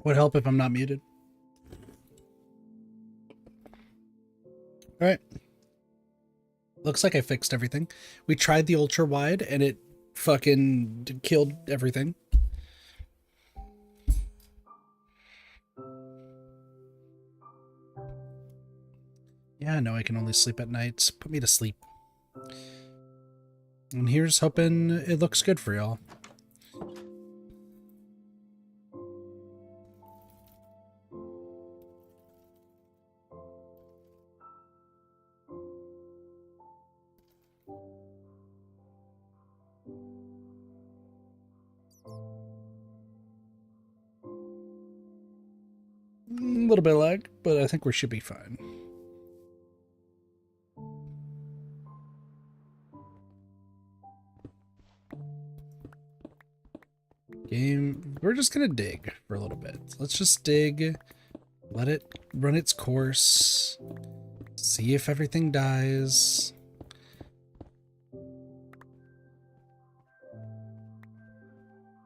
Would help if I'm not muted. All right. Looks like I fixed everything. We tried the ultra wide and it fucking killed everything. Yeah, no, I can only sleep at night. Put me to sleep. And here's hoping it looks good for y'all. A little bit of lag, but I think we should be fine. Game, we're just gonna dig for a little bit. Let's just dig, let it run its course, see if everything dies.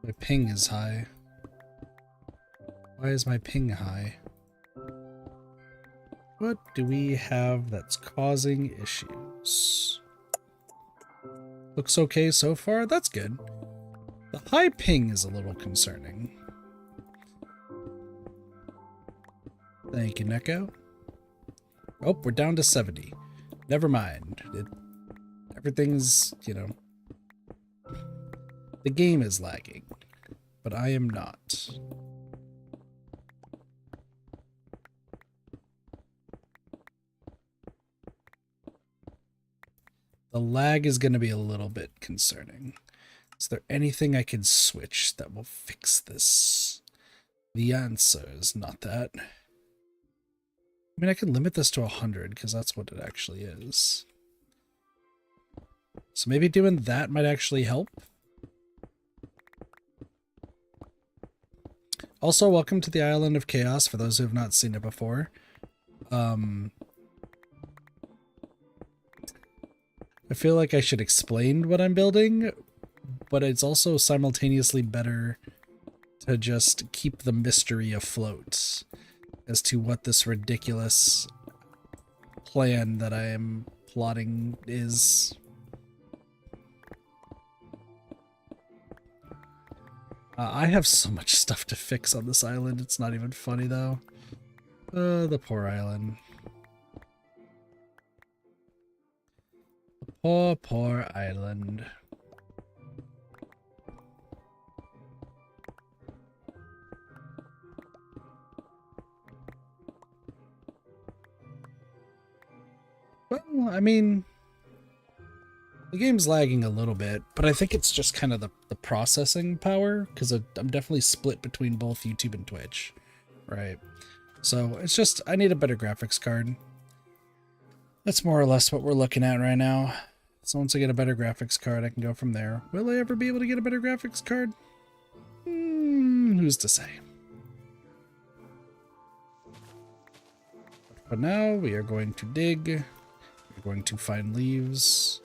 My ping is high. Why is my ping high? What do we have that's causing issues? Looks okay so far. That's good. The high ping is a little concerning. Thank you, Neko. Oh, we're down to 70. Never mind. Everything's, you know... The game is lagging, but I am not. The lag is going to be a little bit concerning. Is there anything I can switch that will fix this? The answer is not that. I mean, I can limit this to 100 because that's what it actually is. So maybe doing that might actually help. Also, welcome to the Island of Chaos for those who have not seen it before. I feel like I should explain what I'm building, but it's also simultaneously better to just keep the mystery afloat as to what this ridiculous plan that I am plotting is. I have so much stuff to fix on this island, it's not even funny though. The poor island. Poor, poor island. Well, I mean, the game's lagging a little bit, but I think it's just kind of the processing power, because I'm definitely split between both YouTube and Twitch, right? So it's just, I need a better graphics card. That's more or less what we're looking at right now. So once I get a better graphics card, I can go from there. Will I ever be able to get a better graphics card? Who's to say? But now we are going to dig. We're going to find leaves.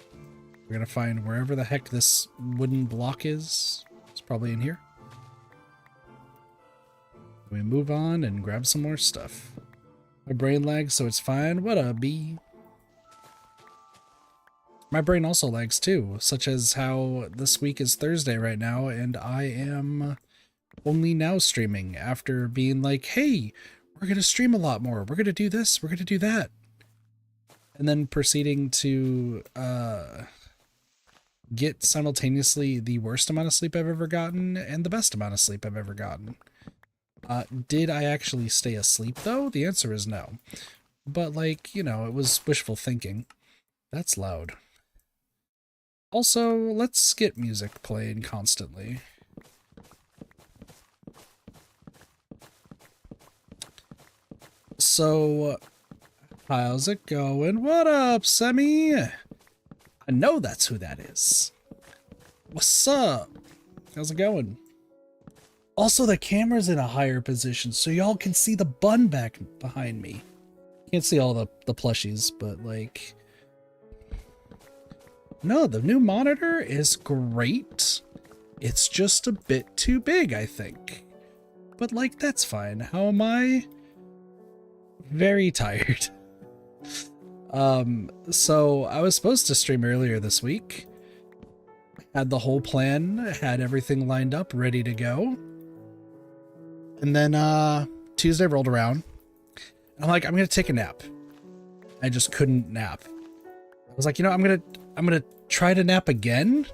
We're going to find wherever the heck this wooden block is. It's probably in here. We move on and grab some more stuff. My brain lags, so it's fine. What a bee. My brain also lags too, such as how this week is Thursday right now, and I am only now streaming after being like, hey, we're going to stream a lot more. We're going to do this. We're going to do that. And then proceeding to get simultaneously the worst amount of sleep I've ever gotten and the best amount of sleep I've ever gotten. Did I actually stay asleep, though? The answer is no. But, like, you know, it was wishful thinking. That's loud. Also, let's get music playing constantly. So, how's it going? What up, Semi? I know that's who that is. What's up? How's it going? Also, the camera's in a higher position, so y'all can see the bun back behind me. Can't see all the plushies, but like... No, the new monitor is great. It's just a bit too big, I think. but like, that's fine. How am I? Very tired. So I was supposed to stream earlier this week. Had the whole plan, had everything lined up, ready to go. And then Tuesday rolled around. I'm like, I'm gonna take a nap. I just couldn't nap. I was like, you know, I'm gonna try to nap again.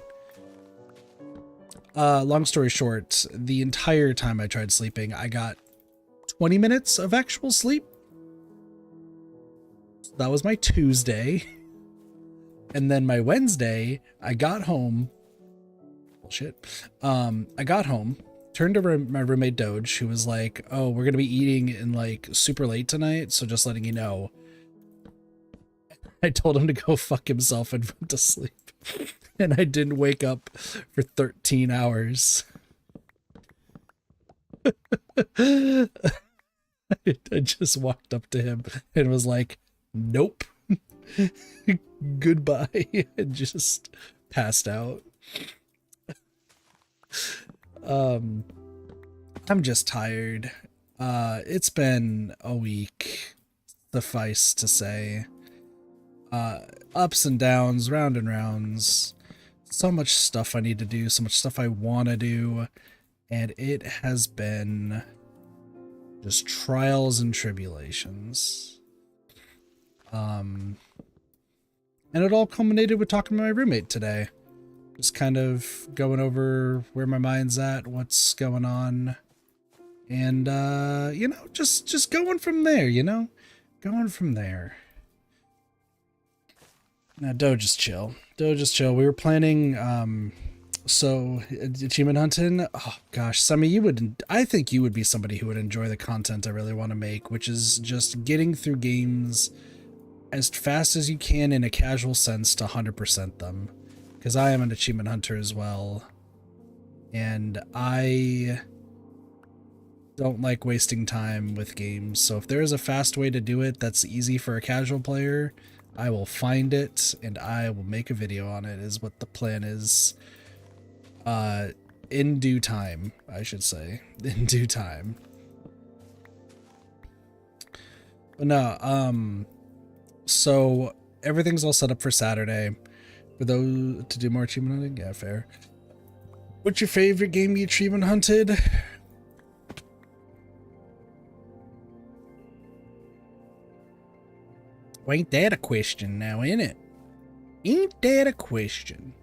Long story short, the entire time I tried sleeping, I got 20 minutes of actual sleep. So that was my Tuesday. And then my Wednesday, I got home. Bullshit. I got home, turned to my roommate Doge, who was like, oh, we're going to be eating in like super late tonight, so just letting you know. I told him to go fuck himself and went to sleep. And I didn't wake up for 13 hours. I just walked up to him and was like, nope. Goodbye. And just passed out. I'm just tired. It's been a week, suffice to say. Ups and downs, round and rounds. So much stuff I need to do, so much stuff I want to do, and it has been just trials and tribulations. And it all culminated with talking to my roommate today. Just kind of going over where my mind's at, what's going on, and you know, just going from there, you know? Going from there. Now, Doge is chill. Doge is chill. We were planning, so achievement hunting. Oh gosh, Sammy, I think you would be somebody who would enjoy the content I really want to make, which is just getting through games as fast as you can in a casual sense to 100% them. Because I am an achievement hunter as well. And I don't like wasting time with games. So if there is a fast way to do it that's easy for a casual player, I will find it and I will make a video on it, is what the plan is. In due time, I should say. In due time. But no, so everything's all set up for Saturday. For those to do more achievement hunting? Yeah, fair. What's your favorite game you achievement hunted? Well, ain't that a question now, ain't it? Ain't that a question?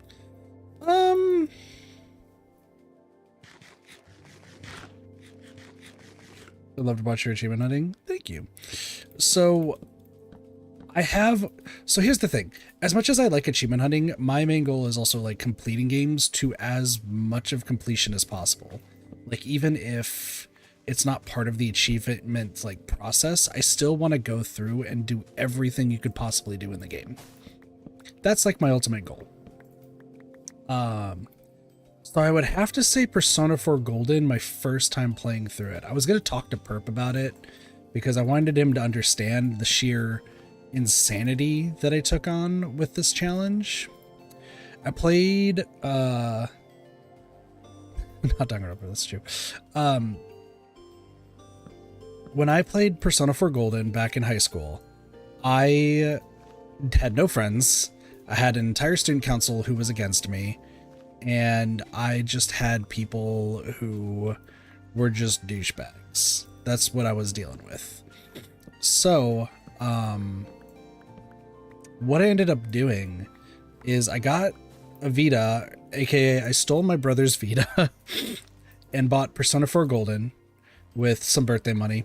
I love to watch your achievement hunting. Thank you. So here's the thing. As much as I like achievement hunting, my main goal is also like completing games to as much of completion as possible. Like, even if it's not part of the achievement like process, I still want to go through and do everything you could possibly do in the game. That's like my ultimate goal. So I would have to say Persona 4 Golden, my first time playing through it. I was going to talk to Perp about it because I wanted him to understand the sheer insanity that I took on with this challenge. I played, not Danganronpa, that's true. When I played Persona 4 Golden back in high school, I had no friends. I had an entire student council who was against me, and I just had people who were just douchebags. That's what I was dealing with. So, what I ended up doing is I got a Vita, aka I stole my brother's Vita, and bought Persona 4 Golden with some birthday money,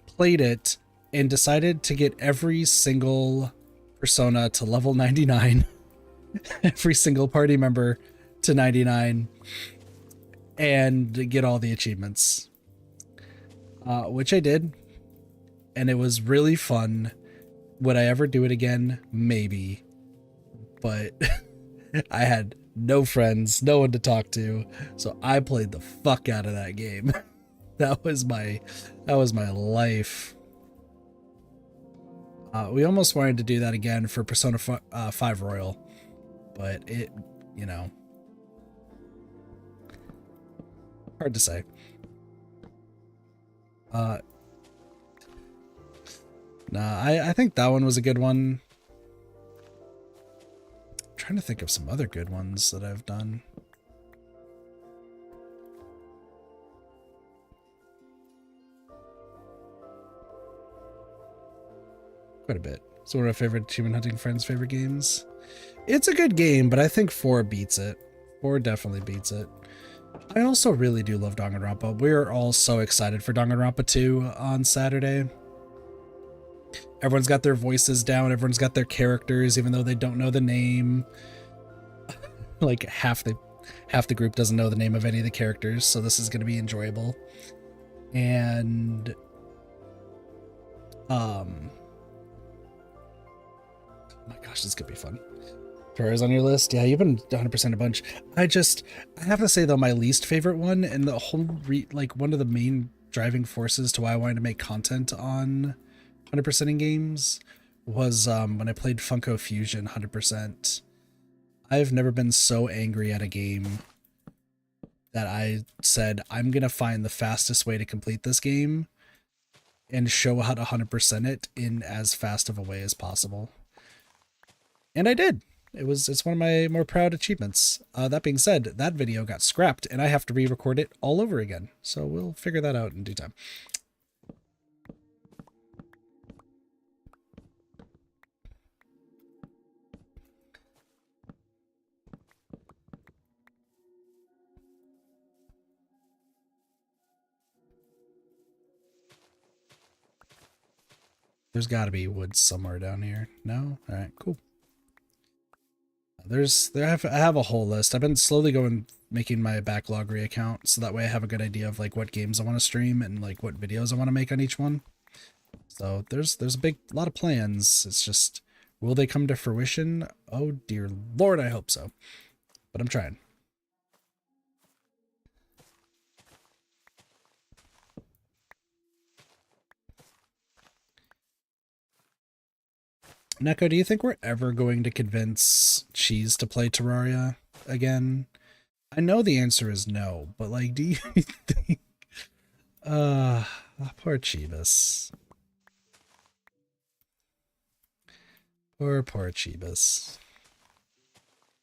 played it, and decided to get every single Persona to level 99, every single party member to 99, and get all the achievements, which I did, and it was really fun. Would I ever do it again? Maybe, but I had no friends, no one to talk to, so I played the fuck out of that game. That was my life. We almost wanted to do that again for Persona 5 Royal, but it, you know, hard to say. Uh, nah, I think that one was a good one. I'm trying to think of some other good ones that I've done. Quite a bit. It's one of my favorite Achievement Hunting Friends' favorite games. It's a good game, but I think 4 beats it. 4 definitely beats it. I also really do love Danganronpa. We're all so excited for Danganronpa 2 on Saturday. Everyone's got their voices down. Everyone's got their characters, even though they don't know the name. Like half the group doesn't know the name of any of the characters, so this is going to be enjoyable. And oh my gosh, this could be fun. Terror's on your list? Yeah, you've been 100% a bunch. I have to say though, my least favorite one, and the whole like one of the main driving forces to why I wanted to make content on 100% in games was when I played Funko Fusion 100%. I've never been so angry at a game that I said, I'm going to find the fastest way to complete this game and show how to 100% it in as fast of a way as possible. And I did. It's one of my more proud achievements. That being said, that video got scrapped and I have to re-record it all over again. So we'll figure that out in due time. There's got to be woods somewhere down here. No? All right, cool. I have a whole list. I've been slowly making my backlog account so that way I have a good idea of like what games I want to stream and like what videos I want to make on each one. So there's a lot of plans. It's just, will they come to fruition? Oh dear Lord, I hope so. But I'm trying. Neko, do you think we're ever going to convince Cheese to play Terraria again? I know the answer is no, but like, do you think... Poor Chibis. Poor Chibis.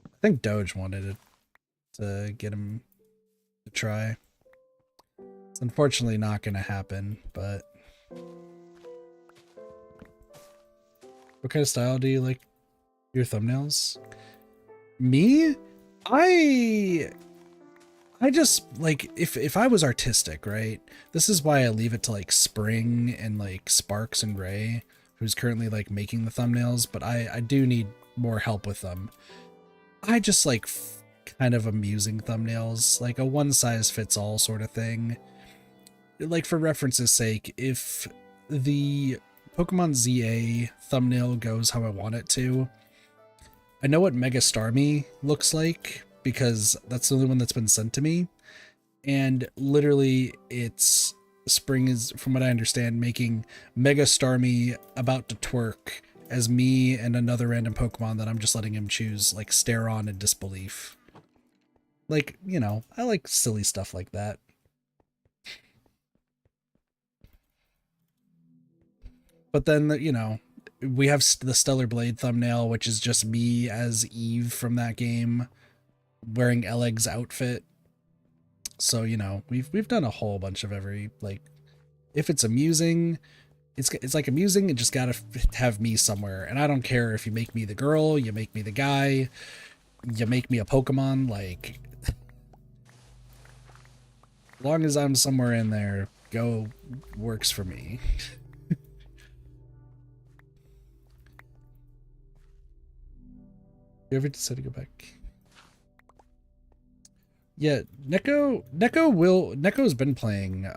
I think Doge wanted to get him to try. It's unfortunately not going to happen, but... What kind of style do you like your thumbnails? Me? I just like if I was artistic, right? This is why I leave it to like Spring and like Sparks and Ray, who's currently like making the thumbnails, but I do need more help with them. I just like kind of amusing thumbnails, like a one size fits all sort of thing. Like for reference's sake, if the Pokemon ZA thumbnail goes how I want it to, I know what Mega Starmie looks like because that's the only one that's been sent to me. And literally it's Spring is, from what I understand, making Mega Starmie about to twerk as me and another random Pokemon that I'm just letting him choose, like stare on in disbelief. Like, you know, I like silly stuff like that. But then, you know, we have the Stellar Blade thumbnail, which is just me as Eve from that game wearing Eleg's outfit. So, you know, we've done a whole bunch of every, like, if it's amusing, it's like amusing, it just gotta have me somewhere. And I don't care if you make me the girl, you make me the guy, you make me a Pokemon, like, as long as I'm somewhere in there, go works for me. You ever decide to go back? Yeah, Neko's been playing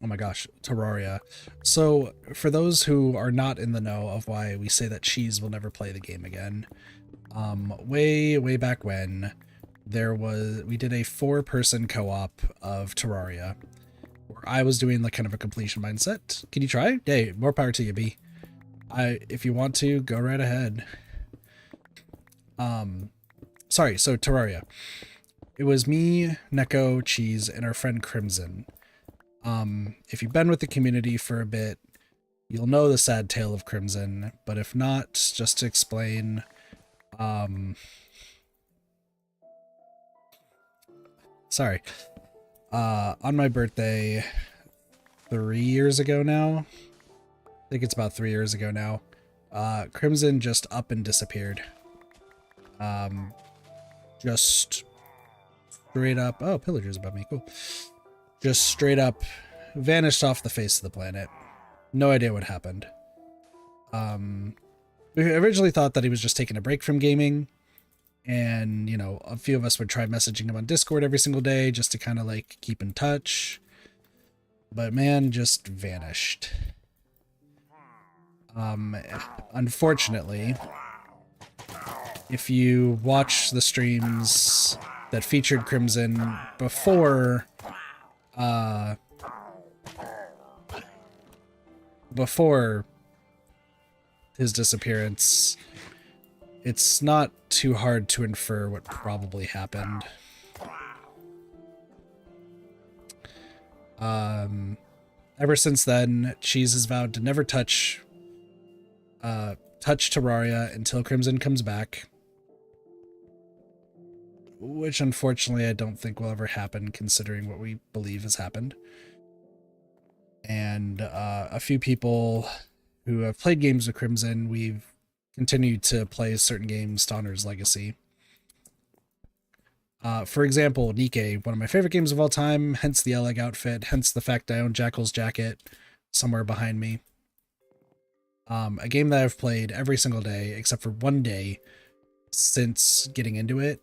oh my gosh, Terraria. So for those who are not in the know of why we say that Cheese will never play the game again, way back when we did a 4-person co-op of Terraria where I was doing like kind of a completion mindset. Can you try? Hey, more power to you, B. If you want to, go right ahead. Sorry, so Terraria. It was me, Neko, Cheese, and our friend Crimson. If you've been with the community for a bit, you'll know the sad tale of Crimson, but if not, just to explain, sorry, on my birthday 3 years ago now, I think it's about 3 years ago now, Crimson just up and disappeared. Just straight up, oh, pillagers above me, cool. Just straight up vanished off the face of the planet. No idea what happened. We originally thought that he was just taking a break from gaming, and, you know, a few of us would try messaging him on Discord every single day just to kind of like keep in touch. But man, just vanished. Unfortunately, if you watch the streams that featured Crimson before his disappearance, it's not too hard to infer what probably happened. Ever since then, Cheese has vowed to never touch Terraria until Crimson comes back, which unfortunately I don't think will ever happen considering what we believe has happened. And a few people who have played games with Crimson, we've continued to play certain games to honor his legacy. For example, Nikke, one of my favorite games of all time, hence the Eleg outfit, hence the fact I own Jackal's jacket somewhere behind me. A game that I've played every single day, except for one day since getting into it.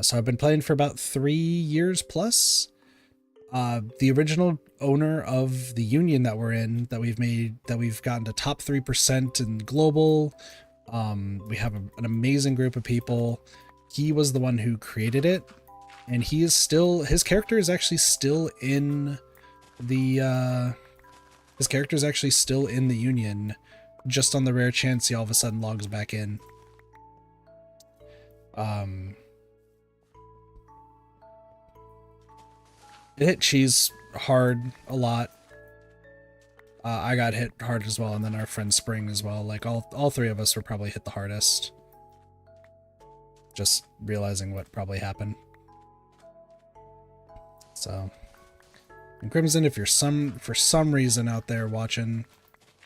So I've been playing for about 3 years plus. The original owner of the union that we're in, that we've gotten to top 3% in global. We have an amazing group of people. He was the one who created it, and his character is actually still in the union, just on the rare chance he all of a sudden logs back in. It hit Cheese hard a lot. I got hit hard as well, and then our friend Spring as well. Like all three of us were probably hit the hardest. Just realizing what probably happened. So, and Crimson, if you're for some reason out there watching,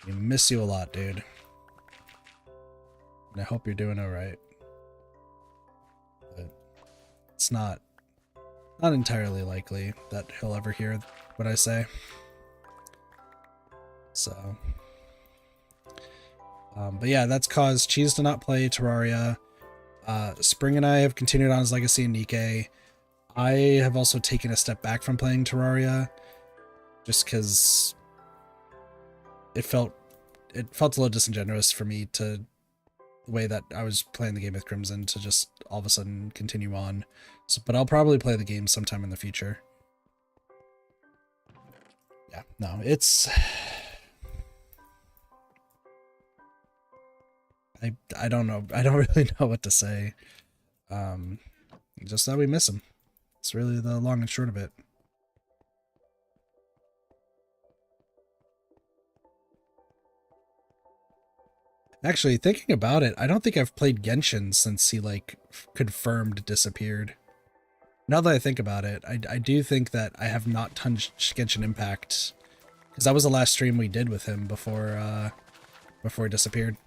we miss you a lot, dude. And I hope you're doing alright. But it's not entirely likely that he'll ever hear what I say. So, but yeah, that's caused Cheese to not play Terraria. Spring and I have continued on his legacy in Nikke. I have also taken a step back from playing Terraria, just because it felt a little disingenuous for me to the way that I was playing the game with Crimson to just all of a sudden continue on. So, but I'll probably play the game sometime in the future. Yeah, no, it's... I don't know. I don't really know what to say. Just that we miss him. It's really the long and short of it. Actually, thinking about it, I don't think I've played Genshin since he, like, confirmed disappeared. Now that I think about it, I do think that I have not touched Genshin Impact, because that was the last stream we did with him before he disappeared.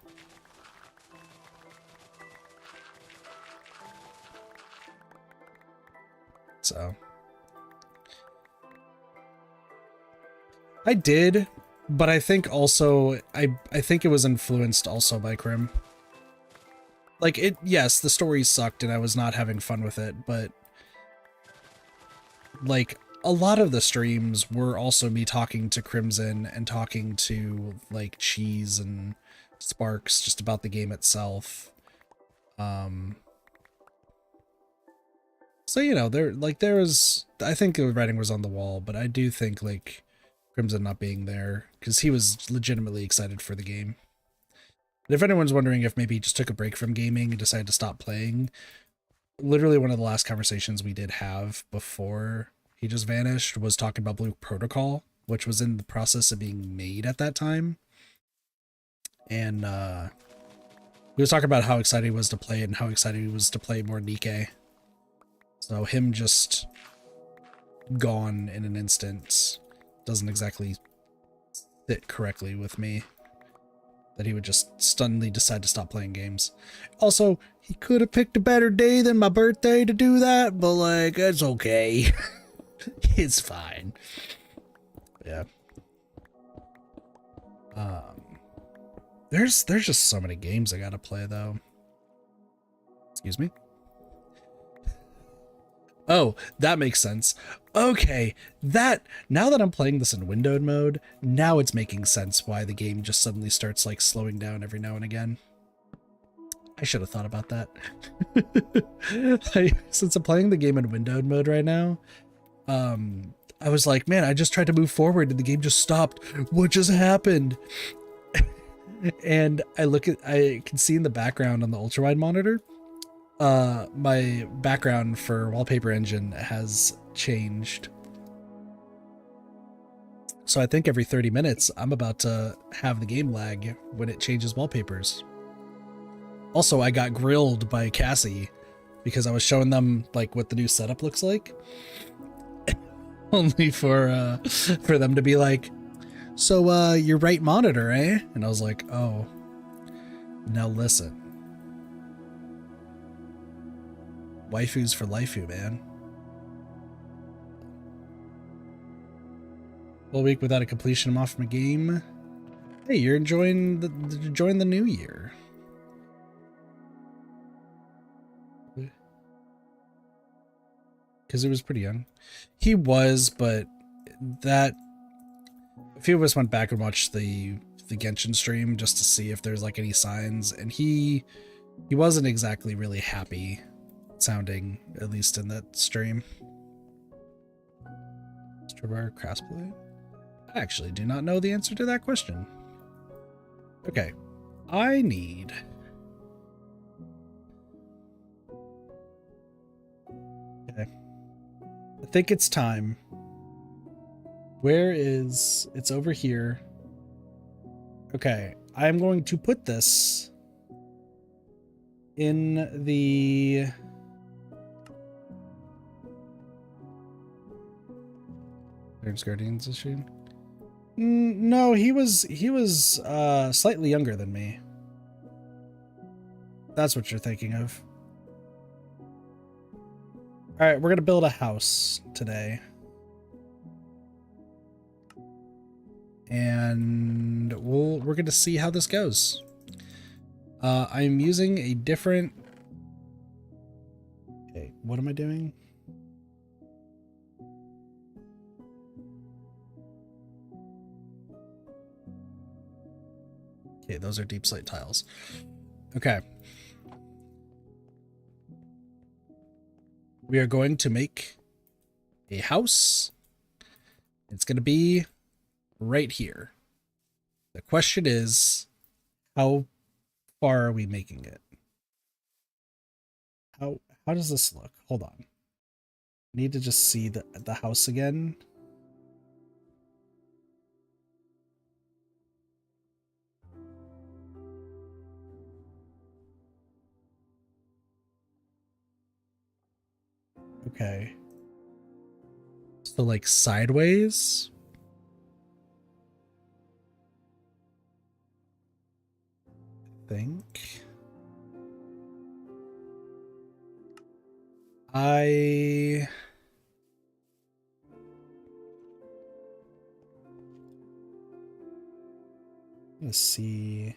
So I did, but I think also I think it was influenced also by Crim. Like, yes, the story sucked and I was not having fun with it, but like a lot of the streams were also me talking to Crimson and talking to like Cheese and Sparks just about the game itself. So, you know, there was, I think the writing was on the wall, but I do think, like, Crimson not being there, because he was legitimately excited for the game. And if anyone's wondering if maybe he just took a break from gaming and decided to stop playing, literally one of the last conversations we did have before he just vanished, was talking about Blue Protocol, which was in the process of being made at that time. And he was talking about how excited he was to play it and how excited he was to play more Nikke. So him just gone in an instant doesn't exactly sit correctly with me. That he would just suddenly decide to stop playing games. Also, he could have picked a better day than my birthday to do that, but like, it's okay. It's fine. Yeah. There's just so many games I gotta play though. Excuse me? Oh, that makes sense. Okay, now that I'm playing this in windowed mode, now it's making sense why the game just suddenly starts like slowing down every now and again. I should have thought about that. Since I'm playing the game in windowed mode right now, I was like, man, I just tried to move forward and the game just stopped. What just happened? And I can see in the background on the ultra wide monitor, my background for Wallpaper Engine has changed. So I think every 30 minutes, I'm about to have the game lag when it changes wallpapers. Also, I got grilled by Cassie because I was showing them like what the new setup looks like. Only for them to be like, so your right monitor, eh? And I was like, oh, now listen. Waifus for lifeu, man. Whole week without a completion, I'm off from a game. Hey, you're enjoying the new year. Because he was pretty young. He was, but that a few of us went back and watched the Genshin stream just to see if there's like any signs, and he wasn't exactly really happy sounding, at least in that stream. Strawberry crossplay? I actually do not know the answer to that question. Okay, I need... Okay. I think it's time. Where is... It's over here. Okay, I'm going to put this in the... There's Guardians issue. No, he was slightly younger than me. That's what you're thinking of. All right, we're gonna build a house today, and we're gonna see how this goes. I'm using a different. Okay, what am I doing? Okay, those are deep slate tiles. Okay. We are going to make a house. It's going to be right here. The question is, how far are we making it? How does this look? Hold on. I need to just see the house again. Okay. So like sideways? I think. Let's see.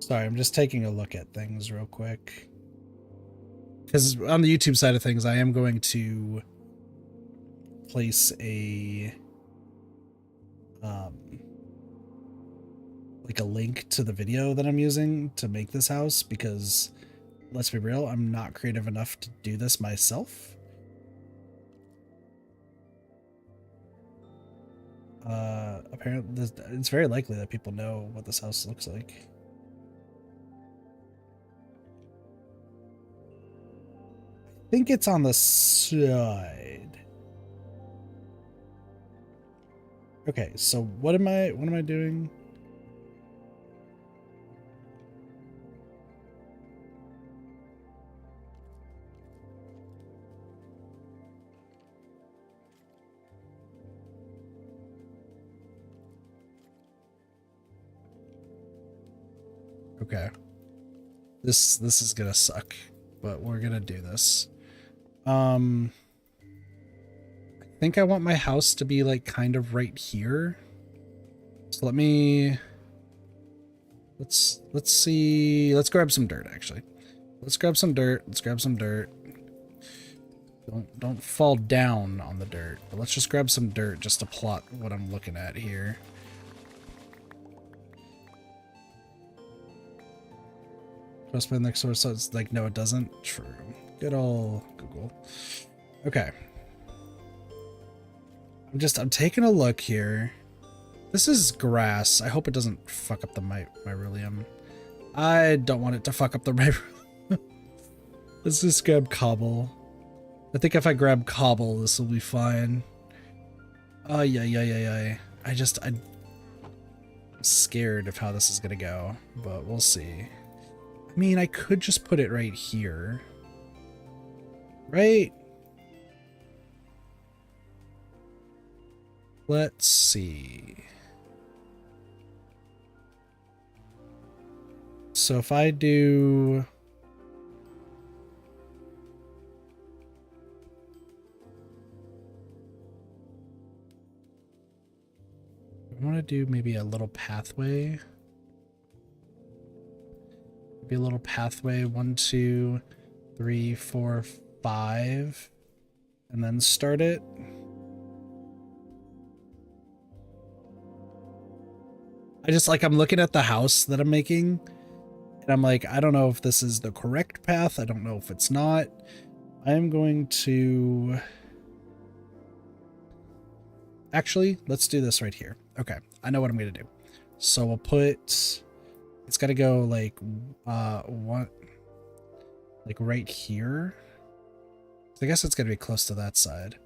Sorry, I'm just taking a look at things real quick. Because on the YouTube side of things, I am going to place a like a link to the video that I'm using to make this house, because let's be real, I'm not creative enough to do this myself. Apparently it's very likely that people know what this house looks like. I think it's on the side. Okay, so what am I doing? Okay. This is gonna suck, but we're gonna do this. I think I want my house to be like kind of right here. So let's see. Let's grab some dirt actually. Let's grab some dirt. Don't fall down on the dirt, but let's just grab some dirt just to plot what I'm looking at here. Trust my next source, so it's like, no, it doesn't. True. Good old Google. Okay. I'm taking a look here. This is grass. I hope it doesn't fuck up the myrelium. I don't want it to fuck up the myrelium. Let's just grab cobble. I think if I grab cobble, this will be fine. Oh, yeah. I'm scared of how this is gonna go, but we'll see. I mean, I could just put it right here. Right? Let's see. So if I do... I want to do maybe a little pathway. Maybe a little pathway. 1, 2, 3, 4, 5. And then start it. I'm looking at the house that I'm making, and I'm like, I don't know if this is the correct path. I don't know if it's not. I'm going to... Actually, let's do this right here. Okay, I know what I'm going to do. So we'll put... It's got to go like, like right here. So I guess it's going to be close to that side.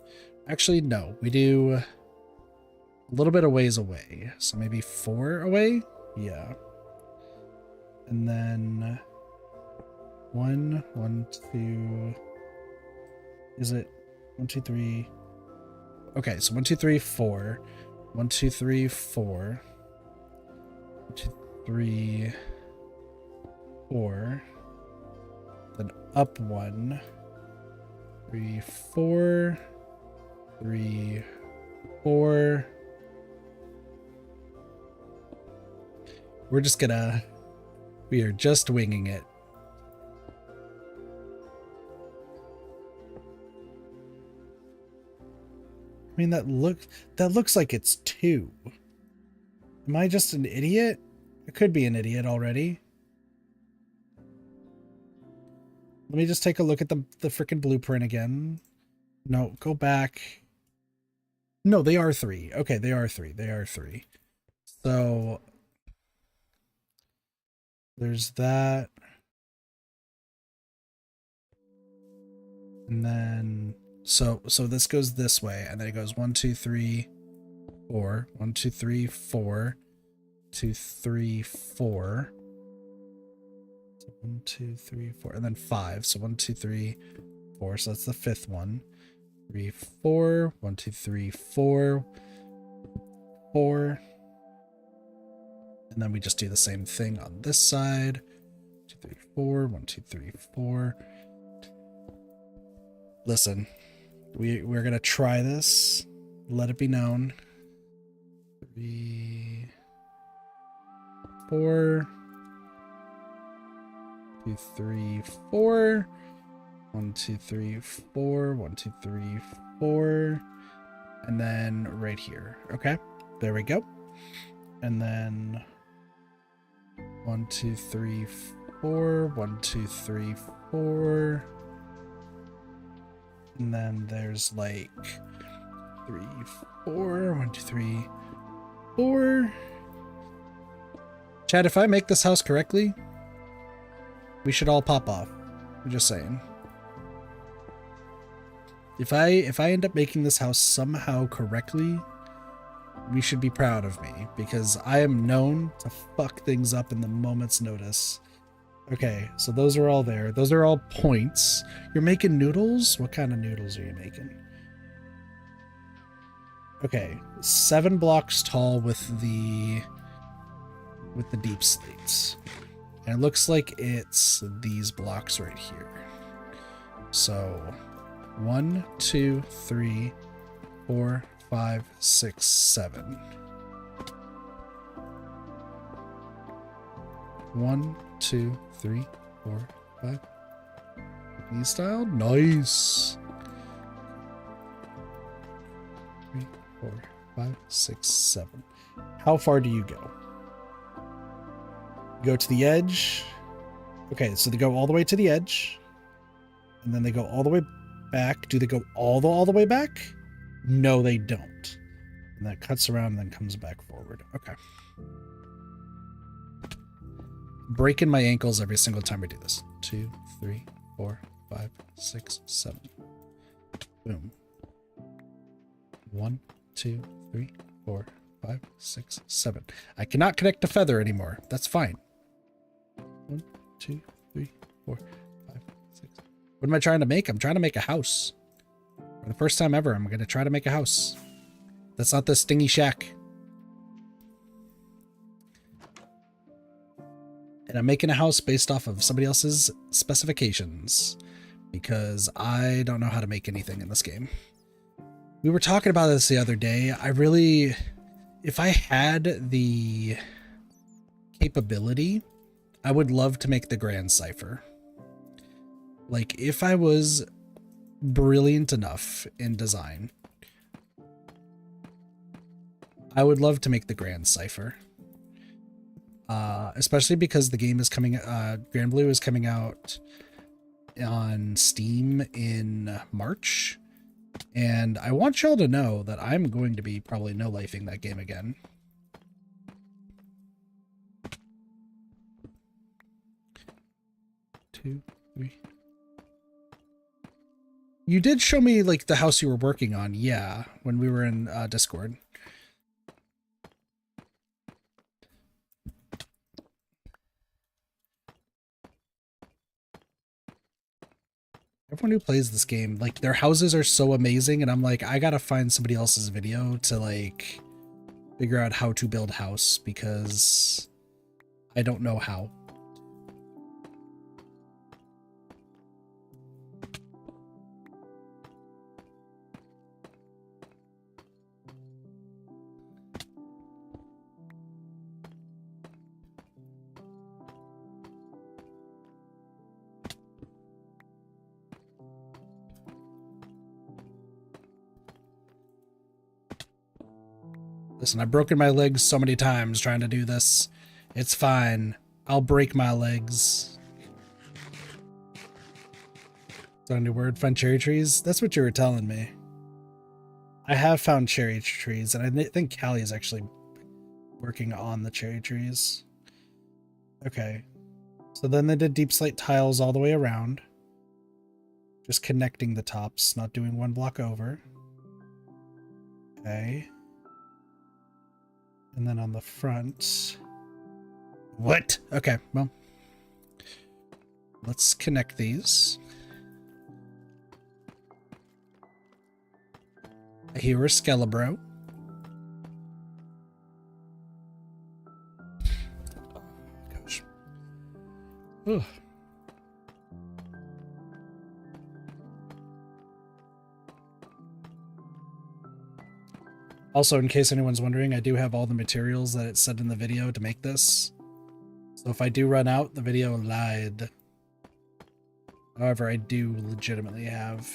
Actually, no, we do... a little bit of ways away, so maybe 4 away. Yeah, and then 1, 1, 2. Is it 1, 2, 3? Okay, so 1, 2, 3, 4. 1, 2, 3, 4. 1, 2, 3, 4. Then up 1, 3, 4. 3, 4. We are just winging it. I mean, that looks like it's 2. Am I just an idiot? I could be an idiot already. Let me just take a look at the freaking blueprint again. No, go back. No, they are 3. Okay, they are 3. They are 3. So there's that. And then so this goes this way, and then it goes 1, 2, 3, 4. 1, 2, 3, 4. 2, 3, 4. So 1, 2, 3, 4, and then 5. So 1, 2, 3, 4. So that's the 5th one. 3, 4. 1, 2, 3, 4. 4. And then we just do the same thing on this side. 2, 3, 4. 1, 2, 3, 4. Listen, we're gonna try this. Let it be known. 3, 4. 2, 3, 4. 1, 2, 3, 4. 1, 2, 3, 4. And then right here. Okay, there we go. And then 1, 2, 3, 4. 1, 2, 3, 4. And then there's like 3, 4. 1, 2, 3, 4. Chad, if I make this house correctly, we should all pop off. I'm just saying. If I end up making this house somehow correctly, we should be proud of me, because I am known to fuck things up in the moment's notice. Okay, so those are all there. Those are all points. You're making noodles? What kind of noodles are you making? Okay, 7 blocks tall with the deep slates. And it looks like it's these blocks right here. So 1, 2, 3, 4, 5, 6, 7. 1, 2, 3, 4, 5. Japanese style? Nice. 3, 4, 5, 6, 7. How far do you go? Go to the edge. Okay, so they go all the way to the edge. And then they go all the way back. Do they go all the way back? No, they don't. And that cuts around and then comes back forward. Okay. Breaking my ankles every single time I do this. 2, 3, 4, 5, 6, 7. Boom. 1, 2, 3, 4, 5, 6, 7. I cannot connect the feather anymore. That's fine. 1, 2, 3, 4, 5, 6. What am I trying to make? I'm trying to make a house. For the first time ever, I'm going to try to make a house. That's not the stingy shack. And I'm making a house based off of somebody else's specifications, because I don't know how to make anything in this game. We were talking about this the other day. If I had the capability, I would love to make the Grand Cipher. Like, if I was brilliant enough in design, I would love to make the Grand Cipher. Especially because the game is coming, Grand Blue is coming out on Steam in March. And I want y'all to know that I'm going to be probably no-lifing that game again. Two, 3. You did show me, like, the house you were working on, yeah, when we were in Discord. Everyone who plays this game, like, their houses are so amazing, and I'm like, I gotta find somebody else's video to, like, figure out how to build a house, because I don't know how. Listen, I've broken my legs so many times trying to do this. It's fine. I'll break my legs. Is that a new word? Find cherry trees? That's what you were telling me. I have found cherry trees, and I think Callie is actually working on the cherry trees. Okay. So then they did deep slate tiles all the way around. Just connecting the tops, not doing one block over. Okay. And then on the front... What? Okay, well. Let's connect these. I hear a Skelebro. Oh, gosh. Ugh. Also, in case anyone's wondering, I do have all the materials that it said in the video to make this. So if I do run out, the video lied. However, I do legitimately have...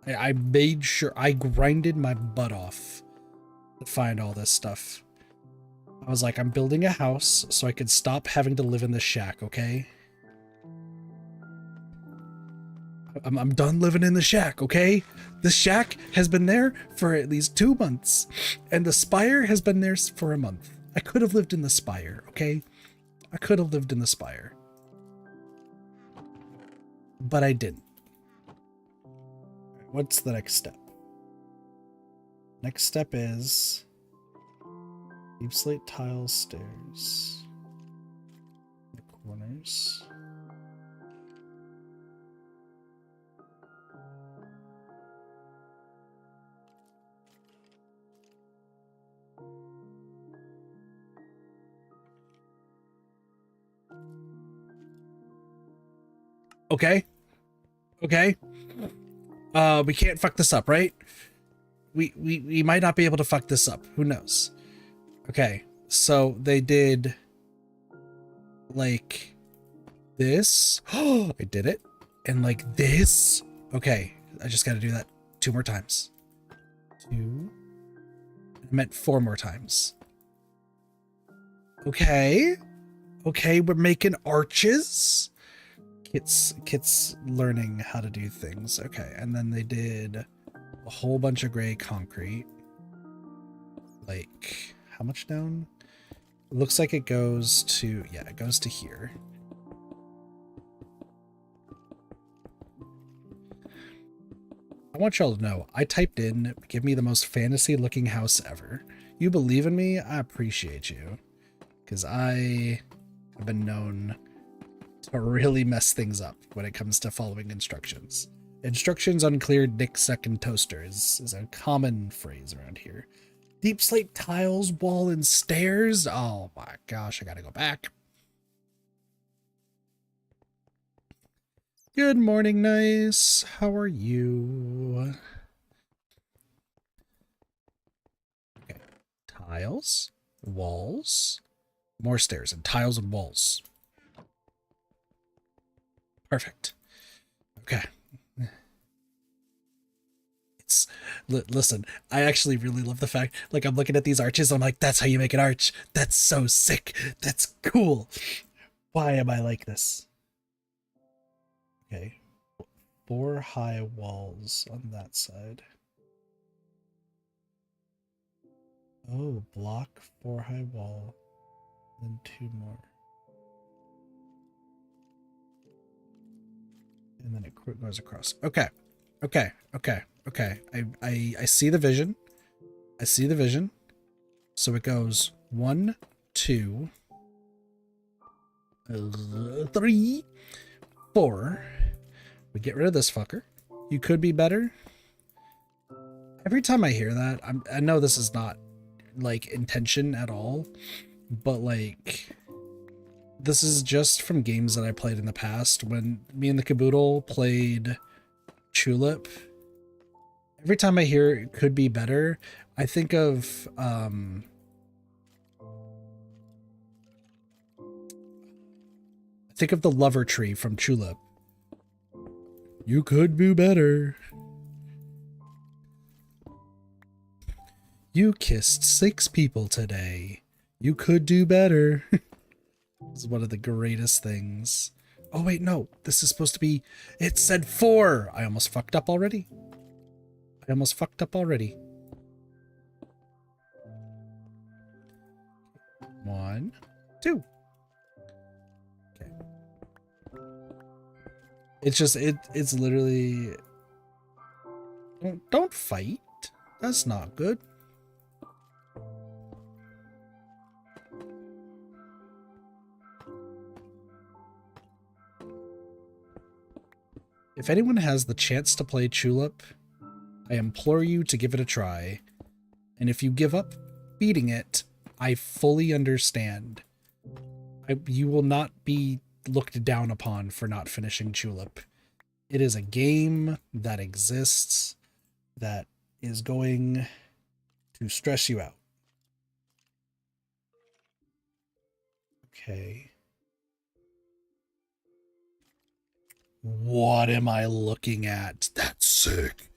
I made sure... I grinded my butt off to find all this stuff. I was like, I'm building a house so I could stop having to live in this shack, okay? I'm done living in the shack, okay? The shack has been there for at least 2 months, and the spire has been there for a month. I could have lived in the spire, okay? I could have lived in the spire. But I didn't. What's the next step? Next step is deep slate tile stairs. The corners. Okay. Okay. We can't fuck this up, right? We might not be able to fuck this up. Who knows? Okay. So they did like this. Oh, I did it. And like this. Okay. I just got to do that 2 more times. 2. I meant 4 more times. Okay. Okay, we're making arches. Kit's learning how to do things. Okay, and then they did a whole bunch of gray concrete. Like, how much down? It looks like it goes to, yeah, it goes to here. I want y'all to know, I typed in, give me the most fantasy looking house ever. You believe in me? I appreciate you. Because I have been known to really mess things up when it comes to following instructions. Instructions unclear, Nick second toaster is a common phrase around here. Deep slate tiles, wall, and stairs. Oh my gosh, I gotta go back. Good morning, nice. How are you? Okay. Tiles, walls, more stairs, and tiles and walls. Perfect. Okay. It's listen, I actually really love the fact, like, I'm looking at these arches, I'm like, that's how you make an arch. That's so sick. That's cool. Why am I like this? Okay. 4 high walls on that side. Oh, block 4 high wall. Then 2 more. And then it goes across. Okay. Okay. Okay. Okay. I see the vision. I see the vision. So it goes 1, 2, 3, 4. We get rid of this fucker. You could be better. Every time I hear that, I know this is not like intention at all, but like, this is just from games that I played in the past. When me and the Caboodle played Tulip, every time I hear it could be better, I think of the lover tree from Tulip. You could do better. You kissed 6 people today. You could do better. This is one of the greatest things. Oh wait, no. This is supposed to be... It said 4! I almost fucked up already. 1, 2. Okay. It's just... It's literally... Don't fight. That's not good. If anyone has the chance to play Tulip, I implore you to give it a try. And if you give up beating it, I fully understand. You will not be looked down upon for not finishing Tulip. It is a game that exists that is going to stress you out. Okay. What am I looking at? That's sick.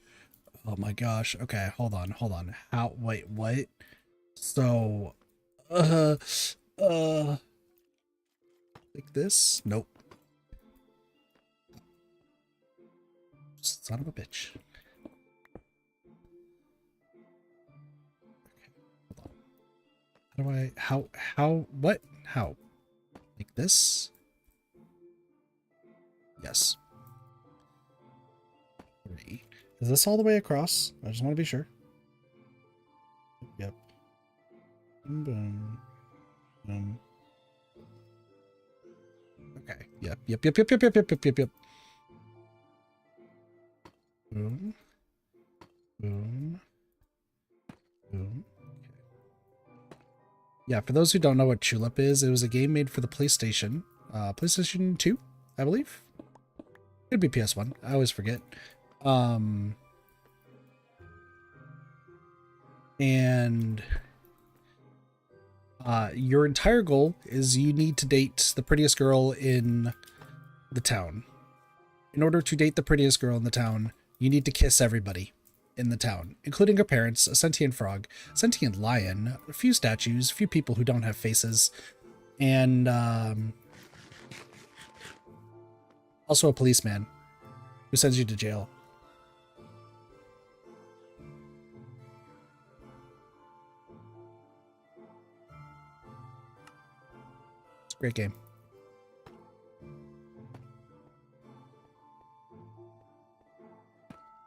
Oh my gosh. Okay, hold on. How, wait, what? So, Uh, uh, like this? Nope. Son of a bitch. Okay, hold on. How do I, what? How? Like this? Yes. 3. Is this all the way across? I just want to be sure. Yep. Boom, boom, boom. Okay. Yep. Yep. Yep. Yep. Yep. Yep. Yep. Yep. Yep. Yep. Boom. Boom. Boom. Yeah. For those who don't know what Tulip is, it was a game made for the PlayStation, PlayStation 2, I believe. It'd be PS1. I always forget. And your entire goal is you need to date the prettiest girl in the town. In order to date the prettiest girl in the town, you need to kiss everybody in the town, including her parents, a sentient frog, a sentient lion, a few statues, a few people who don't have faces, and also a policeman who sends you to jail. It's a great game.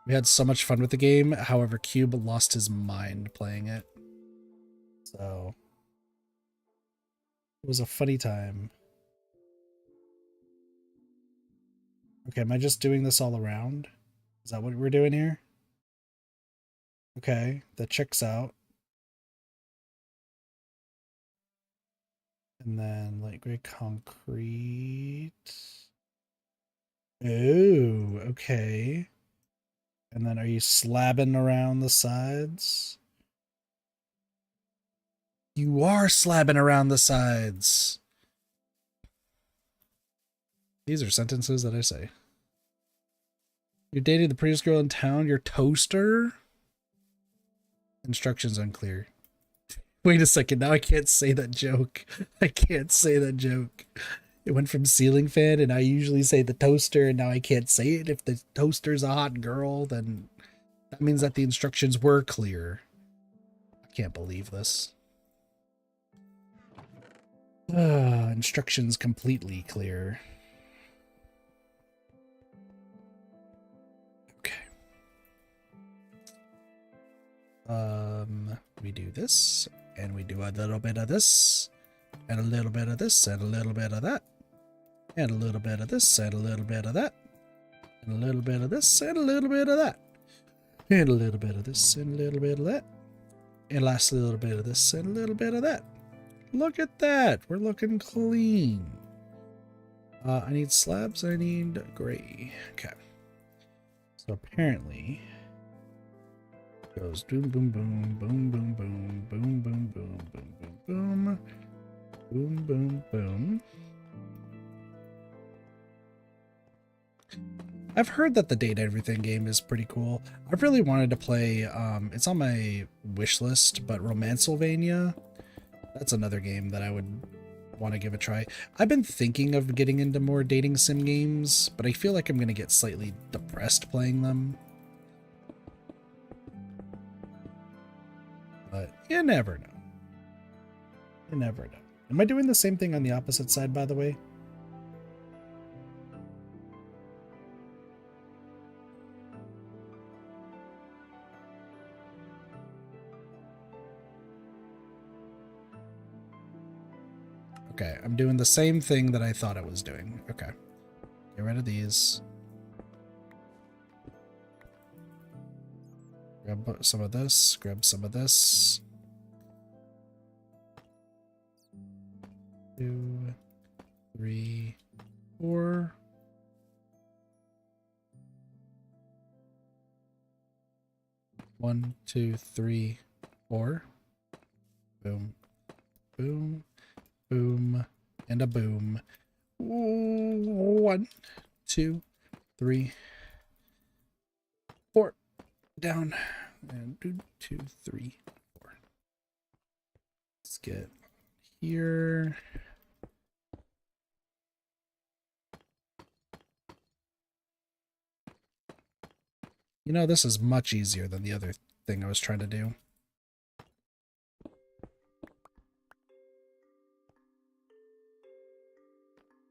We had so much fun with the game. However, Cube lost his mind playing it. So it was a funny time. Okay, am I just doing this all around? Is that what we're doing here? Okay, that checks out. And then light gray concrete. Oh, okay. And then are you slabbing around the sides? You are slabbing around the sides. These are sentences that I say. You're dating the prettiest girl in town, your toaster? Instructions unclear. Wait a second, now I can't say that joke. I can't say that joke. It went from ceiling fan, and I usually say the toaster, and now I can't say it. If the toaster's a hot girl, then that means that the instructions were clear. I can't believe this. Instructions completely clear. Okay. We do this, and we do a little bit of this, and a little bit of this, and a little bit of that, and a little bit of this, and a little bit of that, and a little bit of this, and a little bit of that, and a little bit of this, and a little bit of that, and last little bit of this, and a little bit of that. Look at that. We're looking clean. I need slabs. I need gray. Okay. So apparently it goes boom, boom, boom, boom, boom, boom, boom, boom, boom, boom, boom, boom, boom, boom, boom. I've heard that the Date Everything game is pretty cool. I've really wanted to play, it's on my wish list, but Romancylvania, that's another game that I would want to give a try. I've been thinking of getting into more dating sim games, but I feel like I'm going to get slightly depressed playing them. But you never know. You never know. Am I doing the same thing on the opposite side, by the way? Okay, I'm doing the same thing that I thought I was doing. Okay. Get rid of these. Grab some of this. Grab some of this. 2, 3, 4. One, two, three, 4. Boom. Boom. Boom. And a boom. 1, 2, 3, 4. Down. And 2, 3, 4. Let's get here. You know, this is much easier than the other thing I was trying to do.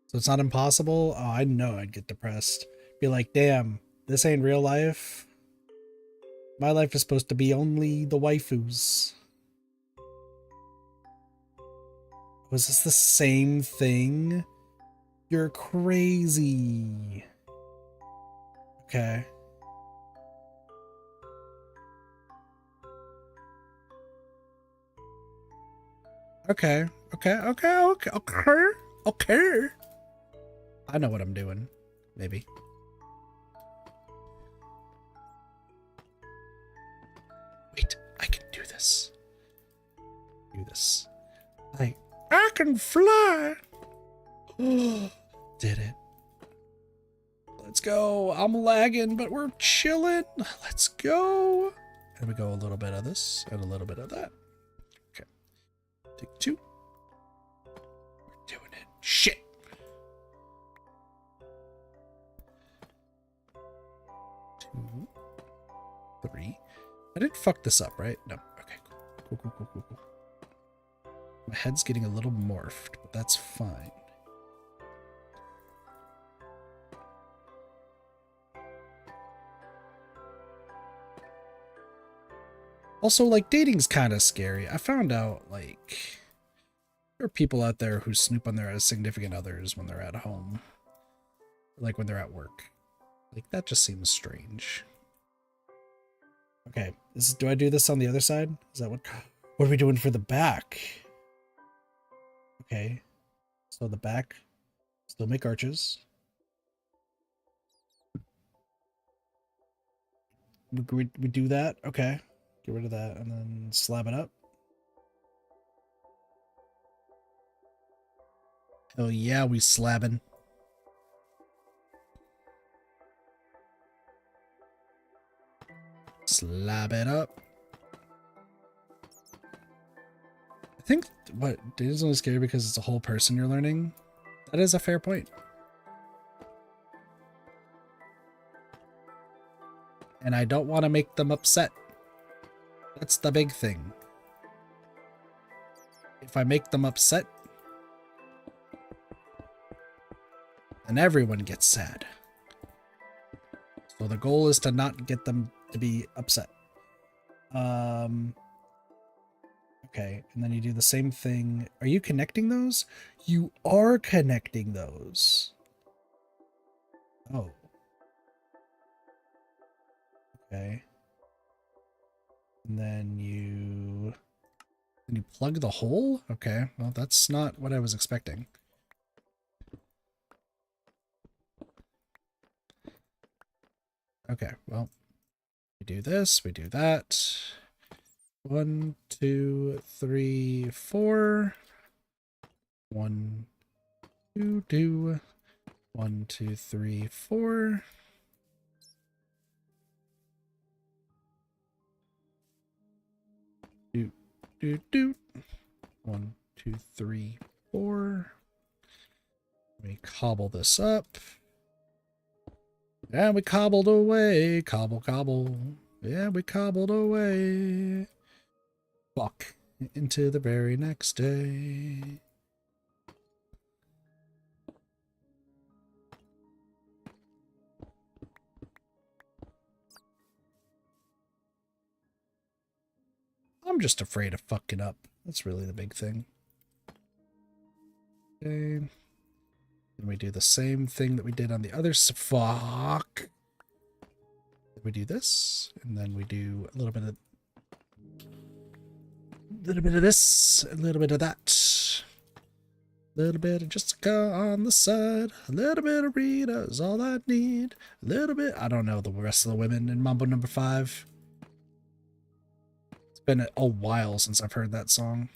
So it's not impossible? Oh, I know I'd get depressed. Be like, damn, this ain't real life. My life is supposed to be only the waifus. Was this the same thing? You're crazy. Okay. Okay. Okay. I know what I'm doing. Maybe. Wait, I can do this. Do this. I can fly. Did it. Let's go. I'm lagging, but we're chilling. Let's go. And we go a little bit of this and a little bit of that. Okay. Take 2. We're doing it. Shit. 2, 3. I didn't fuck this up, right? No. Okay, cool. My head's getting a little morphed, but that's fine. Also, like, dating's kind of scary. I found out, like, there are people out there who snoop on their significant others when they're at home. Like, when they're at work. Like, that just seems strange. Okay, do I do this on the other side? Is that what are we doing for the back? Okay, so the back, still make arches. We do that? Okay, get rid of that and then slab it up. Oh yeah, we slabbing. Slab it up. I think what data's only scary because it's a whole person you're learning. That is a fair point. And I don't want to make them upset. That's the big thing. If I make them upset, then everyone gets sad. So the goal is to not get them to be upset. Okay, and then you do the same thing. Are you connecting those? You are connecting those. Oh. Okay. And then you plug the hole? Okay, well that's not what I was expecting. Okay, well, we do this, we do that. 1, 2, 3, 4. 1, 2, 2. 1, 2, 3, 4. Do. 1, 2, 3, 4. Let me cobble this up. And we cobbled away. Cobble. Yeah, we cobbled away. Fuck. Into the very next day. I'm just afraid of fucking up. That's really the big thing. Okay. Then we do the same thing that we did on the other fuck. We do this, and then we do a little bit of this, a little bit of that. A little bit of Jessica on the side. A little bit of Rita is all I need. A little bit. I don't know the rest of the women in Mambo number 5. It's been a while since I've heard that song.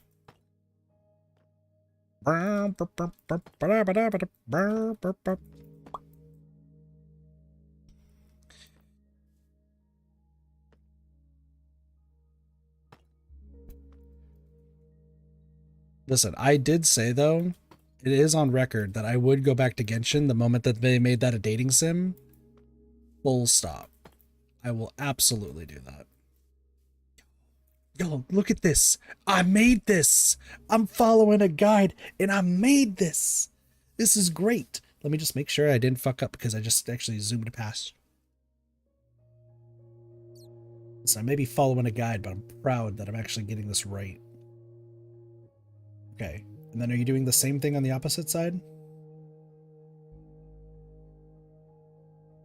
Listen, I did say, though, it is on record that I would go back to Genshin the moment that they made that a dating sim. Full stop. I will absolutely do that. Yo, look at this. I made this. I'm following a guide and I made this. This is great. Let me just make sure I didn't fuck up because I just actually zoomed past. So I may be following a guide, but I'm proud that I'm actually getting this right. Okay. And then are you doing the same thing on the opposite side?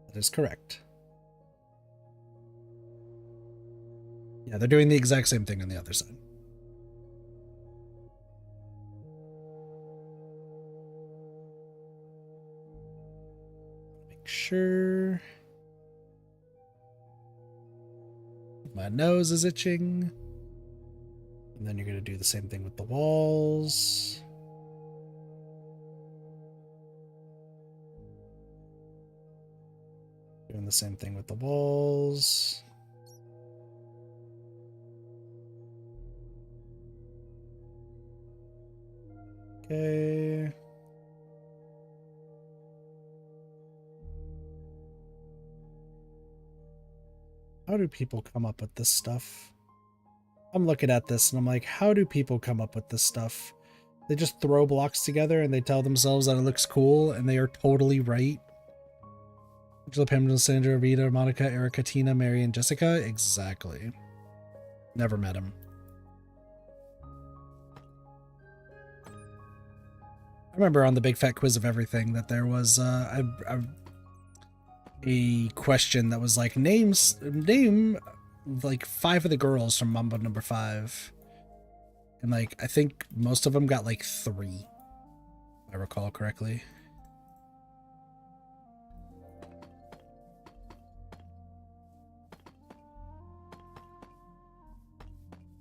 That is correct. Yeah, they're doing the exact same thing on the other side. Make sure my nose is itching. And then you're going to do the same thing with the walls. Doing the same thing with the walls. Okay. How do people come up with this stuff? I'm looking at this and I'm like, how do people come up with this stuff? They just throw blocks together and they tell themselves that it looks cool and they are totally right. Angela, Pamela, Sandra, Rita, Monica, Erica, Tina, Mary, and Jessica? Exactly. Never met him. I remember on the Big Fat Quiz of Everything that there was a question that was like, name like 5 of the girls from Mambo number 5. And like, I think most of them got like 3, if I recall correctly.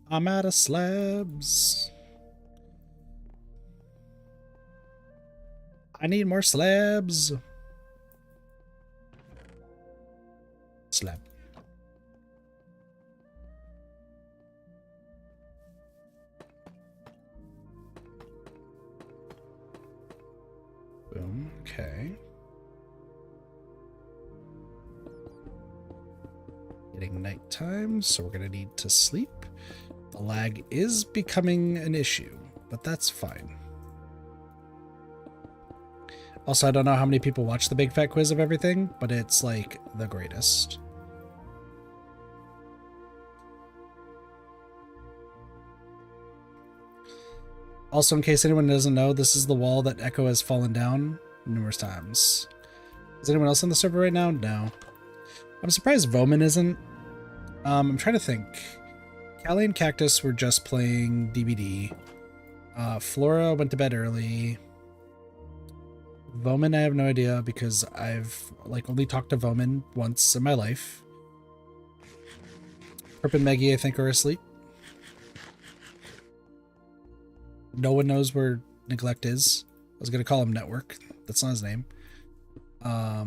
I'm out of slabs. I need more slabs. Slab. Boom. Okay. Getting nighttime, so we're gonna need to sleep. The lag is becoming an issue, but that's fine. Also, I don't know how many people watch the Big Fat Quiz of Everything, but it's like the greatest. Also, in case anyone doesn't know, this is the wall that Echo has fallen down numerous times. Is anyone else on the server right now? No. I'm surprised Voman isn't. I'm trying to think. Callie and Cactus were just playing DBD. Flora went to bed early. Voman, I have no idea because I've like only talked to Voman once in my life. Perp and Maggie, I think, are asleep. No one knows where Neglect is. I was gonna call him Network. That's not his name. I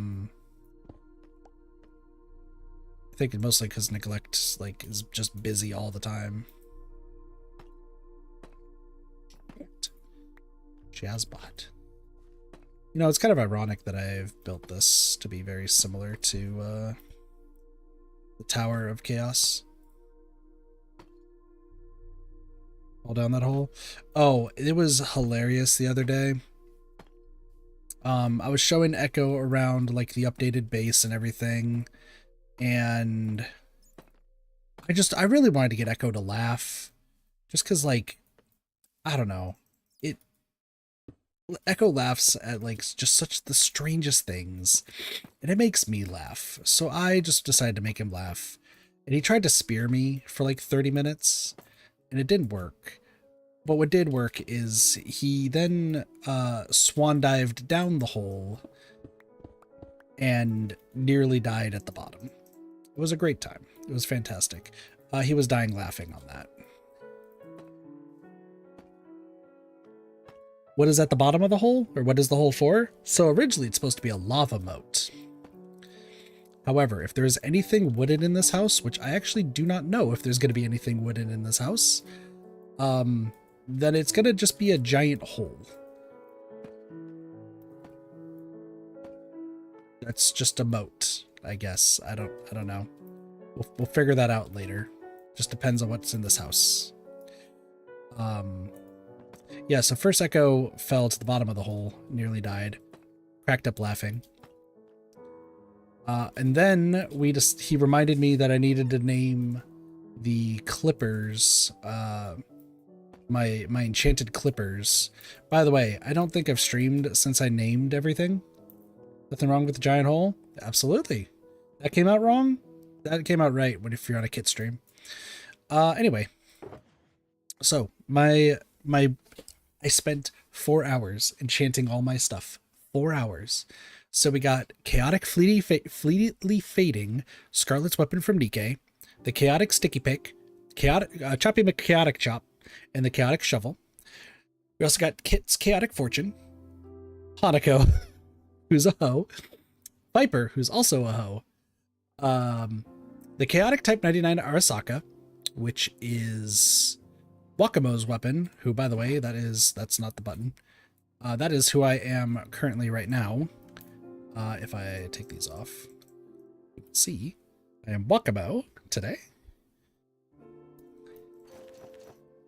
think mostly because Neglect like is just busy all the time. Jazzbot. You know, it's kind of ironic that I've built this to be very similar to the Tower of Chaos. Fall down that hole. Oh, it was hilarious the other day. I was showing Echo around like the updated base and everything, and I really wanted to get Echo to laugh, just because like, I don't know, Echo laughs at like just such the strangest things, and it makes me laugh. So I just decided to make him laugh, and he tried to spear me for like 30 minutes, and it didn't work. But what did work is he then swan dived down the hole and nearly died at the bottom. It was a great time. It was fantastic. He was dying laughing on that. What is at the bottom of the hole? Or what is the hole for? So originally it's supposed to be a lava moat. However, if there is anything wooden in this house, which I actually do not know if there's going to be anything wooden in this house, then it's gonna just be a giant hole. That's just a moat, I guess. I don't know. We'll figure that out later. Just depends on what's in this house. Yeah, so first Echo fell to the bottom of the hole, nearly died, cracked up laughing. And then he reminded me that I needed to name the clippers, my enchanted clippers. By the way, I don't think I've streamed since I named everything. Nothing wrong with the giant hole? Absolutely. That came out wrong? That came out right if you're on a kit stream. Anyway. So, I spent 4 hours enchanting all my stuff. 4 hours. So we got Chaotic Fleetly Fading, Scarlet's Weapon from Nikke, the Chaotic Sticky Pick, Choppy McChaotic Chop, and the Chaotic Shovel. We also got Kit's Chaotic Fortune, Hanako, who's a hoe, Viper, who's also a hoe, the Chaotic Type 99 Arasaka, which is Wakamo's weapon, who, by the way, that's not the button. That is who I am currently right now. If I take these off, you can see I am Wakamo today.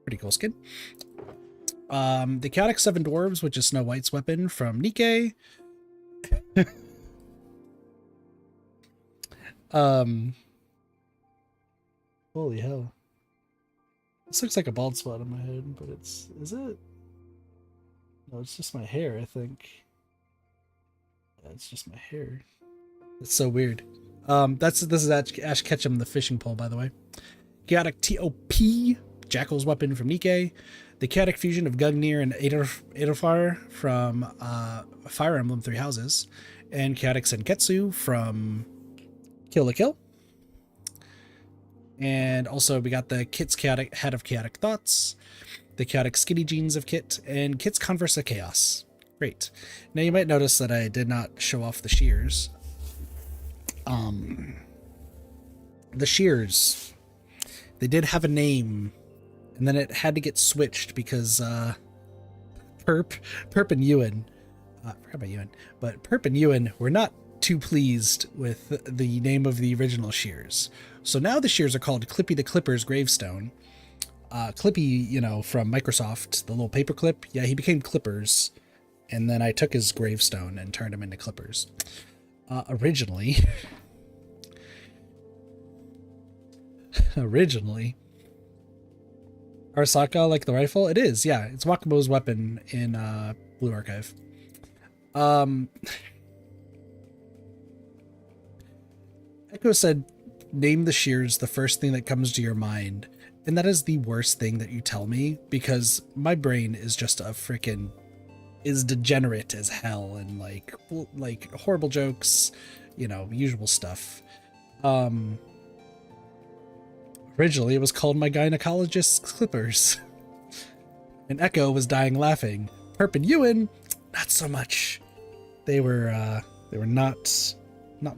Pretty cool skin. The Chaotic Seven Dwarves, which is Snow White's weapon from Nikke. Holy hell. This looks like a bald spot on my head, but is it? No, it's just my hair, I think. Yeah, it's just my hair. It's so weird. This is Ash Ketchum, the fishing pole, by the way. Chaotic TOP, Jackal's weapon from Nikke. The Chaotic Fusion of Gungnir and Adolfar from Fire Emblem Three Houses. And Chaotic Senketsu from Kill la Kill. And also we got the Kit's Chaotic Head of Chaotic Thoughts, the Chaotic Skinny Jeans of Kit, and Kit's Converse of Chaos. Great. Now you might notice that I did not show off the shears. The shears, they did have a name, and then it had to get switched because Perp and Ewan, I forgot about Ewan, but Perp and Ewan were not too pleased with the name of the original shears. So now the shears are called Clippy the Clipper's Gravestone. Clippy, you know, from Microsoft, the little paperclip, yeah, he became Clippers, and then I took his gravestone and turned him into Clippers. Originally, Arasaka, like the rifle? It is, yeah. It's Wakamo's weapon in Blue Archive. Echo said, name the shears the first thing that comes to your mind. And that is the worst thing that you tell me, because my brain is just is degenerate as hell, and like horrible jokes, you know, usual stuff. Originally it was called My Gynecologist's Clippers. And Echo was dying laughing. Perp and Ewan, not so much. They were not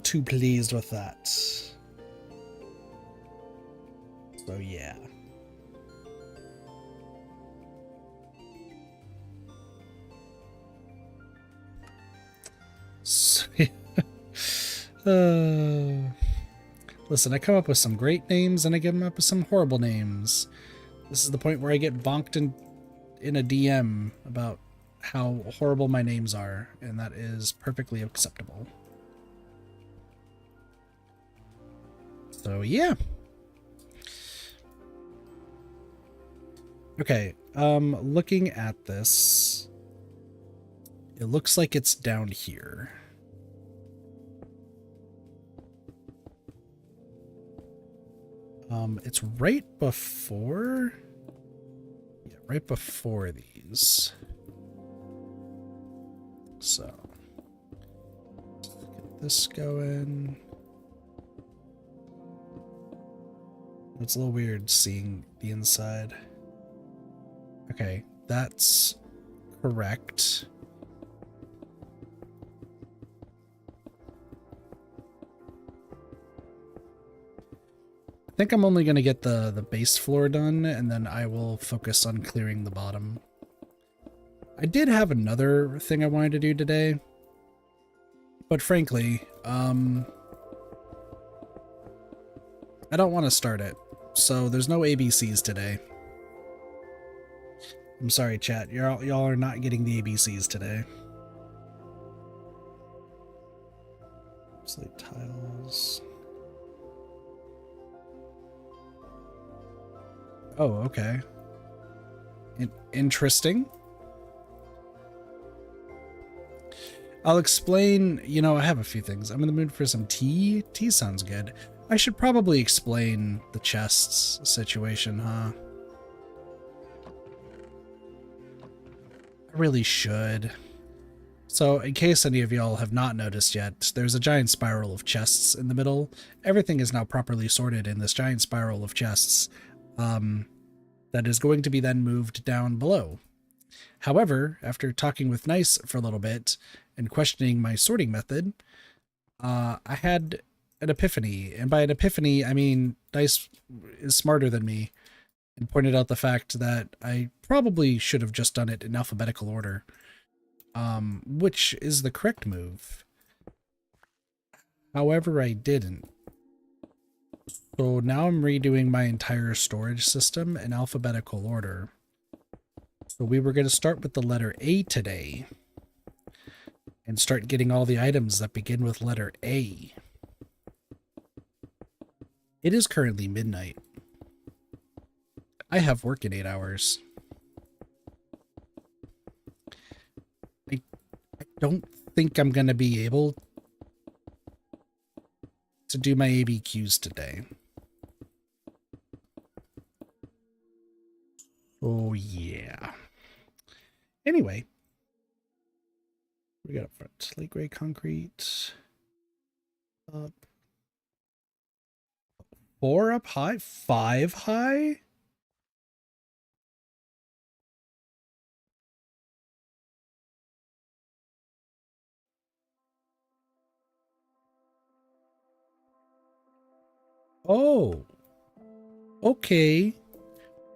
too pleased with that. So yeah. So, listen, I come up with some great names and I come up with some horrible names. This is the point where I get bonked in a DM about how horrible my names are, and that is perfectly acceptable. So yeah. Okay, looking at this, it looks like it's down here. It's right before, yeah, right before these. So, let's get this going. It's a little weird seeing the inside. Okay, that's correct. I think I'm only going to get the base floor done, and then I will focus on clearing the bottom. I did have another thing I wanted to do today, but frankly, I don't want to start it, so there's no ABCs today. I'm sorry, chat. Y'all are not getting the ABCs today. Slate tiles. Oh, okay. Interesting. I'll explain, you know, I have a few things. I'm in the mood for some tea. Tea sounds good. I should probably explain the chests situation, huh? I really should. So, in case any of y'all have not noticed yet, there's a giant spiral of chests in the middle. Everything is now properly sorted in this giant spiral of chests. That is going to be then moved down below. However, after talking with Nice for a little bit and questioning my sorting method, I had an epiphany. And by an epiphany, I mean Nice is smarter than me and pointed out the fact that I probably should have just done it in alphabetical order, which is the correct move. However, I didn't. So now I'm redoing my entire storage system in alphabetical order. So we were going to start with the letter A today and start getting all the items that begin with letter A. It is currently midnight. I have work in 8 hours. I don't think I'm going to be able to do my ABQs today. Oh, yeah. Anyway. We got up front. Slate gray concrete. Up. 4 up high? 5 high? Oh. Okay.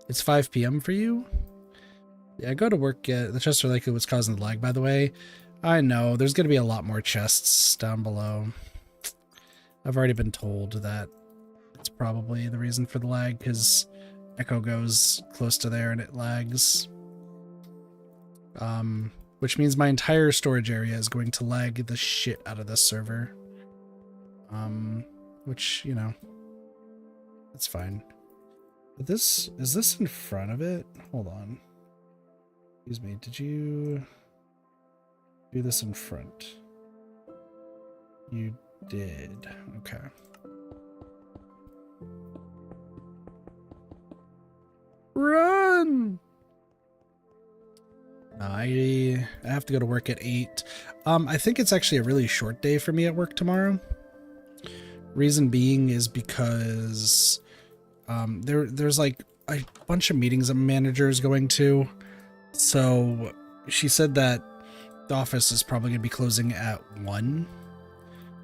It's 5 p.m. for you? Yeah, I go to work at the Chester Lake, what's causing the lag, by the way. I know, there's going to be a lot more chests down below. I've already been told that it's probably the reason for the lag, because Echo goes close to there and it lags. Which means my entire storage area is going to lag the shit out of this server. Which, you know, it's fine. But is this in front of it? Hold on. Excuse me, did you do this in front? You did. Okay. Run! I have to go to work at 8. I think it's actually a really short day for me at work tomorrow. Reason being is because there's like a bunch of meetings that my manager is going to. So she said that the office is probably going to be closing at 1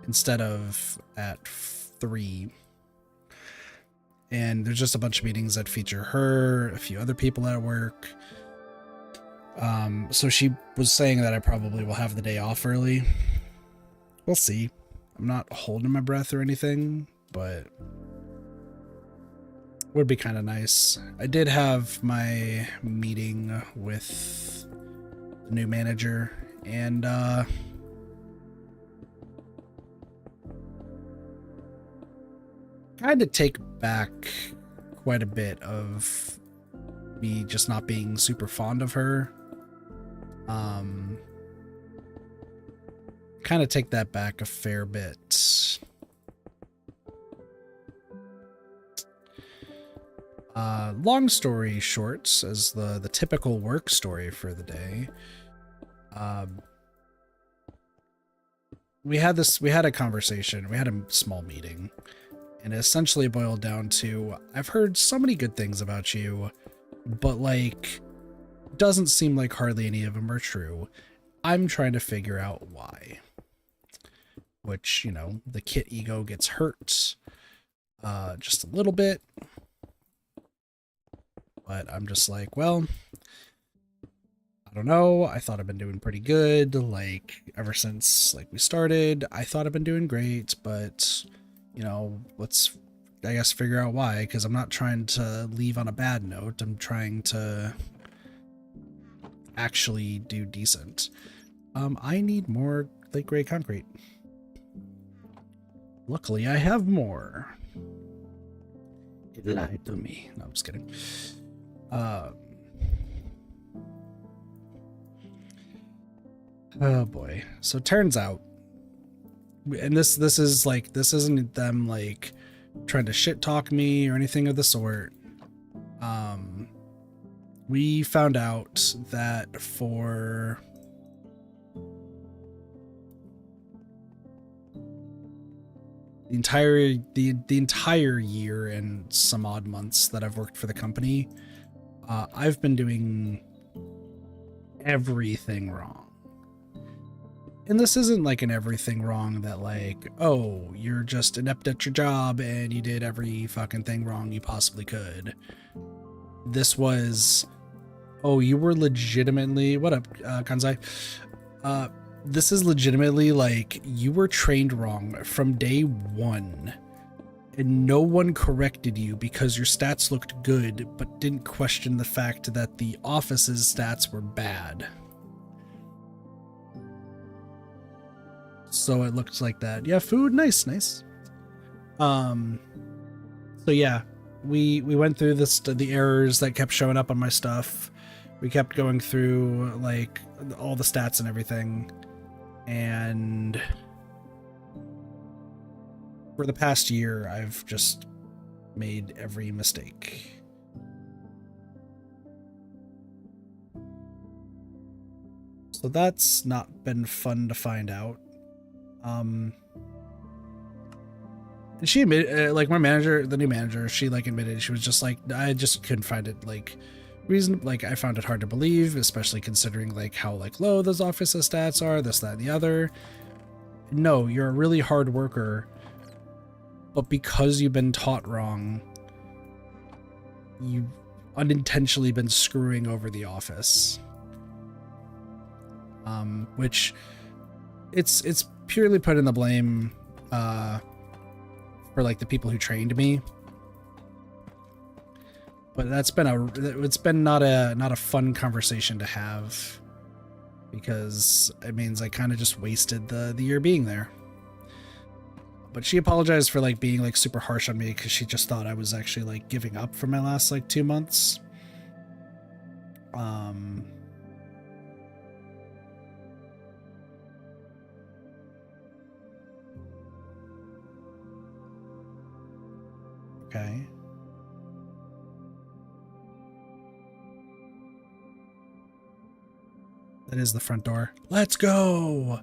instead of at 3. And there's just a bunch of meetings that feature her, a few other people at work. So she was saying that I probably will have the day off early. We'll see. I'm not holding my breath or anything, but would be kind of nice. I did have my meeting with the new manager, and kind of take back quite a bit of me just not being super fond of her. Kind of take that back a fair bit. Long story short, as the typical work story for the day, we had a conversation, we had a small meeting, and it essentially boiled down to, I've heard so many good things about you, but like, doesn't seem like hardly any of them are true. I'm trying to figure out why. Which, you know, the kit ego gets hurt. just a little bit. But I'm just like, well, I don't know. I thought I've been doing pretty good. Like ever since like we started, I thought I've been doing great, but you know, let's I guess figure out why, because I'm not trying to leave on a bad note. I'm trying to actually do decent. I need more like gray concrete. Luckily, I have more. It lied to me. No, I'm just kidding. Oh boy. So it turns out, and this is like, this isn't them like trying to shit talk me or anything of the sort. We found out that for the entire year and some odd months that I've worked for the company, I've been doing everything wrong. And this isn't like an everything wrong that like, oh, you're just inept at your job and you did every fucking thing wrong you possibly could. This was, oh, you were legitimately, what up, Kanzai? This is legitimately like, you were trained wrong from day one and no one corrected you because your stats looked good, but didn't question the fact that the office's stats were bad. So it looks like that. Yeah, food, nice. So yeah, we went through the errors that kept showing up on my stuff. We kept going through like all the stats and everything, and for the past year I've just made every mistake. So that's not been fun to find out. And she admitted, like my manager, the new manager, she like admitted, she was just like, I just couldn't find it like reason, like I found it hard to believe, especially considering like how like low those office stats are, this, that, and the other. No, you're a really hard worker, but because you've been taught wrong, you've unintentionally been screwing over the office. Which it's purely put in the blame for like the people who trained me, but it's been not a fun conversation to have, because it means I kind of just wasted the year being there. But she apologized for like being like super harsh on me because she just thought I was actually like giving up for my last like 2 months. Okay. That is the front door. Let's go.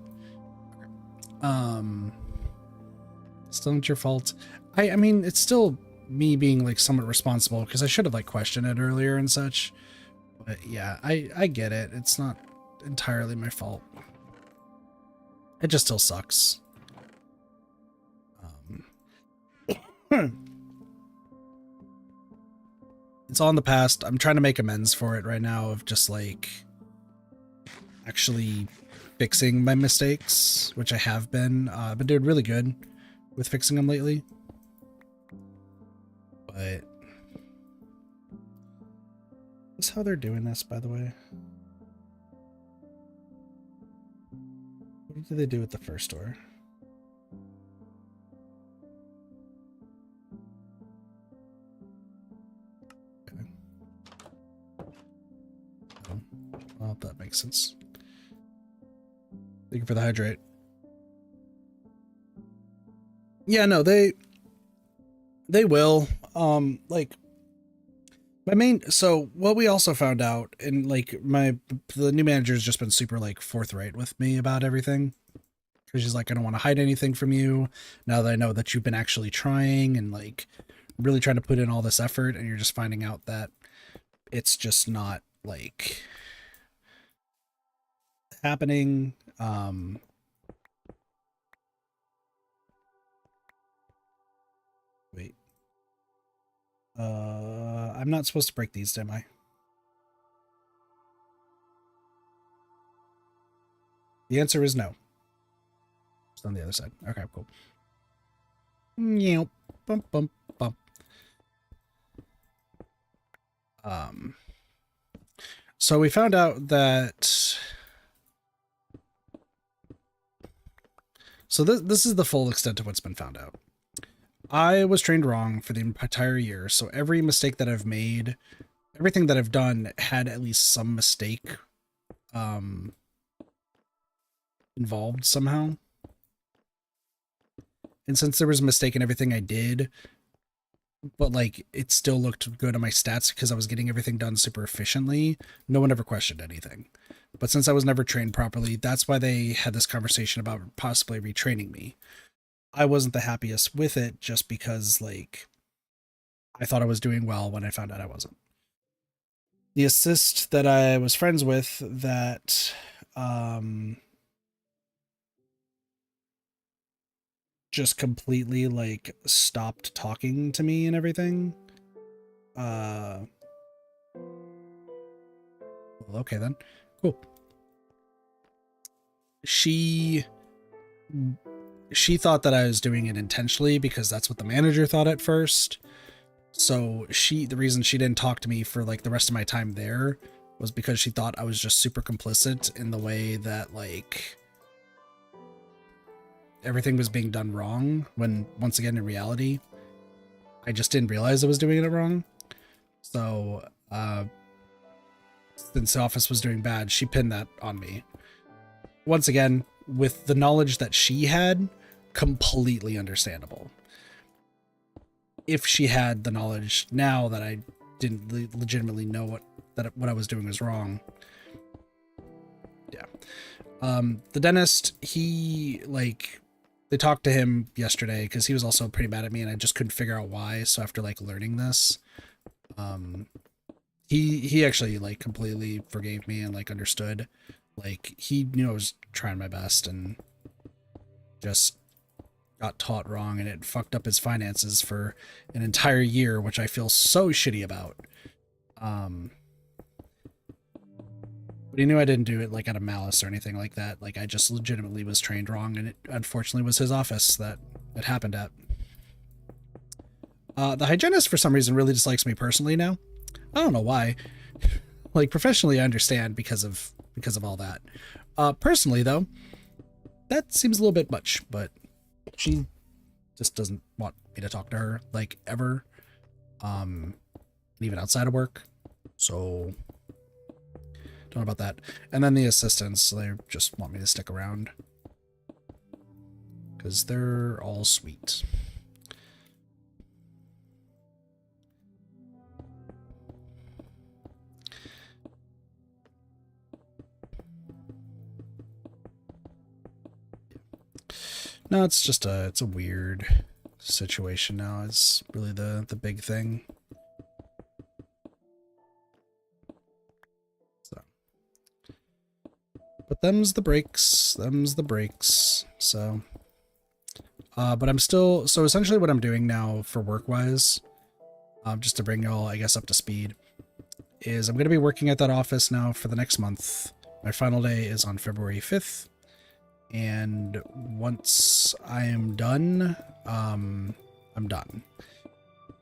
Still not your fault. I mean, it's still me being like somewhat responsible because I should have like questioned it earlier and such. But yeah, I get it. It's not entirely my fault. It just still sucks. It's all in the past. I'm trying to make amends for it right now of just like actually fixing my mistakes, which I have been. I've been doing really good with fixing them lately. But that's how they're doing this, by the way. What did they do with the first door? Okay. Oh, well, that makes sense. Thank you for the hydrate. Yeah, no, they will. Like my main, so what we also found out, and like the new manager's just been super like forthright with me about everything, because she's like, I don't want to hide anything from you now that I know that you've been actually trying and like really trying to put in all this effort, and you're just finding out that it's just not like happening. Wait, I'm not supposed to break these, am I? The answer is no. It's on the other side. Okay, cool. Bump, bump, bump. So we found out that... So this is the full extent of what's been found out. I was trained wrong for the entire year, so every mistake that I've made, everything that I've done had at least some mistake involved somehow. And since there was a mistake in everything I did, but like it still looked good on my stats because I was getting everything done super efficiently, no one ever questioned anything. But since I was never trained properly, that's why they had this conversation about possibly retraining me. I wasn't the happiest with it just because, like, I thought I was doing well when I found out I wasn't. The assist that I was friends with that just completely, like, stopped talking to me and everything. Well, okay then. Cool. She thought that I was doing it intentionally because that's what the manager thought at first. So the reason she didn't talk to me for like the rest of my time there was because she thought I was just super complicit in the way that like everything was being done wrong, when once again in reality I just didn't realize I was doing it wrong. So since the office was doing bad, she pinned that on me. Once again, with the knowledge that she had, completely understandable. If she had the knowledge now that I didn't legitimately know what I was doing was wrong. Yeah. The dentist, they talked to him yesterday because he was also pretty mad at me and I just couldn't figure out why. So after like learning this, he actually like completely forgave me and like understood. Like he knew I was trying my best and just got taught wrong, and it fucked up his finances for an entire year, which I feel so shitty about. But he knew I didn't do it like out of malice or anything like that. Like I just legitimately was trained wrong, and it unfortunately was his office that it happened at. The hygienist for some reason really dislikes me personally now. I don't know why. Like professionally I understand because of all that. Personally though, that seems a little bit much, but she just doesn't want me to talk to her, like, ever. Even outside of work. So, don't know about that. And then the assistants, they just want me to stick around. Because they're all sweet. No, it's just it's a weird situation now. It's really the big thing. So, but them's the breaks. So, but I'm still, so essentially what I'm doing now for work-wise, just to bring y'all, I guess, up to speed, is I'm going to be working at that office now for the next month. My final day is on February 5th. And once I am done, I'm done.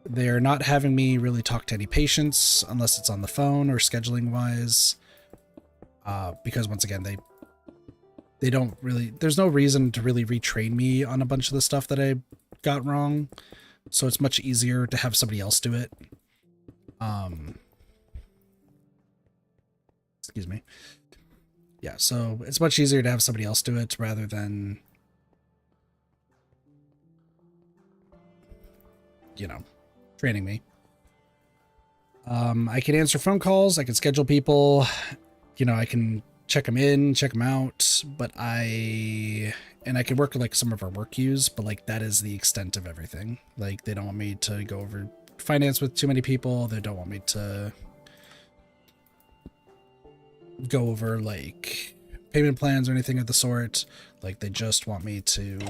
They're not having me really talk to any patients unless it's on the phone or scheduling wise. Because once again, they don't really, there's no reason to really retrain me on a bunch of the stuff that I got wrong. So it's much easier to have somebody else do it. Excuse me. Yeah, so it's much easier to have somebody else do it rather than, you know, training me. I can answer phone calls, I can schedule people, you know, I can check them in, check them out, but I can work like some of our work queues, but like that is the extent of everything. Like they don't want me to go over finance with too many people, they don't want me to go over like payment plans or anything of the sort. Like they just want me to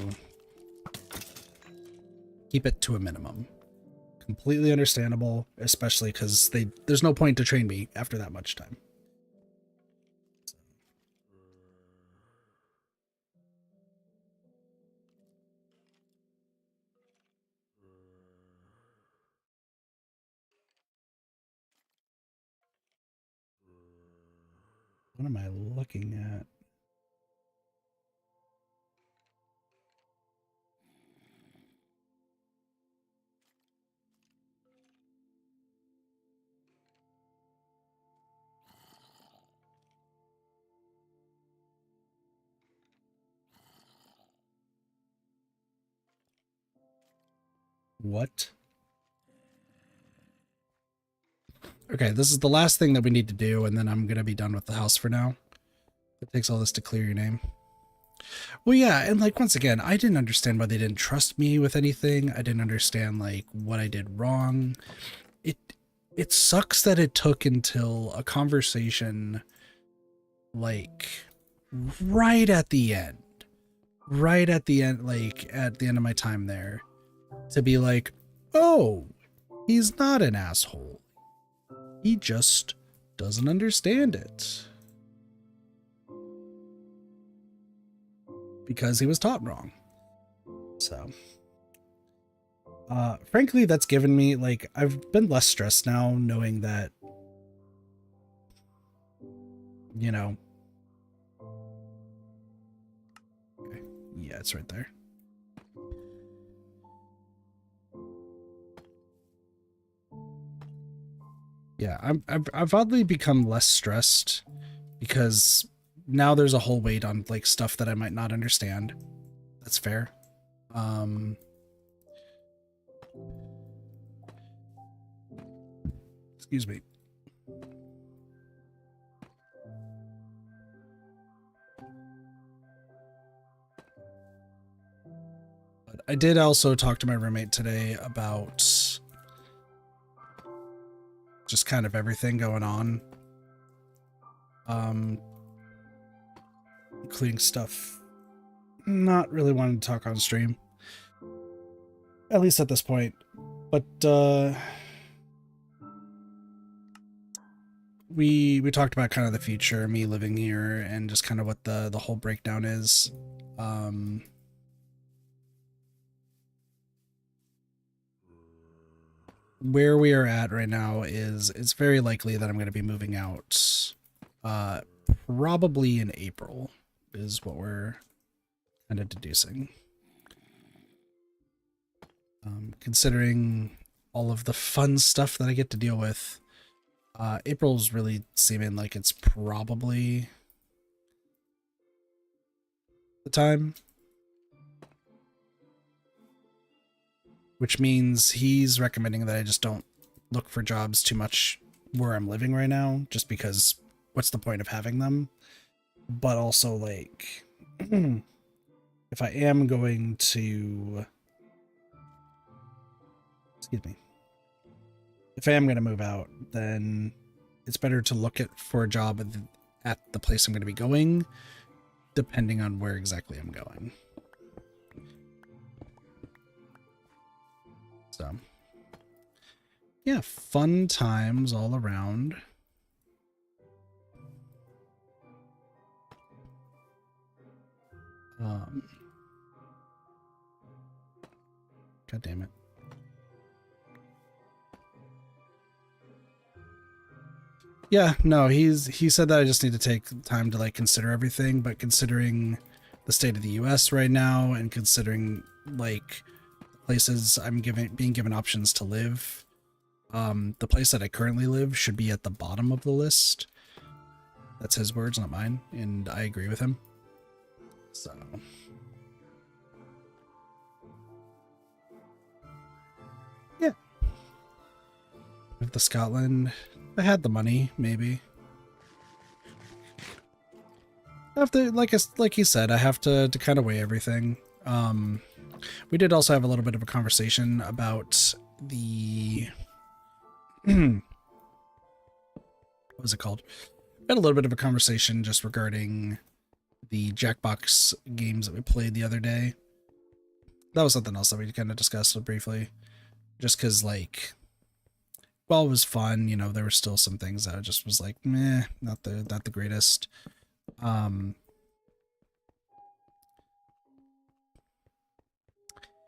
keep it to a minimum. completely understandable, especially because there's no point to train me after that much time. What am I looking at? What? Okay, this is the last thing that we need to do, and then I'm going to be done with the house for now. It takes all this to clear your name. Well, yeah, and like, once again, I didn't understand why they didn't trust me with anything. I didn't understand, like, what I did wrong. It it sucks that it took until a conversation, like, right at the end. Right at the end, like, at the end of my time there, to be like, oh, he's not an asshole. He just doesn't understand it. Because he was taught wrong. So, frankly, that's given me, like, I've been less stressed now knowing that, you know, okay, yeah, it's right there. Yeah, I've oddly become less stressed because now there's a whole weight on, like, stuff that I might not understand. That's fair. Excuse me. But I did also talk to my roommate today about just kind of everything going on. Including stuff not really wanting to talk on stream. At least at this point. But we talked about kind of the future, me living here, and just kind of what the whole breakdown is. Where we are at right now is it's very likely that I'm going to be moving out probably in April is what we're kind of deducing. Considering all of the fun stuff that I get to deal with, April's really seeming like it's probably the time. Which means he's recommending that I just don't look for jobs too much where I'm living right now, just because what's the point of having them? But also, like, if I am going to, excuse me, if I am going to move out, then it's better to look for a job at the place I'm going to be going, depending on where exactly I'm going. So, yeah, fun times all around. God damn it. Yeah, no, he said that I just need to take time to, like, consider everything, but considering the state of the US right now and considering, like, places I'm being given options to live, the place that I currently live should be at the bottom of the list. That's his words, not mine, and I agree with him. So, yeah. With the Scotland, I had the money, maybe. I have to, like he said, I have to kind of weigh everything. We did also have a little bit of a conversation about the what was it called? We had a little bit of a conversation just regarding the Jackbox games that we played the other day. That was something else that we kind of discussed briefly. just because, like, while it was fun, you know, there were still some things that I just was like, meh, not the greatest.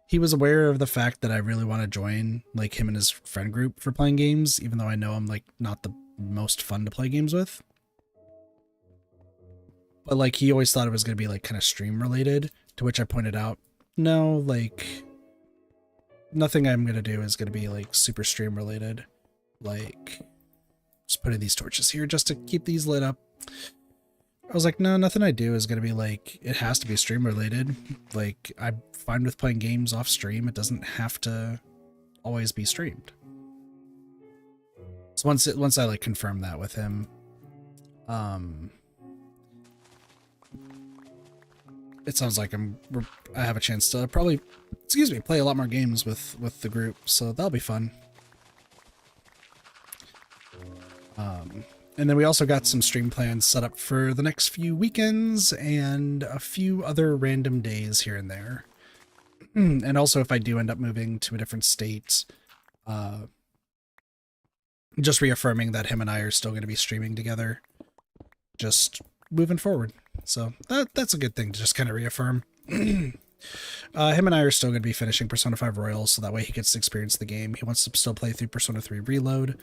He was aware of the fact that I really want to join, like, him and his friend group for playing games, even though I know I'm, like, not the most fun to play games with. But, like, he always thought it was going to be, like, kind of stream related, to which I pointed out, no, like, nothing I'm going to do is going to be, like, super stream related. Like, just putting these torches here just to keep these lit up. I was like, no, nothing I do is going to be like, it has to be stream related. Like, I'm fine with playing games off stream. It doesn't have to always be streamed. So once I like confirmed that with him, it sounds like I have a chance to probably, play a lot more games with the group. So that'll be fun. And then we also got some stream plans set up for the next few weekends and a few other random days here and there. And also, if I do end up moving to a different state, just reaffirming that him and I are still going to be streaming together, just moving forward. So that's a good thing to just kind of reaffirm. Him and I are still going to be finishing Persona 5 Royal, so that way he gets to experience the game. He wants to still play through Persona 3 Reload.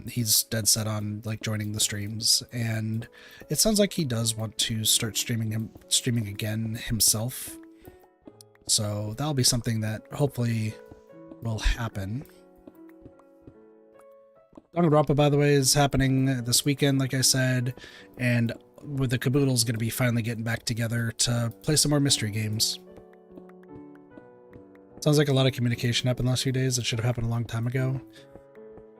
He's dead set on like joining the streams, and it sounds like he does want to start streaming again himself. So that'll be something that hopefully will happen. Danganronpa, by the way, is happening this weekend, like I said, and with the Caboodle's going to be finally getting back together to play some more mystery games. Sounds like a lot of communication happened the last few days. It should have happened a long time ago.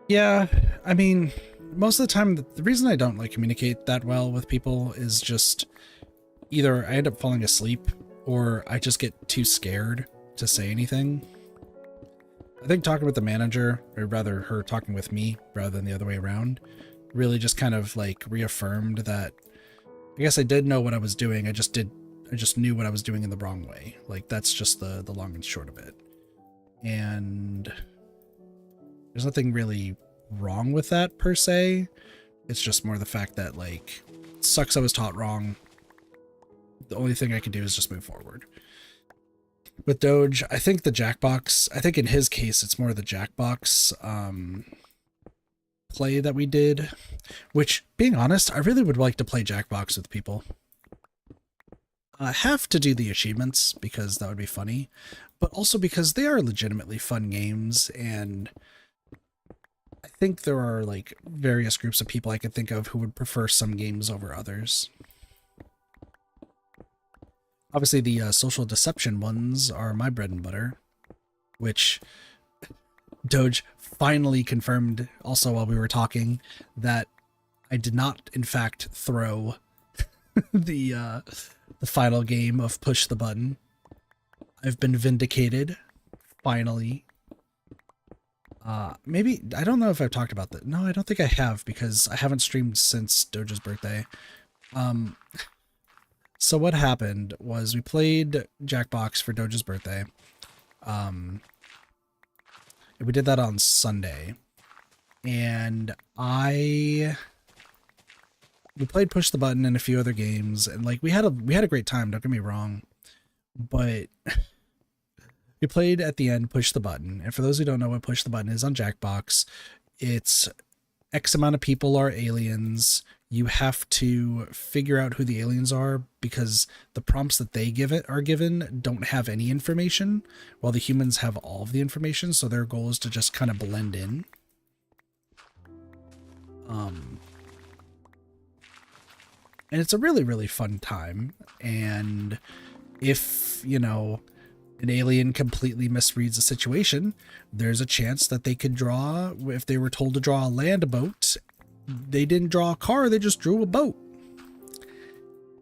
Yeah, I mean, most of the time, the reason I don't like communicate that well with people is just either I end up falling asleep or I just get too scared to say anything. I think talking with the manager, or rather her talking with me rather than the other way around, really just kind of like reaffirmed that I guess I did know what I was doing. I just knew what I was doing in the wrong way. Like, that's just the long and short of it. And there's nothing really wrong with that per se. It's just more the fact that, like, it sucks I was taught wrong. The only thing I can do is just move forward. With Doge, I think the Jackbox, I think in his case, it's more the Jackbox play that we did, which, being honest, I really would like to play Jackbox with people. I have to do the achievements because that would be funny, but also because they are legitimately fun games, and I think there are like various groups of people I could think of who would prefer some games over others. Obviously, the social deception ones are my bread and butter, which Doge finally confirmed also while we were talking that I did not, in fact, throw the final game of Push the Button. I've been vindicated, finally. Maybe, I don't know if I've talked about that. No, I don't think I have, because I haven't streamed since Doja's birthday. So what happened was we played Jackbox for Doja's birthday. We did that on Sunday. And we played Push the Button and a few other games, and like we had a great time, don't get me wrong. But we played at the end Push the Button, and for those who don't know what Push the Button is on Jackbox, it's X amount of people are aliens. You have to figure out who the aliens are because the prompts that they are given don't have any information, while the humans have all of the information, so their goal is to just kind of blend in. And it's a really, really fun time. And if, you know, an alien completely misreads a situation, there's a chance that they could draw, if they were told to draw a land boat, they didn't draw a car, they just drew a boat.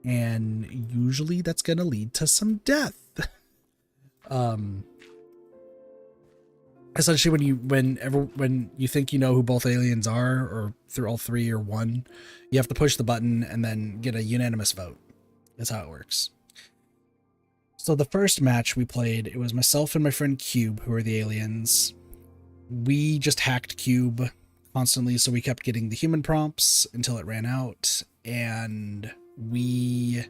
And usually that's going to lead to some death. Essentially, when you think you know who both aliens are, or through all three or one, you have to push the button and then get a unanimous vote. That's how it works. So the first match we played, it was myself and my friend Cube who are the aliens, we just hacked Cube constantly, so we kept getting the human prompts until it ran out, and we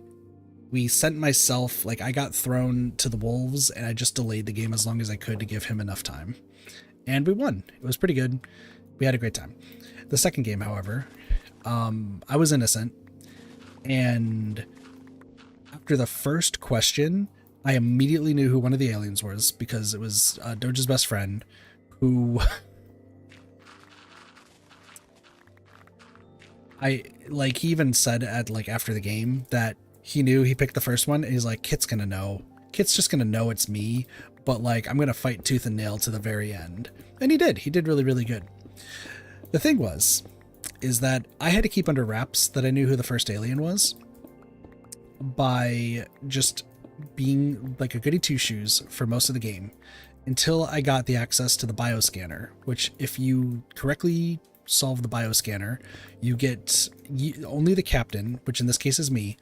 sent myself, like, I got thrown to the wolves, and I just delayed the game as long as I could to give him enough time. And we won. It was pretty good. We had a great time. The second game, however, I was innocent, and after the first question, I immediately knew who one of the aliens was, because it was Doge's best friend, who he even said at, like, after the game that he knew he picked the first one, and he's like, Kit's gonna know. Kit's just gonna know it's me, but, like, I'm gonna fight tooth and nail to the very end. And he did. He did really, really good. The thing is that I had to keep under wraps that I knew who the first alien was by just being like a goody two-shoes for most of the game until I got the access to the bioscanner, which, if you correctly solve the bioscanner, you get only the captain, which in this case is me,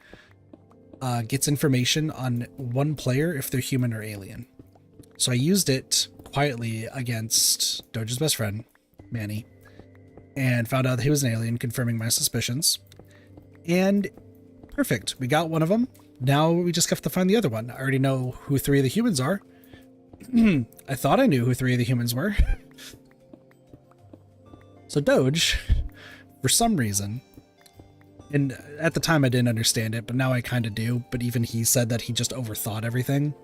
gets information on one player if they're human or alien. So I used it quietly against Doge's best friend, Manny, and found out that he was an alien, confirming my suspicions. And perfect, we got one of them. Now we just have to find the other one. I already know who 3 of the humans are. I thought I knew who 3 of the humans were. So Doge, for some reason, and at the time I didn't understand it, but now I kind of do, but even he said that he just overthought everything.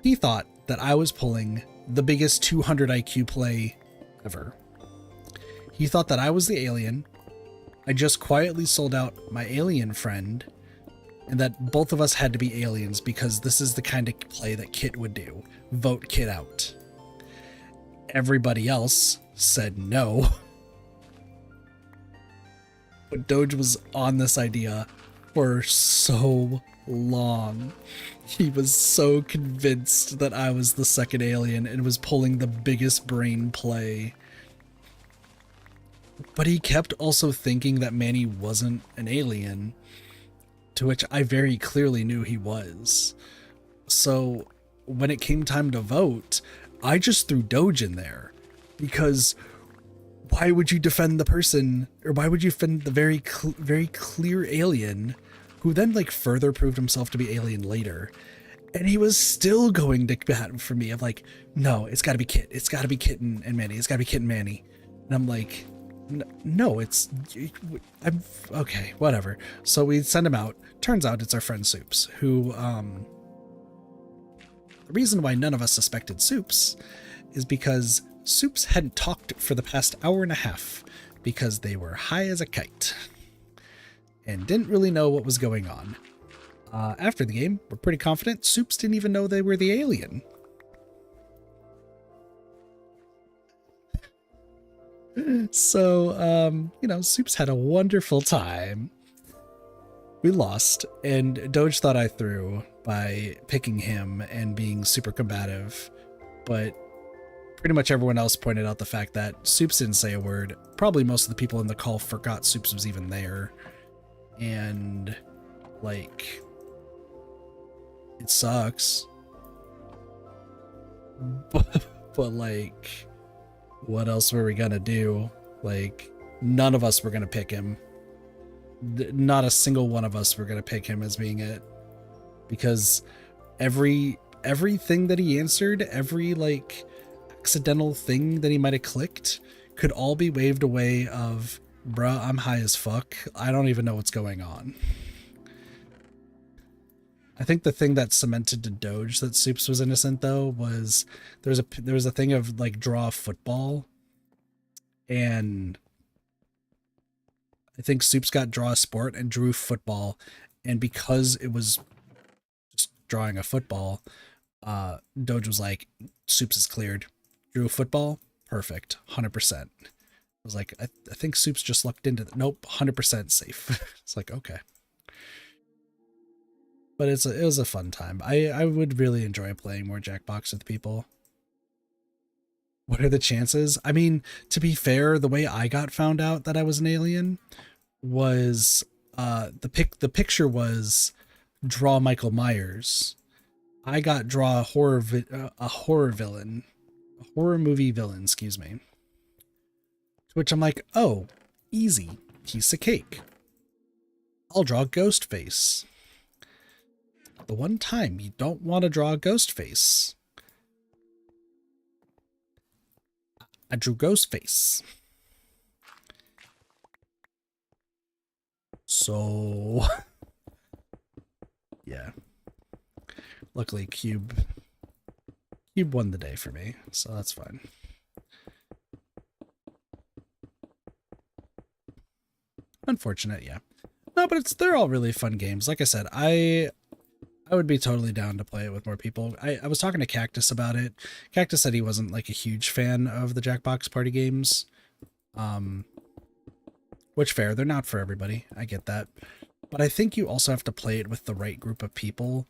He thought that I was pulling the biggest 200 IQ play ever. He thought that I was the alien. I just quietly sold out my alien friend, and that both of us had to be aliens because this is the kind of play that Kit would do. Vote Kit out. Everybody else said no. But Doge was on this idea for so long. He was so convinced that I was the second alien and was pulling the biggest brain play. But he kept also thinking that Manny wasn't an alien, to which I very clearly knew he was. So when it came time to vote, I just threw Doge in there, because why would you defend the person, or why would you defend the very clear alien, who then, like, further proved himself to be alien later? And he was still going to bat for me of like, no, it's got to be Kit. It's got to be Kit and Manny. It's got to be Kit and Manny. And I'm like, no, I'm okay, whatever. So we send him out. Turns out it's our friend Soups, who, the reason why none of us suspected Soups is because Soups hadn't talked for the past hour and a half because they were high as a kite and didn't really know what was going on. After the game, we're pretty confident Soups didn't even know they were the alien. So, Soups had a wonderful time. We lost, and Doge thought I threw by picking him and being super combative, but pretty much everyone else pointed out the fact that Soups didn't say a word. Probably most of the people in the call forgot Soups was even there. And, like, it sucks. But like, what else were we gonna do? Like, none of us were gonna pick him. Not a single one of us were gonna pick him as being it, because everything that he answered, every like accidental thing that he might have clicked, could all be waved away of, bruh, I'm high as fuck. I don't even know what's going on. I think the thing that cemented to Doge that Soups was innocent, though, was there was a thing of like draw football, and I think Soups got draw a sport and drew football, and because it was just drawing a football, Doge was like, Soups is cleared. Drew a football, perfect, 100%. I was like, I think Soups just lucked into that. Nope, 100% safe. It's like, okay. But it was a fun time. I would really enjoy playing more Jackbox with people. What are the chances? I mean, to be fair, the way I got found out that I was an alien was the picture was draw Michael Myers. I got draw a horror villain, a horror movie villain, excuse me. To which I'm like, oh, easy, piece of cake. I'll draw Ghostface. The one time you don't want to draw a Ghostface, I drew Ghostface. So, yeah. Luckily, Cube won the day for me, so that's fine. Unfortunate, yeah. No, but they're all really fun games. Like I said, I would be totally down to play it with more people. I was talking to Cactus about it. Cactus said he wasn't like a huge fan of the Jackbox party games. Which fair, they're not for everybody. I get that. But I think you also have to play it with the right group of people.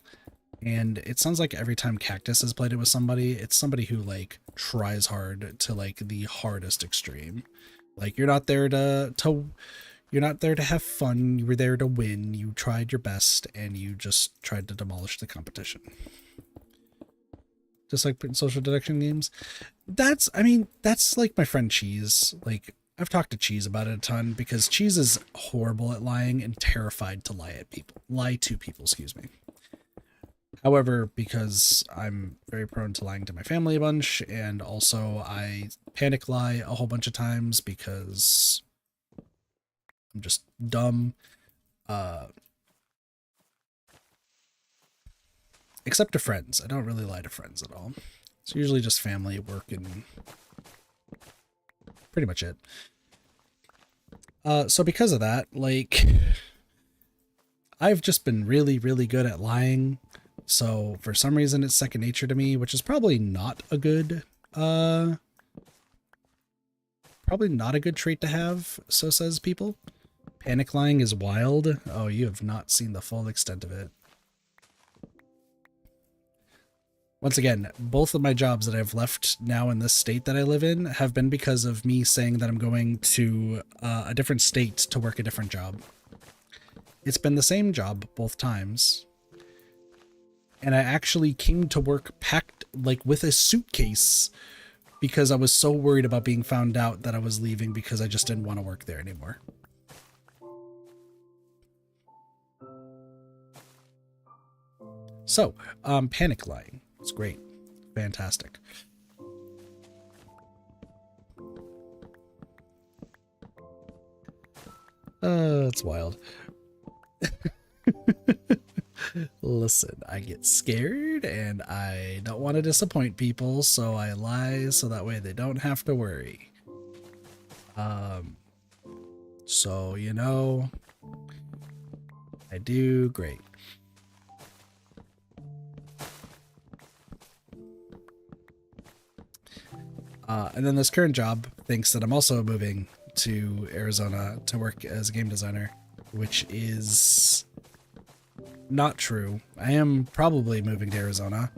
And it sounds like every time Cactus has played it with somebody, it's somebody who like tries hard to like the hardest extreme. Like you're not there to you're not there to have fun. You were there to win. You tried your best and you just tried to demolish the competition. Just like in social deduction games. That's like my friend Cheese. Like I've talked to Cheese about it a ton because Cheese is horrible at lying and terrified to lie to people, excuse me. However, because I'm very prone to lying to my family a bunch, and also I panic lie a whole bunch of times because I'm just dumb. Except to friends. I don't really lie to friends at all. It's usually just family, work, and pretty much it. So because of that, like, I've just been really, really good at lying. So for some reason it's second nature to me, which is probably not a good, trait to have, so says people. Panic lying is wild. Oh, you have not seen the full extent of it. Once again, both of my jobs that I've left now in this state that I live in have been because of me saying that I'm going to a different state to work a different job. It's been the same job both times. And I actually came to work packed like with a suitcase because I was so worried about being found out that I was leaving because I just didn't want to work there anymore. So, panic lying. It's great. Fantastic. It's wild. Listen, I get scared and I don't want to disappoint people, so I lie so that way they don't have to worry. So, you know, I do great. And then this current job thinks that I'm also moving to Arizona to work as a game designer, which is not true. I am probably moving to Arizona,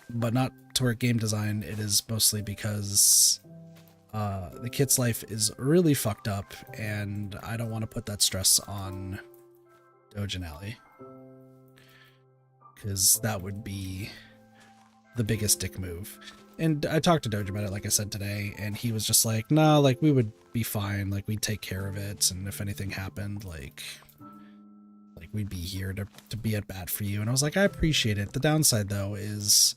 but not to work game design. It is mostly because the kid's life is really fucked up, and I don't want to put that stress on Doge and Allie, because that would be the biggest dick move. And I talked to Doge about it, like I said today, and he was just like, no, like, we would be fine, like, we'd take care of it, and if anything happened, like we'd be here to be at bat for you. And I was like, I appreciate it. The downside, though, is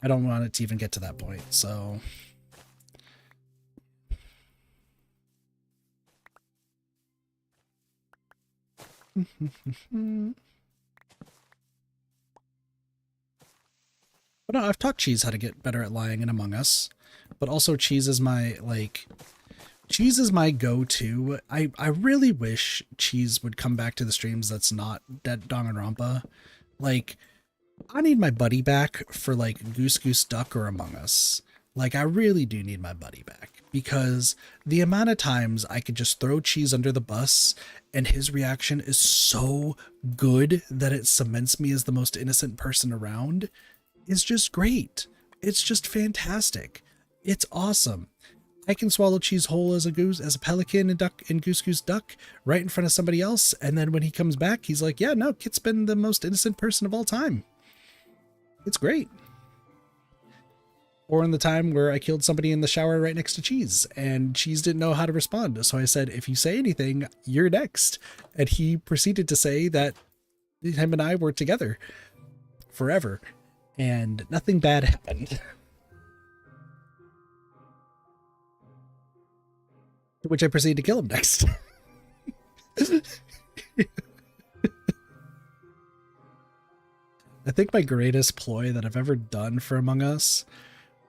I don't want it to even get to that point, so... But no, I've taught Cheese how to get better at lying in Among Us, but also Cheese is my, like, Cheese is my go-to. I really wish Cheese would come back to the streams that's not Dead Danganronpa. Like, I need my buddy back for, like, Goose Goose Duck or Among Us. Like, I really do need my buddy back, because the amount of times I could just throw Cheese under the bus and his reaction is so good that it cements me as the most innocent person around is just great. It's just fantastic. It's awesome. I can swallow Cheese whole as a goose, as a pelican and duck and Goose Goose Duck right in front of somebody else, and then when he comes back, he's like, yeah, no, Kit's been the most innocent person of all time. It's great. Or in the time where I killed somebody in the shower right next to Cheese, and Cheese didn't know how to respond. So I said, if you say anything, you're next. And he proceeded to say that him and I were together forever, and nothing bad happened. To which I proceeded to kill him next. I think my greatest ploy that I've ever done for Among Us,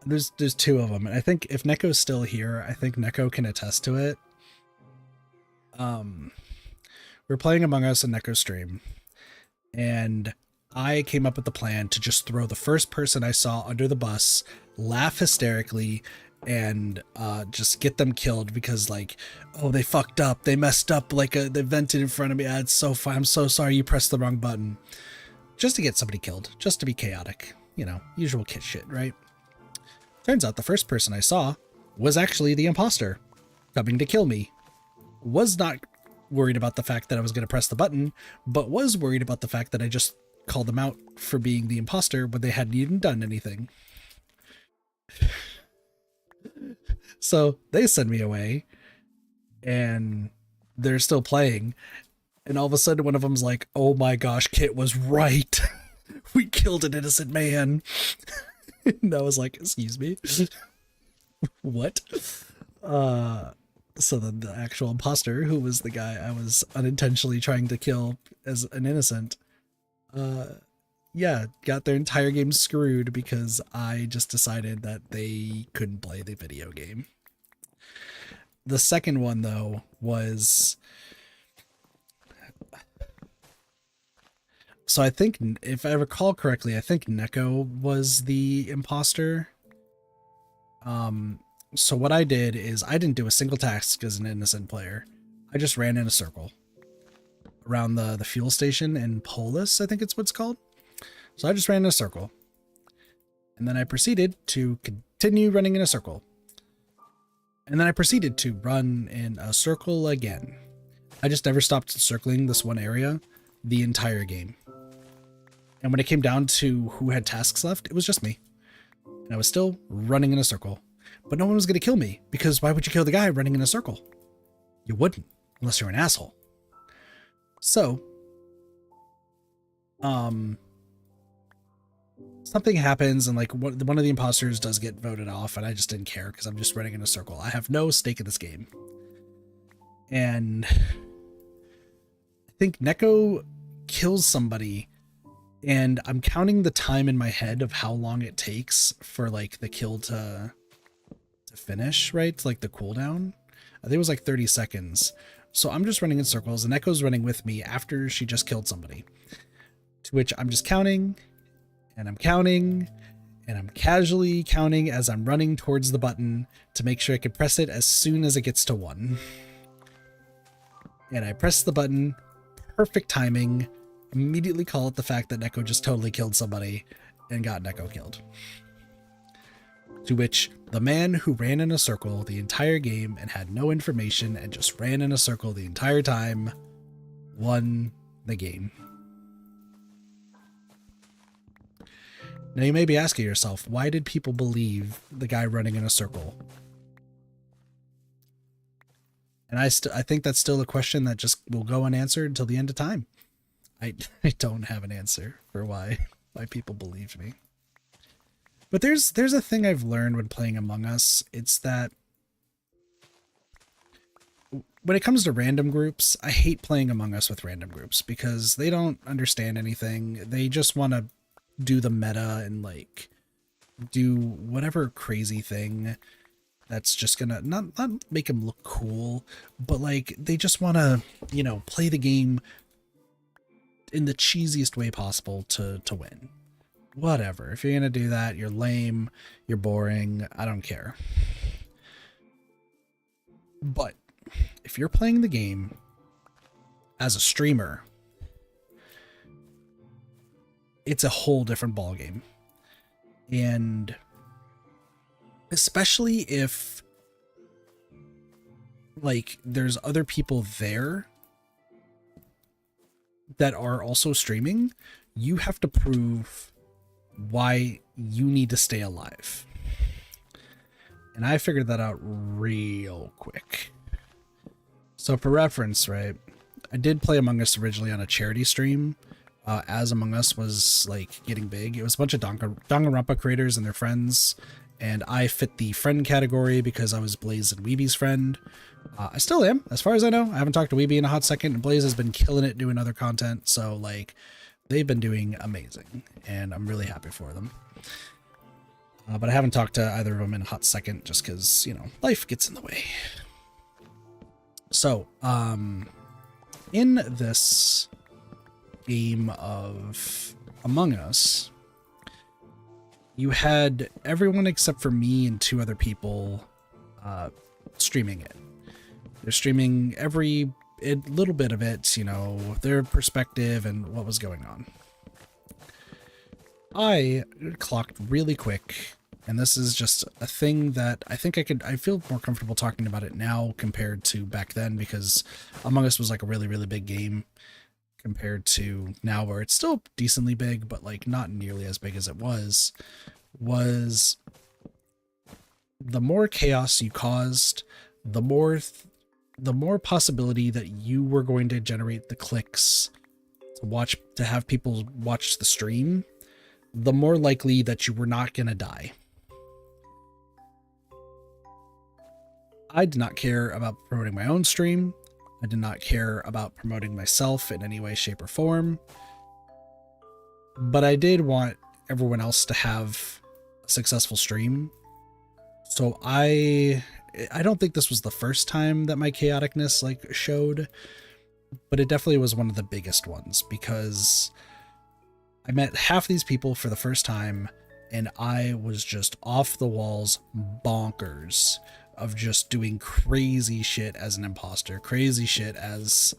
there's two of them, and I think if Neko's still here, I think Neko can attest to it. We're playing Among Us in Neko's stream, and I came up with the plan to just throw the first person I saw under the bus, laugh hysterically, and just get them killed because, like, oh, they fucked up, they messed up, like they vented in front of me. It's so fun. I'm so sorry you pressed the wrong button. Just to get somebody killed, just to be chaotic, you know, usual kid shit, right? Turns out the first person I saw was actually the imposter coming to kill me. Was not worried about the fact that I was going to press the button, but was worried about the fact that I just called them out for being the imposter when they hadn't even done anything. So they send me away, and they're still playing. And all of a sudden, one of them's like, "Oh my gosh, Kit was right. We killed an innocent man." And I was like, "Excuse me, what?" So then the actual imposter, who was the guy I was unintentionally trying to kill as an innocent, yeah, got their entire game screwed because I just decided that they couldn't play the video game. The second one, though, was... So I think, if I recall correctly, I think Neko was the imposter. So what I did is I didn't do a single task as an innocent player. I just ran in a circle around the fuel station in Polis, I think it's what's called. So I just ran in a circle. And then I proceeded to continue running in a circle. And then I proceeded to run in a circle again. I just never stopped circling this one area the entire game. And when it came down to who had tasks left, it was just me. And I was still running in a circle. But no one was going to kill me, because why would you kill the guy running in a circle? You wouldn't, unless you're an asshole. So, something happens, and like one of the imposters does get voted off, and I just didn't care because I'm just running in a circle. I have no stake in this game. And I think Neko kills somebody, and I'm counting the time in my head of how long it takes for like the kill to finish, right? Like the cooldown. I think it was like 30 seconds. So I'm just running in circles, and Echo's running with me after she just killed somebody. To which I'm just counting, and I'm counting, and I'm casually counting as I'm running towards the button to make sure I can press it as soon as it gets to 1. And I press the button, perfect timing, immediately call out the fact that Neko just totally killed somebody and got Neko killed. To which the man who ran in a circle the entire game and had no information and just ran in a circle the entire time won the game. Now you may be asking yourself, why did people believe the guy running in a circle? And I think that's still a question that just will go unanswered until the end of time. I don't have an answer for why people believed me. But there's a thing I've learned when playing Among Us. It's that when it comes to random groups, I hate playing Among Us with random groups because they don't understand anything. They just want to do the meta and like do whatever crazy thing that's just gonna not make them look cool, but like they just want to, you know, play the game in the cheesiest way possible to win. Whatever. If you're gonna do that, you're lame, you're boring, I don't care. But if you're playing the game as a streamer, it's a whole different ballgame. And especially if like there's other people there that are also streaming, you have to prove why you need to stay alive. And I figured that out real quick. So for reference, right, I did play Among Us originally on a charity stream. As Among Us was like getting big, it was a bunch of Danganronpa creators and their friends, and I fit the friend category because I was Blaze and Weeby's friend. I still am, as far as I know. I haven't talked to Weeby in a hot second, and Blaze has been killing it doing other content, so like they've been doing amazing, and I'm really happy for them. But I haven't talked to either of them in a hot second just because, you know, life gets in the way. So, in this game of Among Us, you had everyone except for me and two other people streaming it. They're streaming every little bit of it, you know, their perspective and what was going on. I clocked really quick, and this is just a thing that I think I feel more comfortable talking about it now compared to back then, because Among Us was like a really, really big game compared to now, where it's still decently big, but like not nearly as big as it was the more chaos you caused, the more possibility that you were going to generate the clicks to have people watch the stream, the more likely that you were not going to die. I did not care about promoting my own stream. I did not care about promoting myself in any way, shape, or form. But I did want everyone else to have a successful stream. So I don't think this was the first time that my chaoticness like showed, but it definitely was one of the biggest ones, because I met half these people for the first time, and I was just off the walls bonkers of just doing crazy shit as an imposter, crazy shit as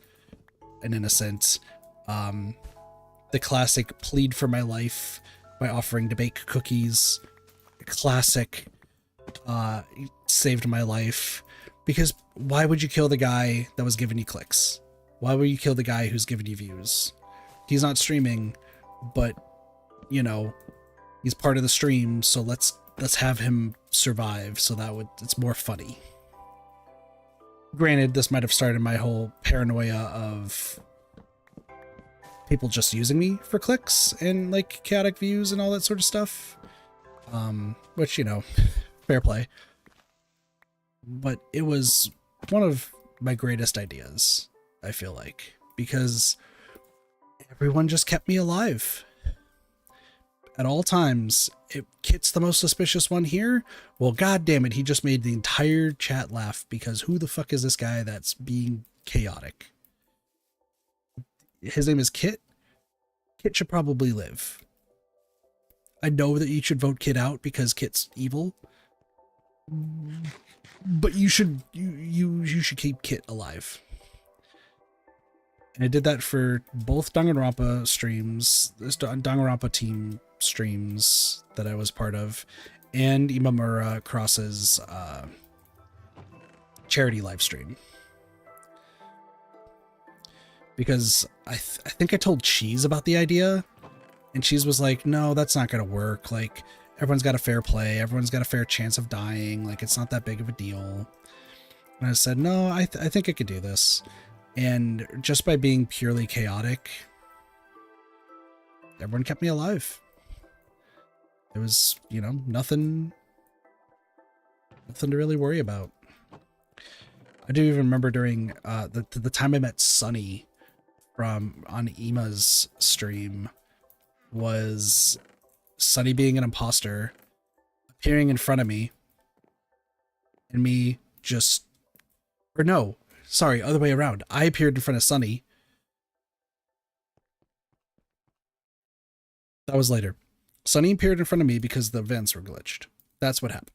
an innocent. The classic plead for my life by offering to bake cookies. Classic saved my life, because why would you kill the guy that was giving you clicks? Why would you kill the guy who's giving you views? He's not streaming, but you know, he's part of the stream, so let's have him survive, so it's more funny. Granted, this might have started my whole paranoia of people just using me for clicks and like chaotic views and all that sort of stuff, which, you know, fair play. But it was one of my greatest ideas, I feel like, because everyone just kept me alive at all times. Kit's the most suspicious one here. Well, god damn it, he just made the entire chat laugh, because who the fuck is this guy that's being chaotic? His name is Kit. Kit should probably live. I know that you should vote Kit out because Kit's evil, but you should keep Kit alive. And I did that for both Danganronpa streams, Danganronpa team streams that I was part of, and Imamura Cross's charity live stream. Because I think I told Cheese about the idea, and Cheese was like, no, that's not going to work. Like, everyone's got a fair play. Everyone's got a fair chance of dying. Like, it's not that big of a deal. And I said, no, I think I could do this. And just by being purely chaotic, everyone kept me alive. There was, you know, nothing to really worry about. I do even remember during the time I met Sunny on Ema's stream, was Sunny being an imposter, appearing in front of me, and me just, or no, sorry, other way around. I appeared in front of Sunny. That was later. Sunny appeared in front of me because the vents were glitched. That's what happened.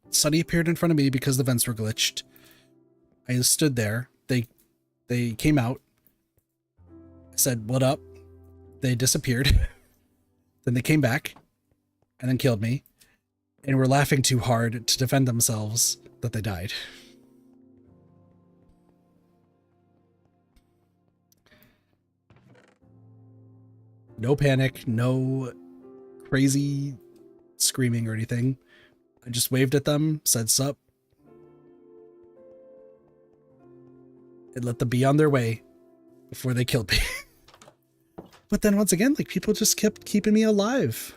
Sunny appeared in front of me because the vents were glitched. I stood there. They came out, said, "What up?" They disappeared. Then they came back and then killed me, and were laughing too hard to defend themselves that they died. No panic, no crazy screaming or anything. I just waved at them, said sup, and let them be on their way before they killed me. But then once again, like, people just kept keeping me alive.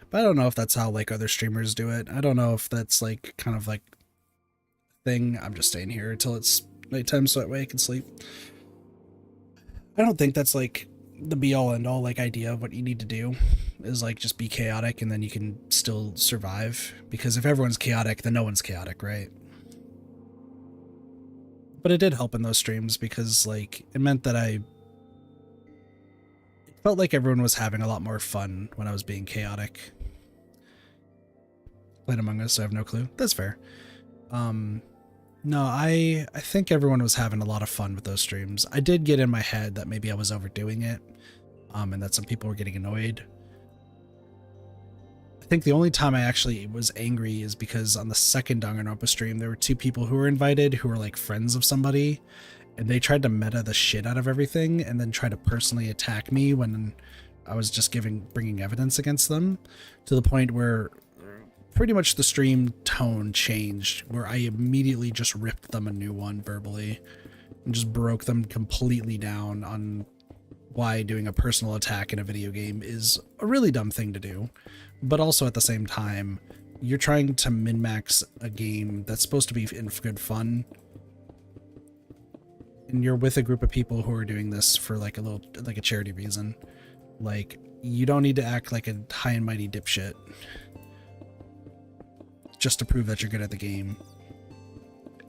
But I don't know if that's how like other streamers do it. I don't know if that's like kind of like thing. I'm just staying here until it's nighttime so that way I can sleep. I don't think that's like the be all end all like idea of what you need to do is like just be chaotic and then you can still survive, because if everyone's chaotic then no one's chaotic, right? But it did help in those streams because like it meant that it felt like everyone was having a lot more fun when I was being chaotic. Played Among Us, so I have no clue. That's fair. No, I think everyone was having a lot of fun with those streams. I did get in my head that maybe I was overdoing it, and that some people were getting annoyed. I think the only time I actually was angry is because on the second Danganronpa stream, there were two people who were invited who were like friends of somebody, and they tried to meta the shit out of everything and then try to personally attack me when I was just bringing evidence against them, to the point where pretty much the stream tone changed, where I immediately just ripped them a new one verbally and just broke them completely down on why doing a personal attack in a video game is a really dumb thing to do. But also at the same time, you're trying to min-max a game that's supposed to be in good fun, and you're with a group of people who are doing this for like a charity reason. Like, you don't need to act like a high and mighty dipshit just to prove that you're good at the game.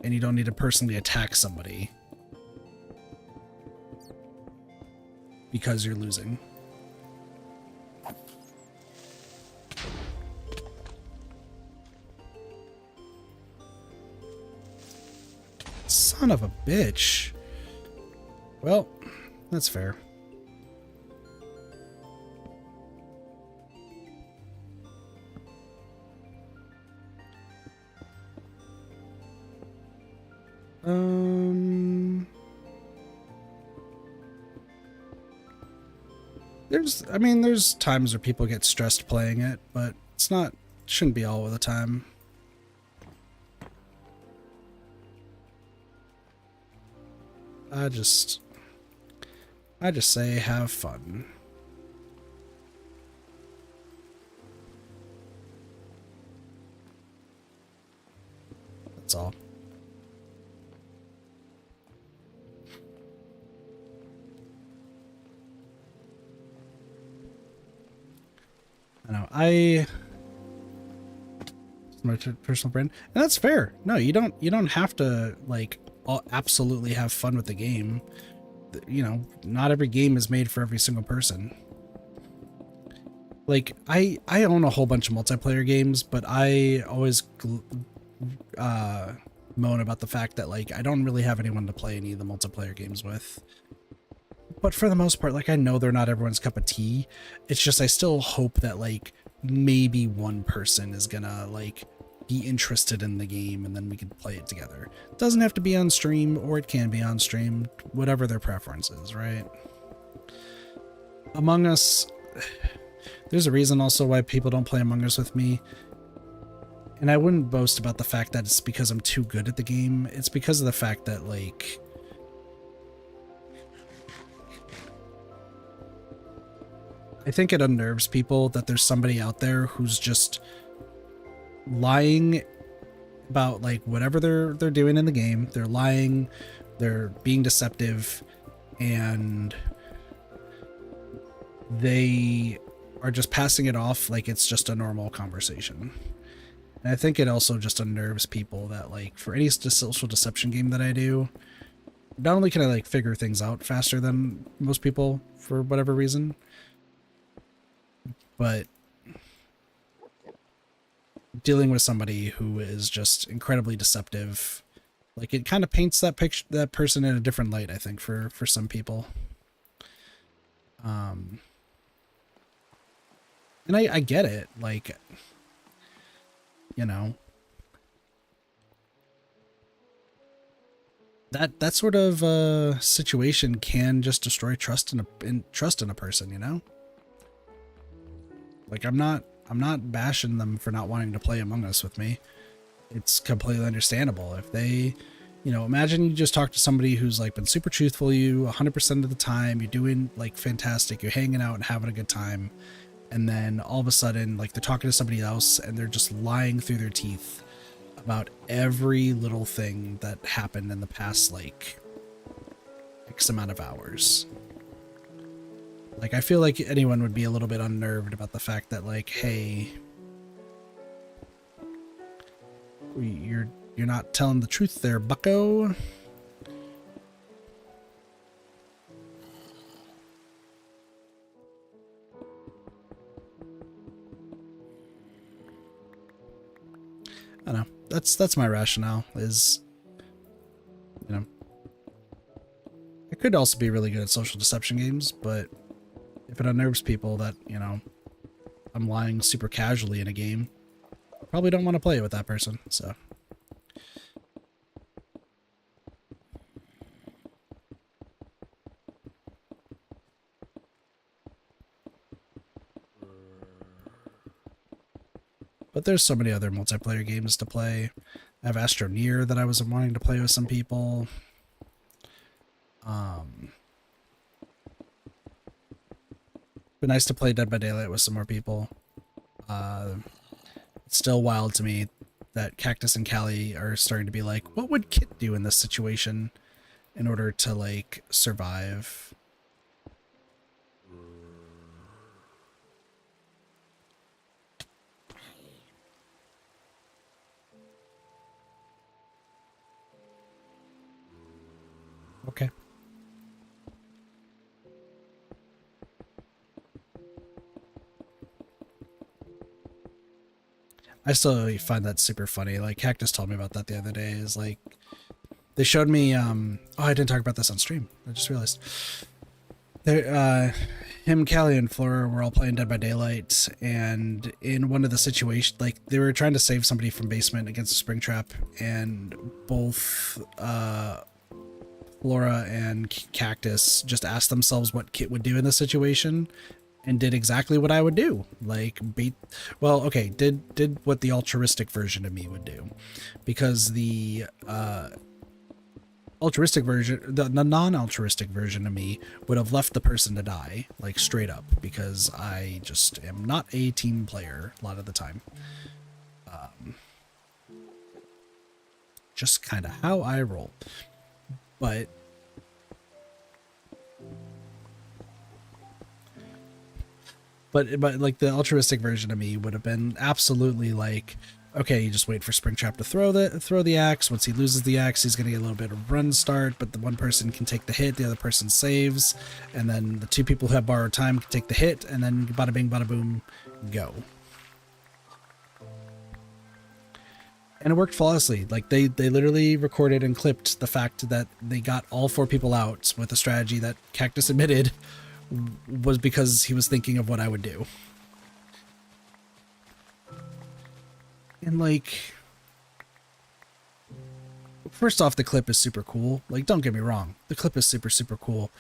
And you don't need to personally attack somebody because you're losing. Son of a bitch. Well, that's fair. There's times where people get stressed playing it, but shouldn't be all the time. I just say have fun. That's all. I know. My personal brand, and that's fair. No, you don't have to like absolutely have fun with the game. You know, not every game is made for every single person. Like, I own a whole bunch of multiplayer games, but I always moan about the fact that like I don't really have anyone to play any of the multiplayer games with. But for the most part, like, I know they're not everyone's cup of tea. It's just I still hope that like maybe one person is gonna like be interested in the game and then we can play it together. It doesn't have to be on stream, or it can be on stream, whatever their preference is, right? Among Us, there's a reason also why people don't play Among Us with me. And I wouldn't boast about the fact that it's because I'm too good at the game. It's because of the fact that like I think it unnerves people that there's somebody out there who's just lying about like whatever they're doing in the game. They're lying, they're being deceptive, and they are just passing it off like it's just a normal conversation. And I think it also just unnerves people that like for any social deception game that I do, not only can I like figure things out faster than most people for whatever reason, but dealing with somebody who is just incredibly deceptive, like it kind of paints that person in a different light, I think, for some people. And I get it, like, you know, that sort of situation can just destroy trust in a person, you know? Like I'm not bashing them for not wanting to play Among Us with me. It's completely understandable. If they, imagine you just talk to somebody who's like been super truthful to you 100% of the time, you're doing like fantastic, you're hanging out and having a good time, and then all of a sudden like they're talking to somebody else and they're just lying through their teeth about every little thing that happened in the past like X amount of hours. Like, I feel like anyone would be a little bit unnerved about the fact that, like, hey, you're not telling the truth there, bucko. I don't know. That's my rationale. Is, I could also be really good at social deception games, but if it unnerves people that, I'm lying super casually in a game, I probably don't want to play it with that person, so. But there's so many other multiplayer games to play. I have Astroneer that I was wanting to play with some people. Been nice to play Dead by Daylight with some more people. It's still wild to me that Cactus and Callie are starting to be like, what would Kit do in this situation in order to like survive? Okay. I still find that super funny. Like, Cactus told me about that the other day. Is like, they showed me, oh, I didn't talk about this on stream. I just realized. Him, Callie, and Flora were all playing Dead by Daylight, and in one of the situations, like, they were trying to save somebody from basement against a Springtrap, and both, Flora and Cactus just asked themselves what Kit would do in this situation, and did exactly what I would do. Like, did what the altruistic version of me would do. Because the altruistic version, the non-altruistic version of me would have left the person to die, like, straight up, because I just am not a team player a lot of the time. Just kind of how I roll. But like the altruistic version of me would have been absolutely like, okay, you just wait for Springtrap to throw the axe. Once he loses the axe, he's gonna get a little bit of run start, but the one person can take the hit, the other person saves, and then the two people who have borrowed time can take the hit, and then bada bing, bada boom, go. And it worked flawlessly. Like, they literally recorded and clipped the fact that they got all 4 people out with a strategy that Cactus admitted was because he was thinking of what I would do. And, like, first off, the clip is super cool. Like, don't get me wrong, the clip is super, super cool,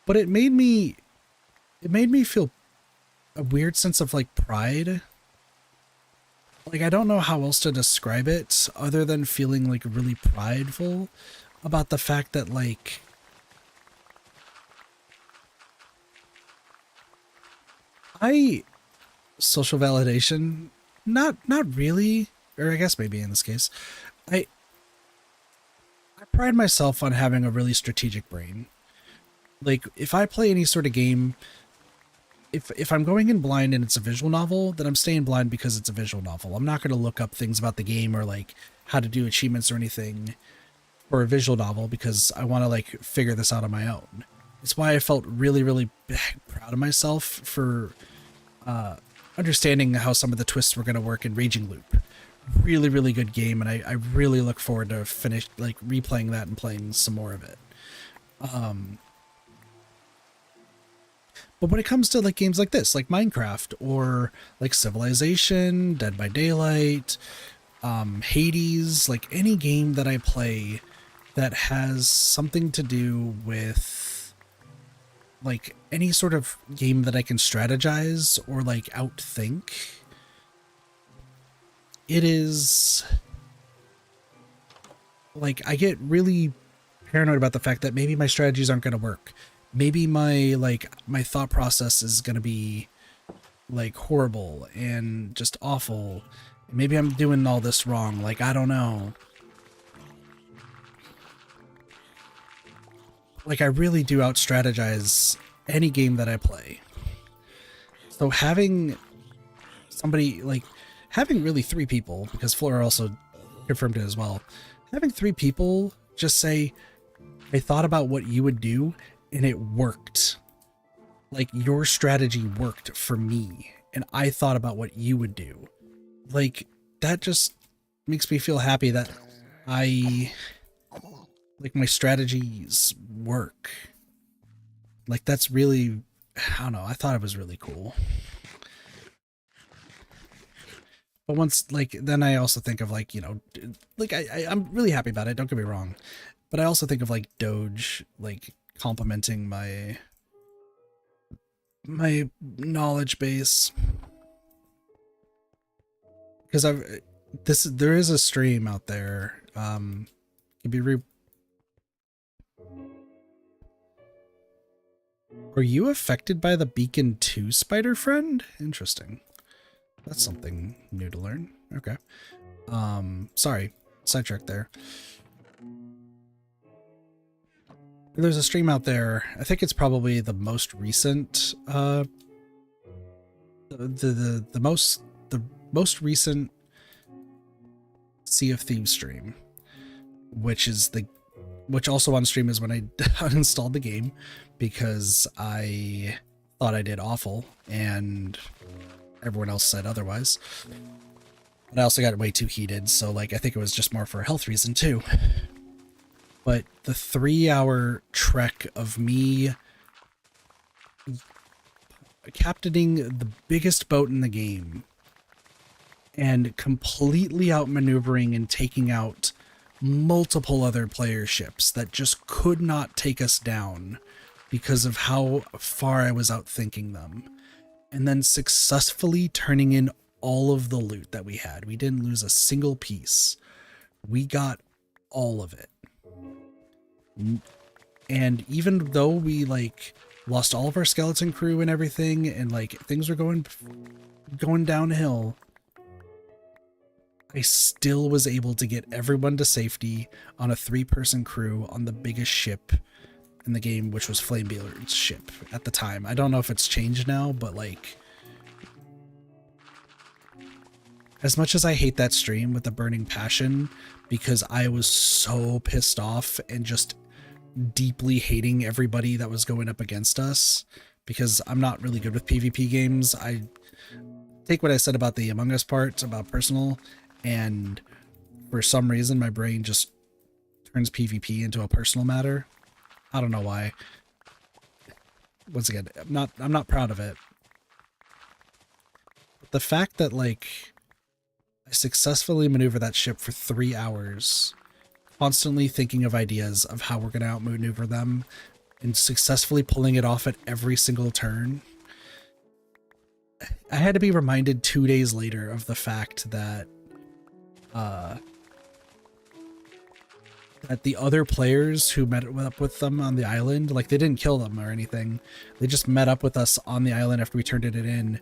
but it made me feel a weird sense of like pride. Like, I don't know how else to describe it other than feeling like really prideful about the fact that, like, social validation, not really, or I guess maybe in this case, I pride myself on having a really strategic brain. Like, if I play any sort of game, if I'm going in blind and it's a visual novel, then I'm staying blind because it's a visual novel. I'm not going to look up things about the game or like how to do achievements or anything for a visual novel because I want to like figure this out on my own. It's why I felt really, really proud of myself for understanding how some of the twists were going to work in Raging Loop. Really, really good game, and I really look forward to replaying that and playing some more of it. But when it comes to like games like this, like Minecraft or like Civilization, Dead by Daylight, Hades, like any game that I play that has something to do with like any sort of game that I can strategize or like outthink. It is like I get really paranoid about the fact that maybe my strategies aren't going to work. Maybe my thought process is going to be like horrible and just awful. Maybe I'm doing all this wrong. Like, I don't know. Like, I really do out strategize any game that I play. So having somebody like having really 3 people, because Flora also confirmed it as well, having 3 people just say, I thought about what you would do and it worked. Like, your strategy worked for me and I thought about what you would do. Like, that just makes me feel happy that like my strategies work. Like, that's really, I don't know, I thought it was really cool. But once, like, then I also think of like, you know, like I'm really happy about it, don't get me wrong. But I also think of like Doge, like complimenting my knowledge base. Because there is a stream out there. Can be Are you affected by the Beacon 2 spider friend? Interesting. That's something new to learn. Okay. Sorry. Sidetrack there. There's a stream out there. I think it's probably the most recent the most recent Sea of Thieves stream, which also on stream is when I uninstalled the game because I thought I did awful and everyone else said otherwise. But I also got way too heated, so like I think it was just more for a health reason too. But the 3-hour trek of me captaining the biggest boat in the game and completely outmaneuvering and taking out multiple other player ships that just could not take us down because of how far I was outthinking them, and then successfully turning in all of the loot that we had. We didn't lose a single piece. We got all of it. And even though we like lost all of our skeleton crew and everything, and like things were going downhill, I still was able to get everyone to safety on a 3-person crew on the biggest ship in the game, which was Flamebeard's ship at the time. I don't know if it's changed now, but like, as much as I hate that stream with a burning passion, because I was so pissed off and just deeply hating everybody that was going up against us, because I'm not really good with PvP games. I take what I said about the Among Us part about personal, and for some reason my brain just turns PvP into a personal matter. I don't know why. Once again, I'm not proud of it. But the fact that like I successfully maneuvered that ship for 3 hours, constantly thinking of ideas of how we're going to outmaneuver them, and successfully pulling it off at every single turn. I had to be reminded 2 days later of the fact that that the other players who met up with them on the island, like they didn't kill them or anything. They just met up with us on the island after we turned it in.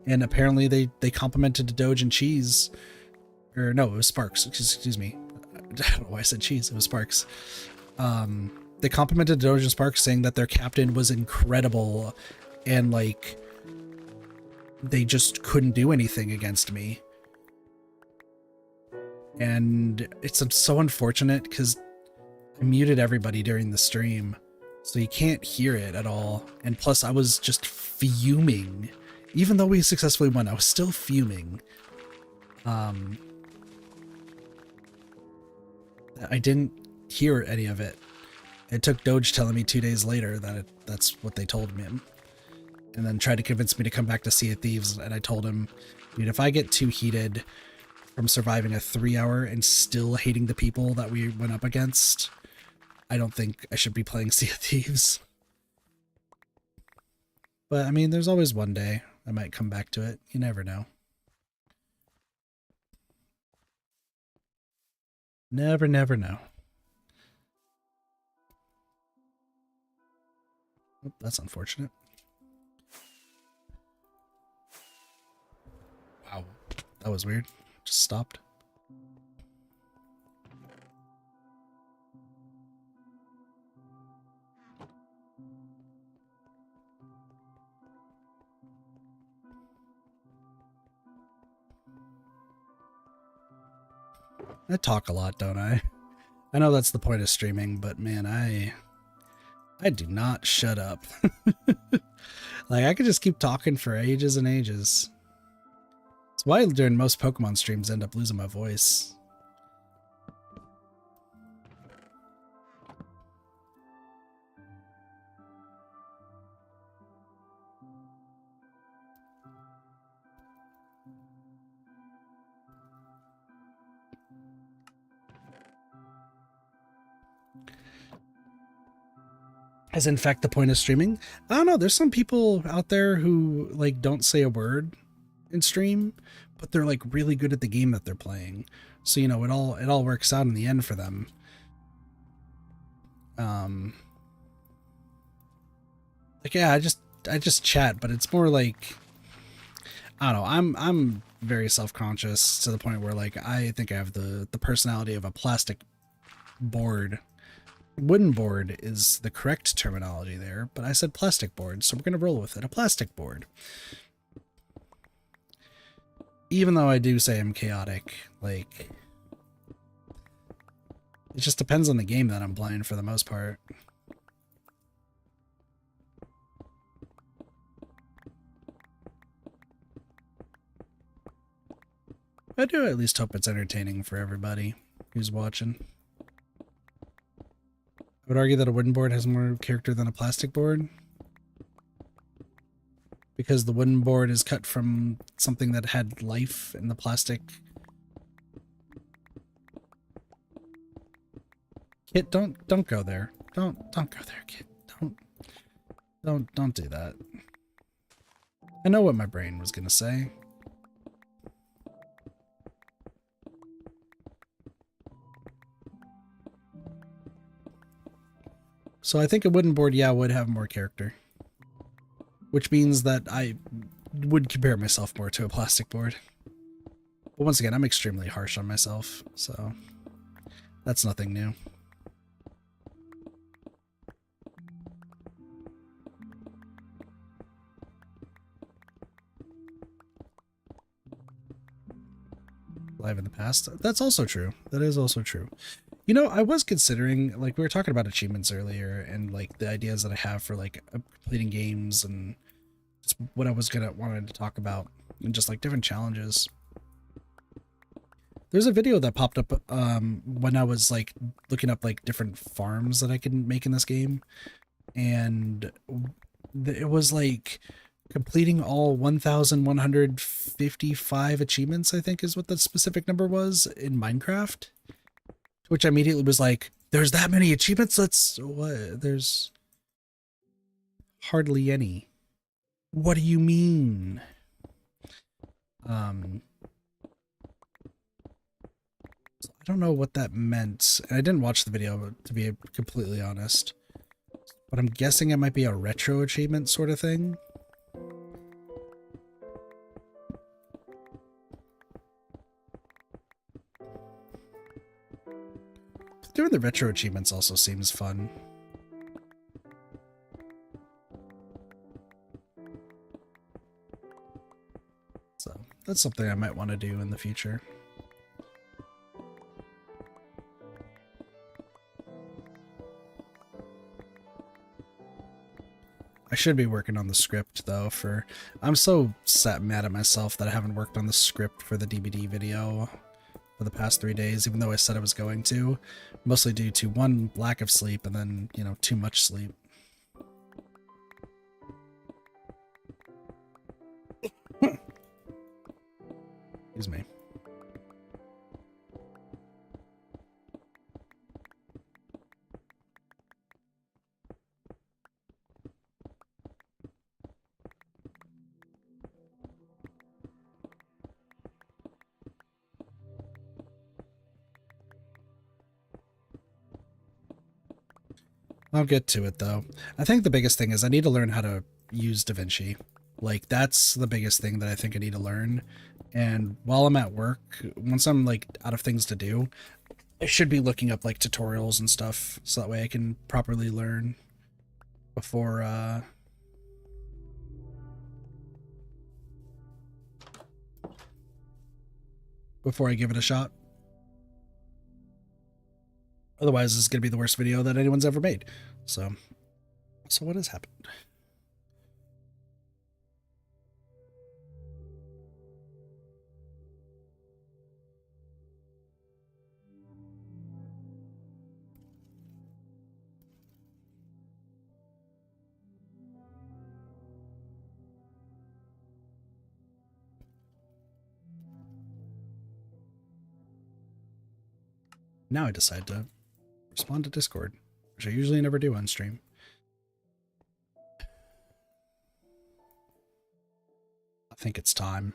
And apparently they complimented Doge and Cheese. Or no, it was Sparks. Excuse me. I don't know why I said Cheese. It was Sparks. They complimented Doge and Sparks, saying that their captain was incredible and like they just couldn't do anything against me. And it's so unfortunate because I muted everybody during the stream, so you can't hear it at all. And plus I was just fuming. Even though we successfully won, I was still fuming. I didn't hear any of it. It took Doge telling me 2 days later that that's what they told him. And then tried to convince me to come back to Sea of Thieves, and I told him, dude, if I get too heated, from surviving a 3-hour and still hating the people that we went up against, I don't think I should be playing Sea of Thieves. But I mean, there's always one day I might come back to it. You never know. Never know. Oh, that's unfortunate. Wow, that was weird. Just stopped. I talk a lot, don't I? I know that's the point of streaming, but man, I do not shut up. Like, I could just keep talking for ages and ages. That's why during most Pokemon streams I end up losing my voice. Is in fact the point of streaming. I don't know, there's some people out there who like don't say a word in stream, but they're like really good at the game that they're playing. So, you know, it all works out in the end for them. Like, yeah, I just chat, but it's more like, I don't know, I'm very self-conscious to the point where like I think I have the personality of a plastic board. Wooden board is the correct terminology there, but I said plastic board, so we're going to roll with it. A plastic board. Even though I do say I'm chaotic, like, it just depends on the game that I'm playing for the most part. I do at least hope it's entertaining for everybody who's watching. I would argue that a wooden board has more character than a plastic board, because the wooden board is cut from something that had life, and the plastic... Kit, don't go there. Don't go there, Kit. Don't do that. I know what my brain was gonna say. So I think a wooden board, yeah, would have more character. Which means that I would compare myself more to a plastic board. But once again, I'm extremely harsh on myself, so that's nothing new. Live in the past. That's also true. That is also true. You know, I was considering, like, we were talking about achievements earlier, and like the ideas that I have for like completing games, and just what I was wanted to talk about, and just like different challenges. There's a video that popped up when I was like looking up like different farms that I can make in this game, and it was like completing all 1,155 achievements, I think is what the specific number was in Minecraft. Which I immediately was like, there's that many achievements? That's what? There's hardly any. What do you mean? I don't know what that meant. And I didn't watch the video, to be completely honest. But I'm guessing it might be a retro achievement sort of thing. Doing the retro achievements also seems fun. So that's something I might want to do in the future. I should be working on the script though I'm so mad at myself that I haven't worked on the script for the DVD video for the past 3 days, even though I said I was going to, mostly due to one, lack of sleep, and then, you know, too much sleep. Excuse me. I'll get to it though. I think the biggest thing is I need to learn how to use DaVinci. Like that's the biggest thing that I think I need to learn. And while I'm at work, once I'm like out of things to do, I should be looking up like tutorials and stuff so that way I can properly learn before before I give it a shot. Otherwise, this is going to be the worst video that anyone's ever made. So what has happened? Now I decide to respond to Discord, which I usually never do on stream. I think it's time.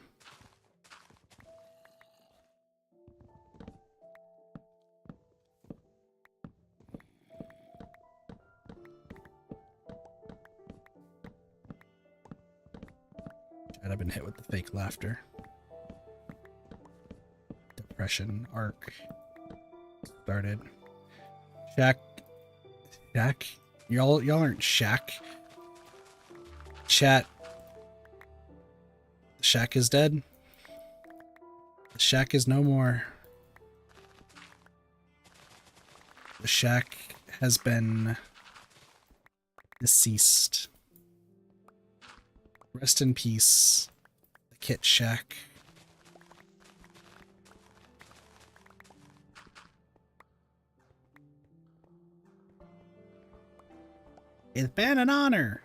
I've been hit with the fake laughter. Depression arc started. Shaq, y'all aren't Shaq. Chat. The Shaq is dead. The Shaq is no more. The Shaq has been deceased. Rest in peace, the Kit Shack. It's been an honor.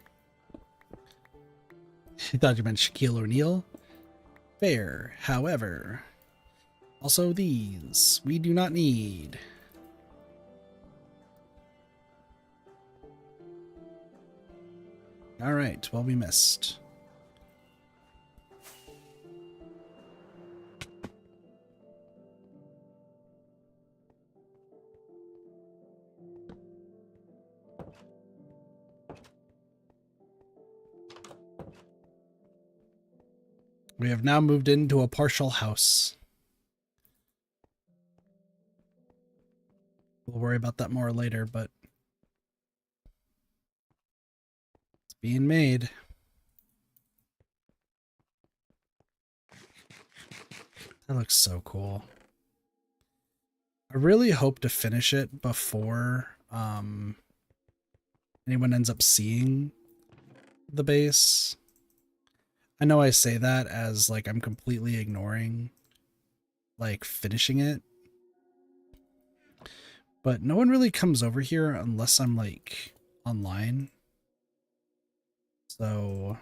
I thought you meant Shaquille O'Neal. Fair, however. Also these, we do not need. Alright, well we missed. We have now moved into a partial house. We'll worry about that more later, but it's being made. That looks so cool. I really hope to finish it before anyone ends up seeing the base. I know I say that as like I'm completely ignoring like finishing it, but no one really comes over here unless I'm like online. So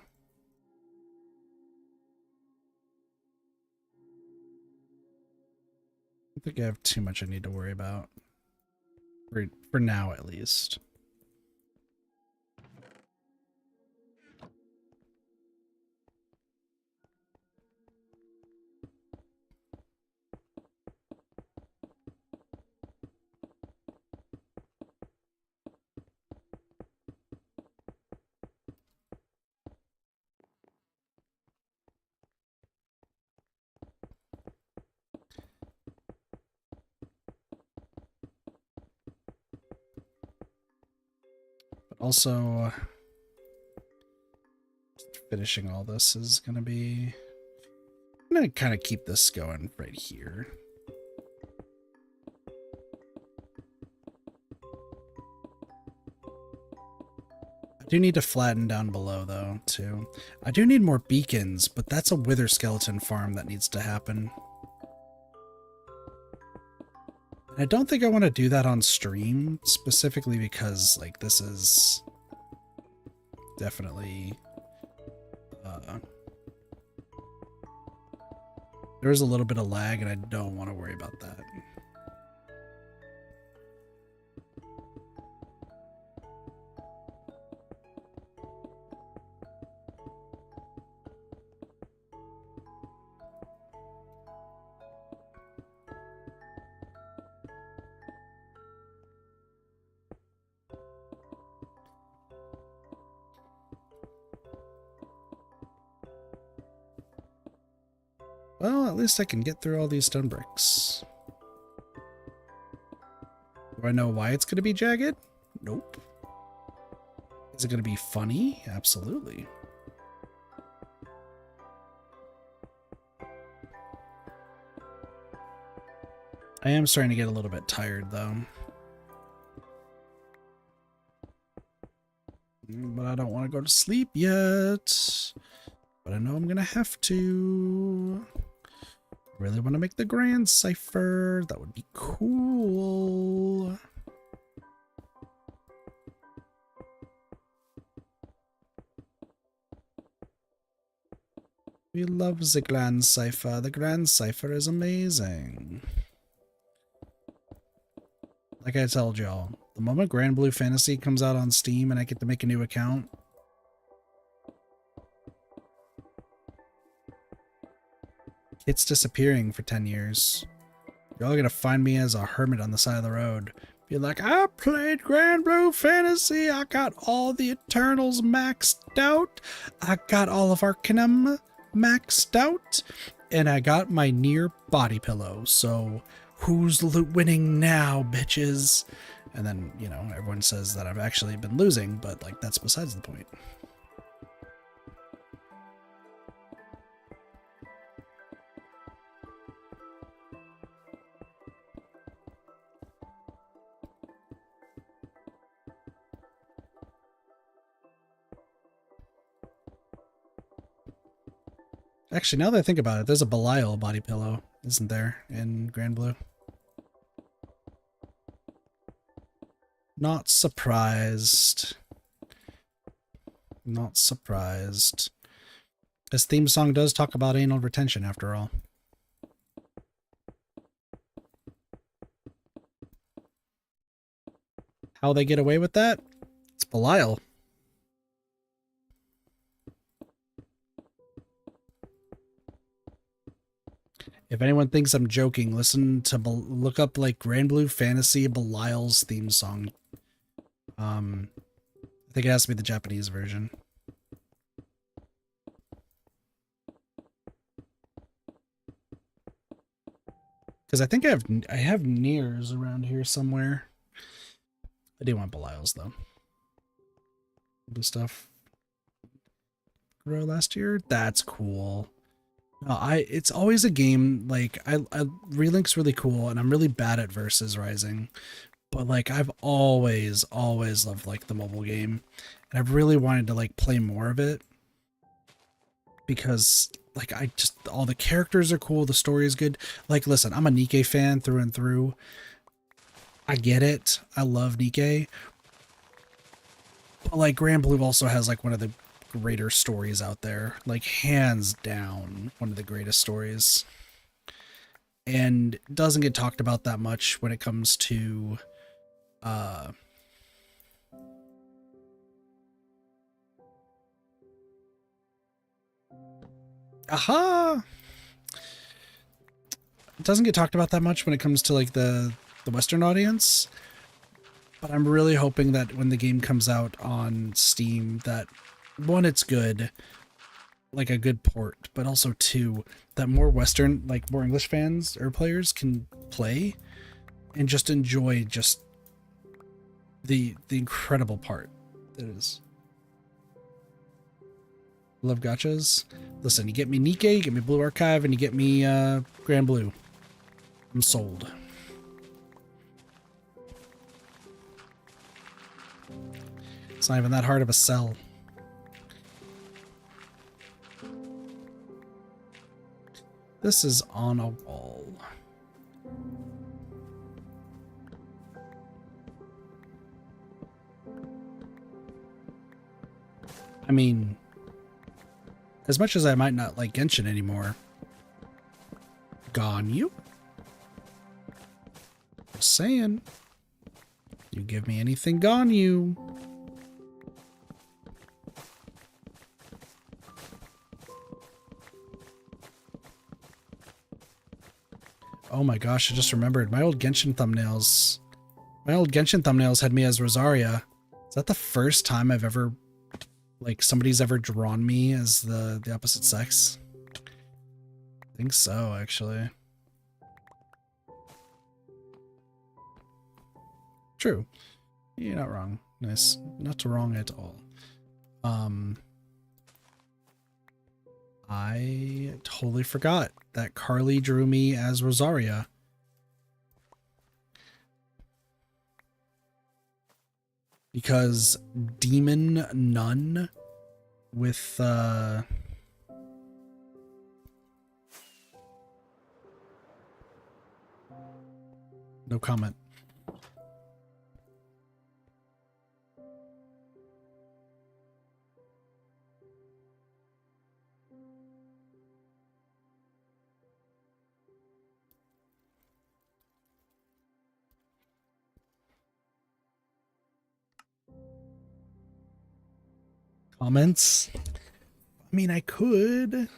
I don't think I have too much I need to worry about for now at least. Also, finishing all this is going to be... I'm going to kind of keep this going right here. I do need to flatten down below, though, too. I do need more beacons, but that's a wither skeleton farm that needs to happen. I don't think I want to do that on stream, specifically because, like, this is definitely... there is a little bit of lag, and I don't want to worry about that. Well, at least I can get through all these stone bricks. Do I know why it's going to be jagged? Nope. Is it going to be funny? Absolutely. I am starting to get a little bit tired, though. But I don't want to go to sleep yet. But I know I'm going to have to. Really want to make the grand cipher. That would be cool. We love the grand cipher. The grand cipher is amazing. Like I told y'all, the moment Grand Blue Fantasy comes out on Steam and I get to make a new account, it's disappearing for 10 years. Y'all are gonna find me as a hermit on the side of the road. Be like, I played Grand Blue Fantasy. I got all the Eternals maxed out. I got all of Arcanum maxed out. And I got my near body pillow. So who's winning now, bitches? And then, you know, everyone says that I've actually been losing, but like that's besides the point. Actually, now that I think about it, there's a Belial body pillow, isn't there, in Grand Blue? Not surprised. Not surprised. This theme song does talk about anal retention, after all. How they get away with that? It's Belial. If anyone thinks I'm joking, listen to look up like Grand Blue Fantasy Belial's theme song. I think it has to be the Japanese version. Because I think I have Nears around here somewhere. I do want Belial's though. Blue stuff. Grow last year? That's cool. No, it's always a game, like, Relink's really cool, and I'm really bad at Versus Rising, but, like, I've always loved, like, the mobile game, and I've really wanted to, like, play more of it, because, like, all the characters are cool, the story is good. Like, listen, I'm a Nikke fan through and through. I get it. I love Nikke. But, like, Grand Blue also has, like, one of the greater stories out there, like hands down one of the greatest stories, and doesn't get talked about that much when it comes to it doesn't get talked about that much when it comes to like the Western audience, but I'm really hoping that when the game comes out on Steam, that one, it's good, like a good port, but also two, that more Western, like more English fans or players can play and just enjoy just the incredible part that is. Love gachas. Listen, you get me Nikke, you get me Blue Archive, and you get me Grand Blue. I'm sold. It's not even that hard of a sell. This is on a wall. I mean, as much as I might not like Genshin anymore, Ganyu? Just saying. You give me anything Ganyu. Oh my gosh, I just remembered. My old Genshin thumbnails had me as Rosaria. Is that the first time I've ever, like, somebody's ever drawn me as the opposite sex? I think so, actually. True. You're not wrong. Nice. Not wrong at all. I totally forgot that Carly drew me as Rosaria. Because Demon Nun with no comment. Comments? I mean, I could.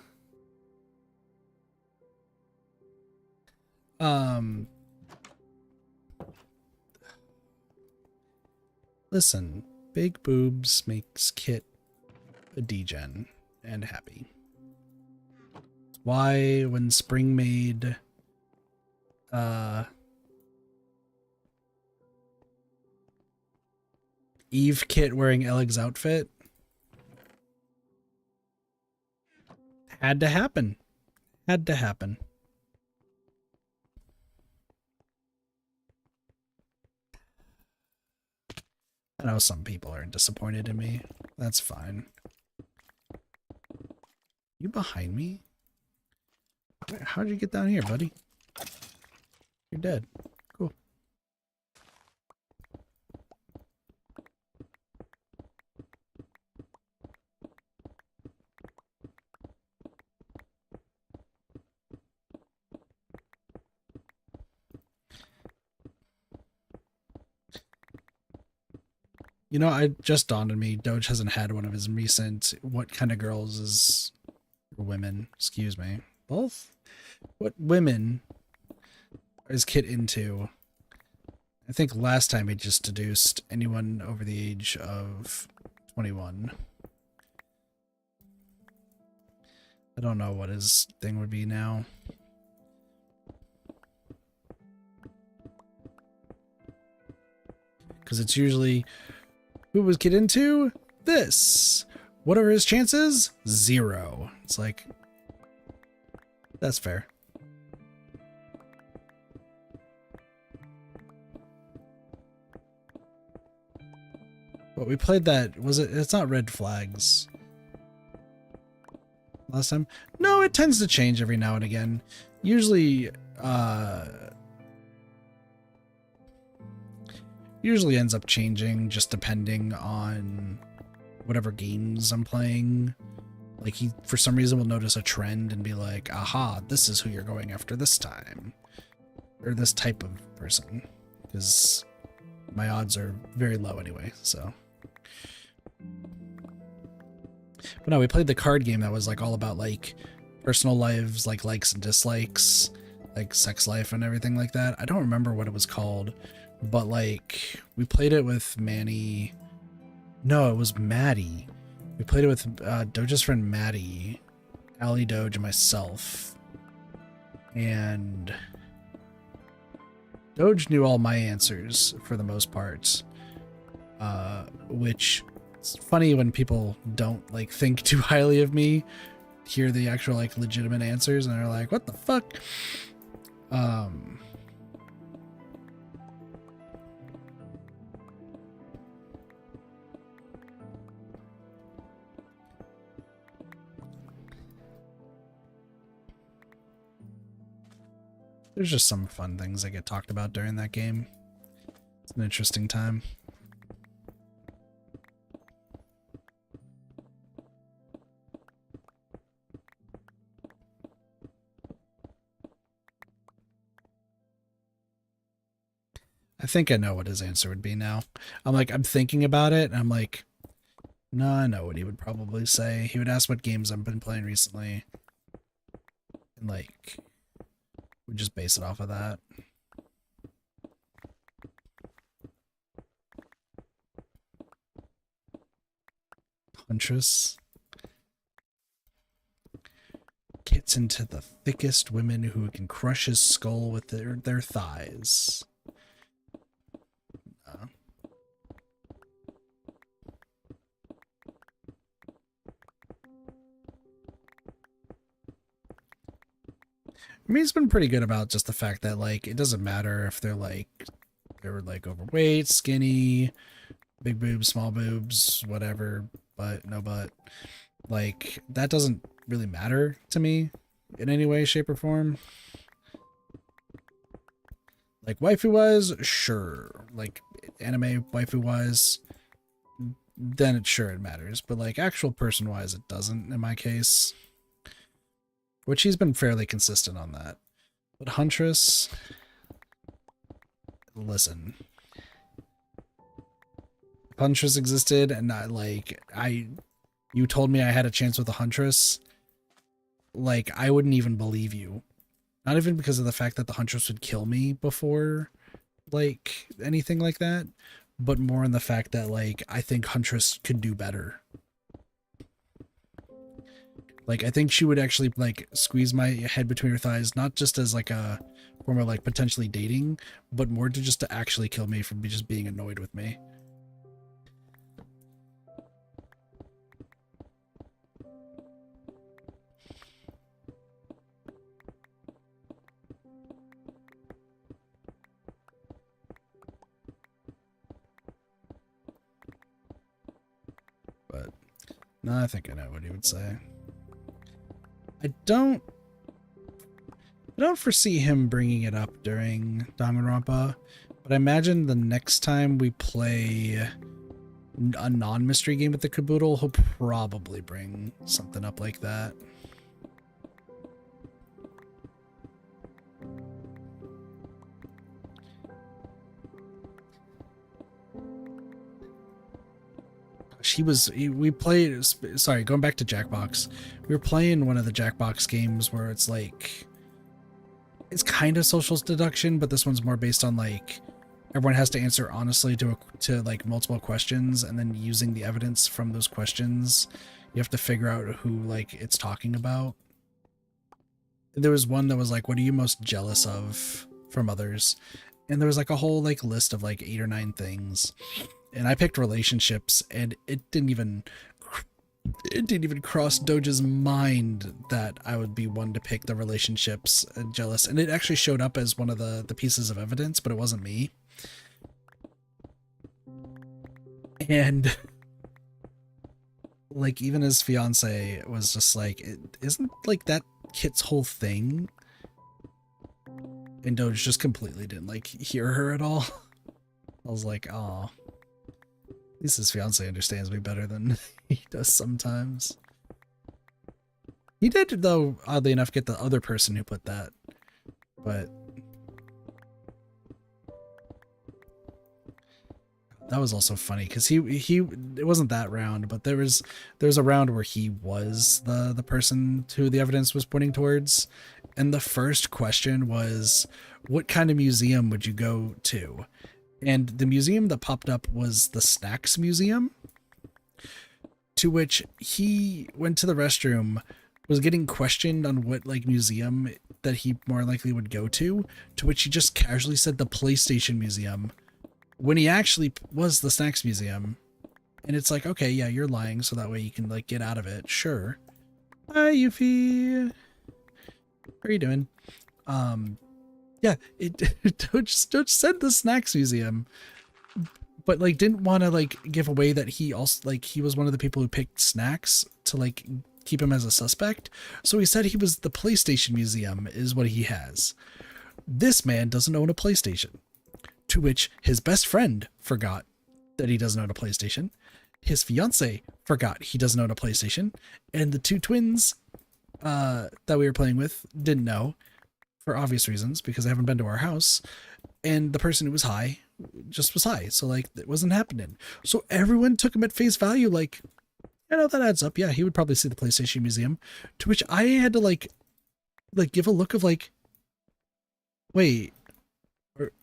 Listen, big boobs makes Kit a degen and happy. Why, when Spring made Eve Kit wearing Eleg's outfit, had to happen. Had to happen. I know some people are disappointed in me. That's fine. You behind me? How'd you get down here, buddy? You're dead. Cool. You know, it just dawned on me, Doge hasn't had one of his recent what kind of girls is women, excuse me. Both? What women is Kit into? I think last time he just deduced anyone over the age of 21. I don't know what his thing would be now. Because it's usually, who was Kit into? This. What are his chances? 0. It's like, that's fair. But we played that, was it? It's not Red Flags. Last time? No, it tends to change every now and again. Usually ends up changing just depending on whatever games I'm playing. Like, he for some reason will notice a trend and be like, aha, this is who you're going after this time, or this type of person, because my odds are very low anyway. So, but no, we played the card game that was like all about like personal lives, like likes and dislikes, like sex life and everything like that. I don't remember what it was called, but like we played it with Manny. No, it was Maddie. We played it with Doge's friend Maddie, Ali Doge, and myself. And Doge knew all my answers for the most part, which is funny when people don't like think too highly of me, hear the actual like legitimate answers, and they're like, "What the fuck?" There's just some fun things that get talked about during that game. It's an interesting time. I think I know what his answer would be now. I'm thinking about it, and I'm like, no, I know what he would probably say. He would ask what games I've been playing recently. And like, we just base it off of that. Huntress. gets into the thickest women who can crush his skull with their thighs. I mean, he's been pretty good about just the fact that, like, it doesn't matter if they're like overweight, skinny, big boobs, small boobs, whatever, but no butt. Like, that doesn't really matter to me in any way, shape, or form. Like, waifu-wise, sure. Like, anime waifu-wise, then sure it matters. But, like, actual person-wise, it doesn't in my case. Which he's been fairly consistent on that. But Huntress, listen. If Huntress existed and you told me I had a chance with a Huntress, like, I wouldn't even believe you. Not even because of the fact that the Huntress would kill me before, like, anything like that, but more in the fact that, like, I think Huntress could do better. Like, I think she would actually, like, squeeze my head between her thighs, not just as, like, a form of, like, potentially dating, but more to just to actually kill me from just being annoyed with me. But, no, I think I know what he would say. I don't foresee him bringing it up during Danganronpa, but I imagine the next time we play a non-mystery game with the Caboodle, he'll probably bring something up like that. We played, sorry, going back to Jackbox, we were playing one of the Jackbox games where it's like, it's kind of social deduction, but this one's more based on, like, everyone has to answer honestly to like multiple questions, and then using the evidence from those questions, you have to figure out who, like, it's talking about. There was one that was like, what are you most jealous of from others? And there was like a whole, like, list of like 8 or 9 things. And I picked relationships, and it didn't even cross Doja's mind that I would be one to pick the relationships jealous. And it actually showed up as one of the pieces of evidence, but it wasn't me. And, like, even his fiance was just like, isn't, like, that Kit's whole thing? And Doja just completely didn't, like, hear her at all. I was like, oh. At least his fiance understands me better than he does sometimes. He did, though, oddly enough, get the other person who put that. But that was also funny because it wasn't that round, but there was a round where he was the person who the evidence was pointing towards. And the first question was, what kind of museum would you go to? And the museum that popped up was the Snacks Museum, to which he went to the restroom, was getting questioned on what, like, museum that he more likely would go to which he just casually said the PlayStation Museum, when he actually was the Snacks Museum. And it's like, okay, yeah, you're lying, so that way you can, like, get out of it. Sure. Hi, Yuffie. How are you doing? Yeah, Doge said the Snacks Museum, but, like, didn't want to, like, give away that he also, like, he was one of the people who picked Snacks to, like, keep him as a suspect. So he said he was the PlayStation Museum is what he has. This man doesn't own a PlayStation, to which his best friend forgot that he doesn't own a PlayStation. His fiance forgot he doesn't own a PlayStation, and the 2 twins that we were playing with didn't know, for obvious reasons, because they haven't been to our house, and the person who was high just was high, so, like, it wasn't happening. So everyone took him at face value, like, I know that adds up. Yeah, he would probably see the PlayStation Museum, to which I had to, like give a look of, like, wait,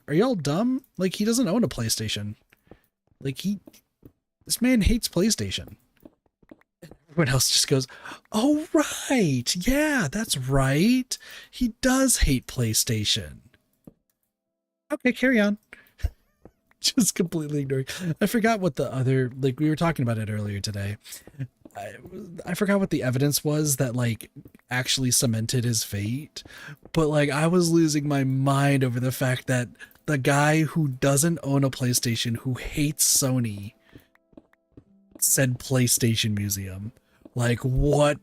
are y'all dumb? Like, he doesn't own a PlayStation. Like, this man hates PlayStation. Everyone else just goes, "Oh right, yeah, that's right. He does hate PlayStation." Okay, carry on. Just completely ignoring. I forgot what the other, like, we were talking about it earlier today. I, I forgot what the evidence was that like actually cemented his fate, but like I was losing my mind over the fact that the guy who doesn't own a PlayStation, who hates Sony, said PlayStation Museum. Like what?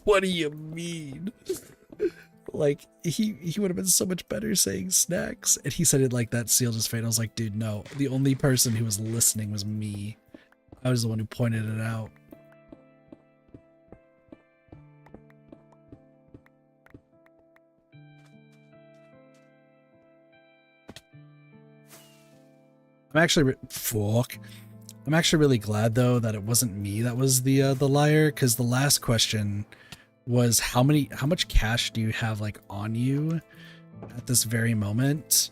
What do you mean? Like he would have been so much better saying snacks, and he said it like that, sealed his fate. I was like, dude, no. The only person who was listening was me. I was the one who pointed it out. I'm actually fuck. I'm actually really glad though that it wasn't me that was the liar, because the last question was how much cash do you have like on you at this very moment,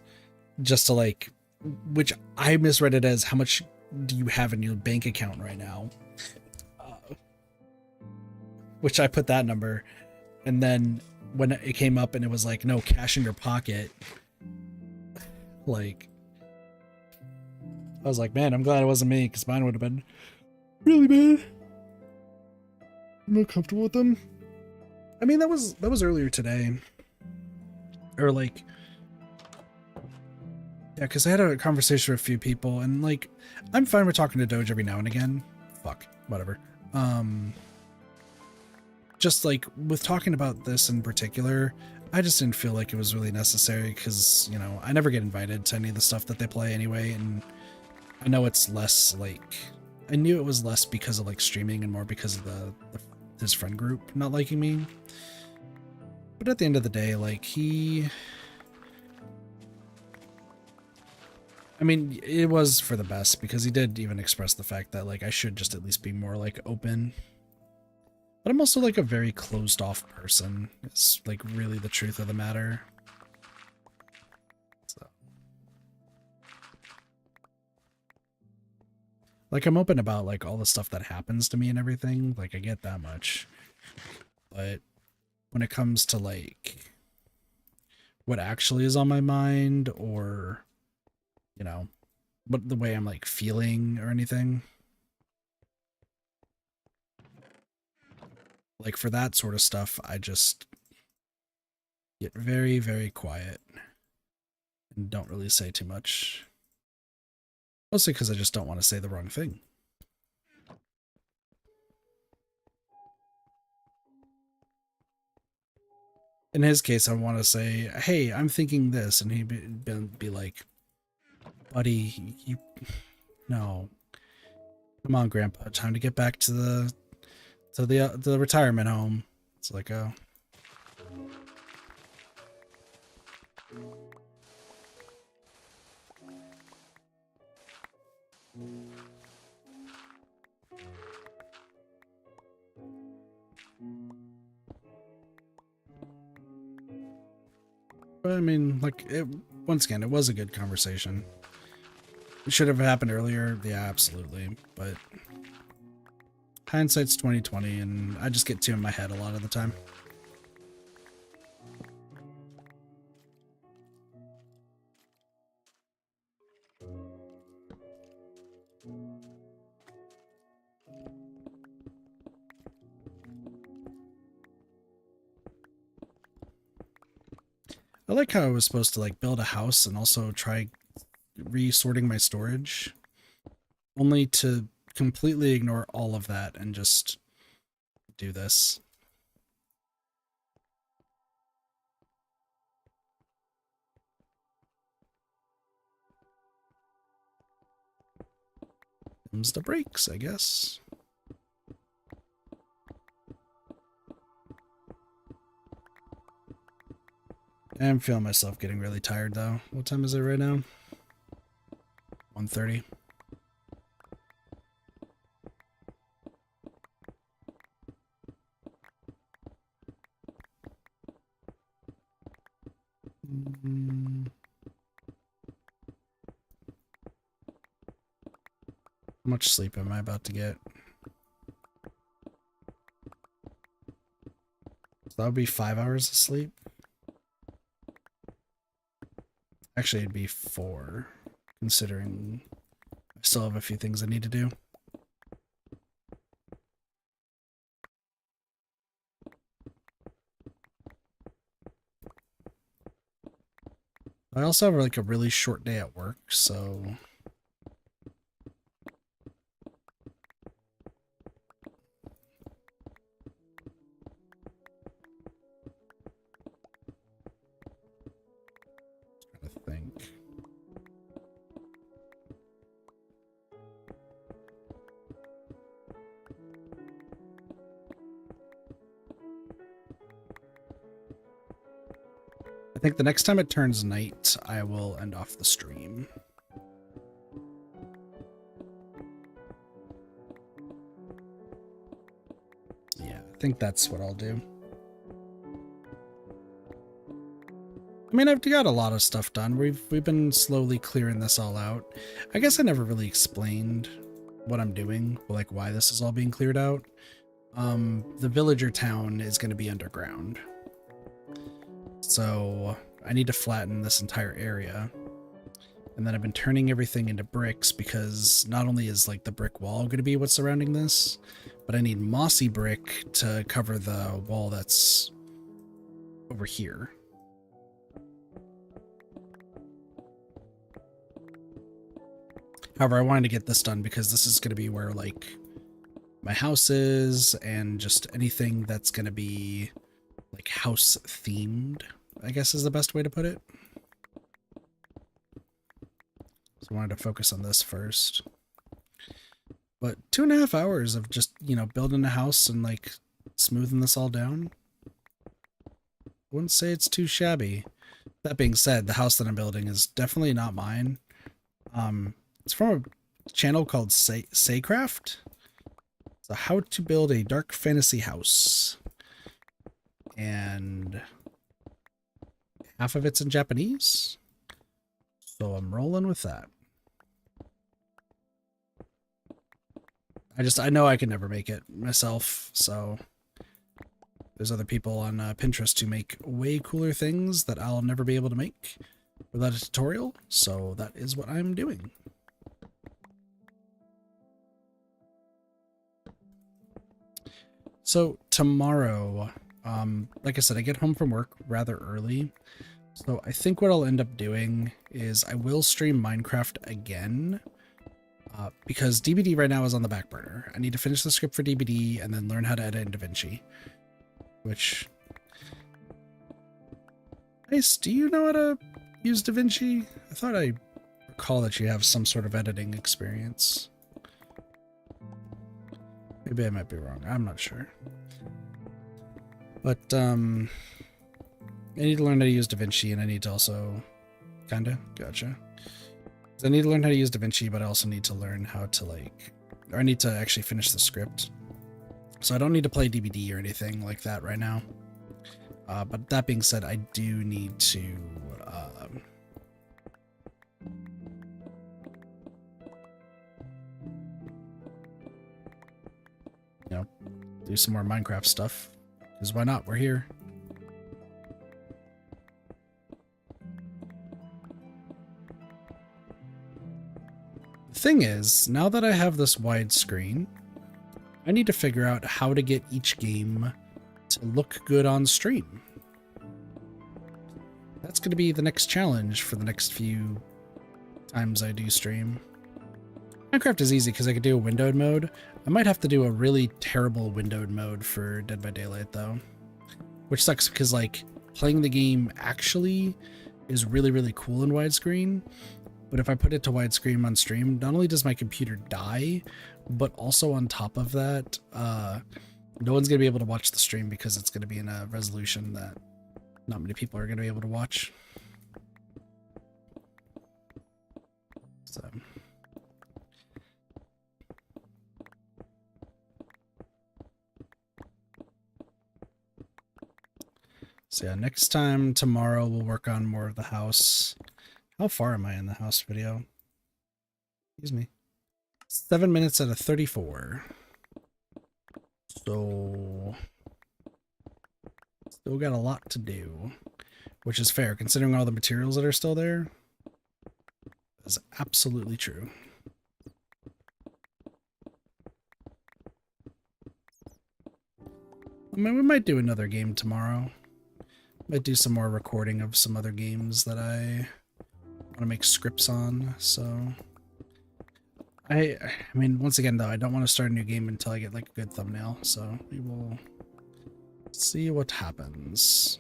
just to like, which I misread it as how much do you have in your bank account right now, which I put that number, and then when it came up and it was like no cash in your pocket, like I was like, man, I'm glad it wasn't me, because mine would have been really bad. I'm not comfortable with them. I mean, that was earlier today, or like, yeah, because I had a conversation with a few people, and like, I'm fine with talking to Doge every now and again. Fuck, whatever. Just like with talking about this in particular, I just didn't feel like it was really necessary, because you know I never get invited to any of the stuff that they play anyway, and I know it's less like, I knew it was less because of like streaming and more because of his friend group not liking me. But at the end of the day, like I mean, it was for the best, because he did even express the fact that like I should just at least be more like open. But I'm also like a very closed off person. It's like really the truth of the matter. So, like I'm open about like all the stuff that happens to me and everything. Like I get that much. But when it comes to like what actually is on my mind, or you know, what the way I'm like feeling or anything, like for that sort of stuff, I just get very, very quiet and don't really say too much. Mostly because I just don't want to say the wrong thing. In his case, I want to say, hey, I'm thinking this, and he'd be like, buddy, you, no, come on, Grandpa, time to get back to the retirement home. It's like, oh. But I mean, like, once again, it was a good conversation. It should have happened earlier, yeah, absolutely. But hindsight's 2020, and I just get too in my head a lot of the time. I like how I was supposed to like build a house and also try resorting my storage, only to completely ignore all of that and just do this. Comes the brakes, I guess. I'm feeling myself getting really tired though. What time is it right now? 1:30. How much sleep am I about to get? that would be 5 hours of sleep. Actually, it'd be 4, considering I still have a few things I need to do. I also have like a really short day at work, so trying to think. I think the next time it turns night, I will end off the stream. Yeah, I think that's what I'll do. I mean, I've got a lot of stuff done. We've been slowly clearing this all out. I guess I never really explained what I'm doing, like why this is all being cleared out. The villager town is going to be underground. So I need to flatten this entire area. And then I've been turning everything into bricks because not only is like the brick wall going to be what's surrounding this, but I need mossy brick to cover the wall that's over here. However, I wanted to get this done because this is going to be where like my house is and just anything that's going to be like house themed, I guess is the best way to put it. So I wanted to focus on this first. But 2.5 hours of just, you know, building a house and like smoothing this all down. I wouldn't say it's too shabby. That being said, the house that I'm building is definitely not mine. It's from a channel called Saycraft. So how to build a dark fantasy house. And half of it's in Japanese. So I'm rolling with that. I know I can never make it myself, so there's other people on Pinterest who make way cooler things that I'll never be able to make without a tutorial, so that is what I'm doing. So tomorrow, like I said, I get home from work rather early, so I think what I'll end up doing is I will stream Minecraft again. Because DBD right now is on the back burner. I need to finish the script for DBD and then learn how to edit in DaVinci. Which... Nice, do you know how to use DaVinci? I thought I recall that you have some sort of editing experience. Maybe I might be wrong. I'm not sure. But, I need to learn how to use DaVinci, and I need to also... Kinda? Gotcha. I need to learn how to use DaVinci, but I also need to learn how to, like... Or I need to actually finish the script. So I don't need to play DBD or anything like that right now. But that being said, I do need to... you know, do some more Minecraft stuff. Because why not? We're here. The thing is, now that I have this widescreen, I need to figure out how to get each game to look good on stream. That's going to be the next challenge for the next few times I do stream. Minecraft is easy because I could do a windowed mode. I might have to do a really terrible windowed mode for Dead by Daylight though. Which sucks because like playing the game actually is really, really cool in widescreen. But if I put it to widescreen on stream, not only does my computer die, but also on top of that, no one's going to be able to watch the stream because it's going to be in a resolution that not many people are going to be able to watch. So yeah, next time, tomorrow, we'll work on more of the house. How far am I in the house video? Excuse me. 7 minutes out of 34. So Still got a lot to do, which is fair considering all the materials that are still there. That's absolutely true. I mean, we might do another game tomorrow. Might do some more recording of some other games that I want to make scripts on, so... I mean, once again, though, I don't want to start a new game until I get, like, a good thumbnail, so we will see what happens.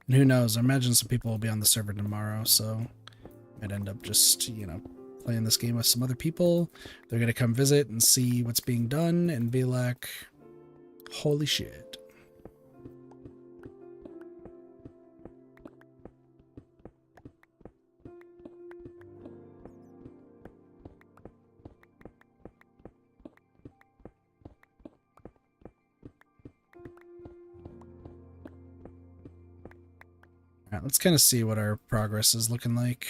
And who knows, I imagine some people will be on the server tomorrow, so I'd end up just, you know, playing this game with some other people. They're gonna come visit and see what's being done and be like, holy shit. Alright, let's kind of see what our progress is looking like.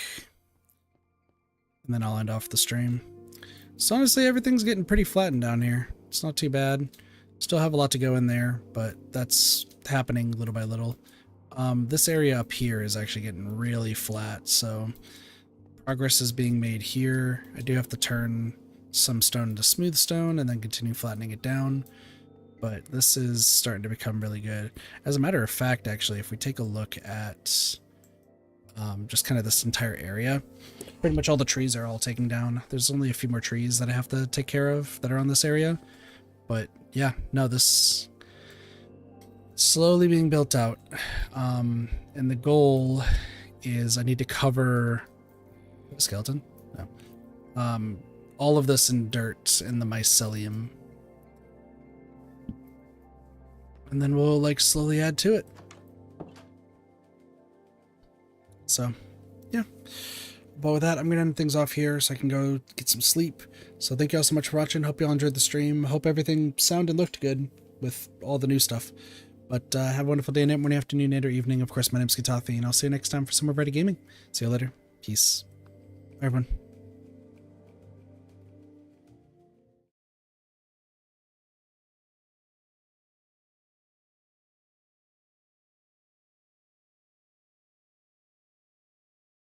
And then I'll end off the stream. So honestly, everything's getting pretty flattened down here. It's not too bad. Still have a lot to go in there, but that's happening little by little. This area up here is actually getting really flat, so progress is being made here. I do have to turn some stone into smooth stone and then continue flattening it down. But this is starting to become really good. As a matter of fact, actually, if we take a look at just kind of this entire area, pretty much all the trees are all taken down. There's only a few more trees that I have to take care of that are on this area. But yeah, no, this slowly being built out. And the goal is I need to cover a skeleton. No. All of this in dirt in the mycelium. And then we'll like slowly add to it. So, yeah. But with that, I'm going to end things off here so I can go get some sleep. So thank you all so much for watching. Hope you all enjoyed the stream. Hope everything sounded and looked good with all the new stuff. But have a wonderful day, night, morning, afternoon, night, or evening. Of course, my name's Katafi, and I'll see you next time for some more Ready Gaming. See you later. Peace. Bye, everyone.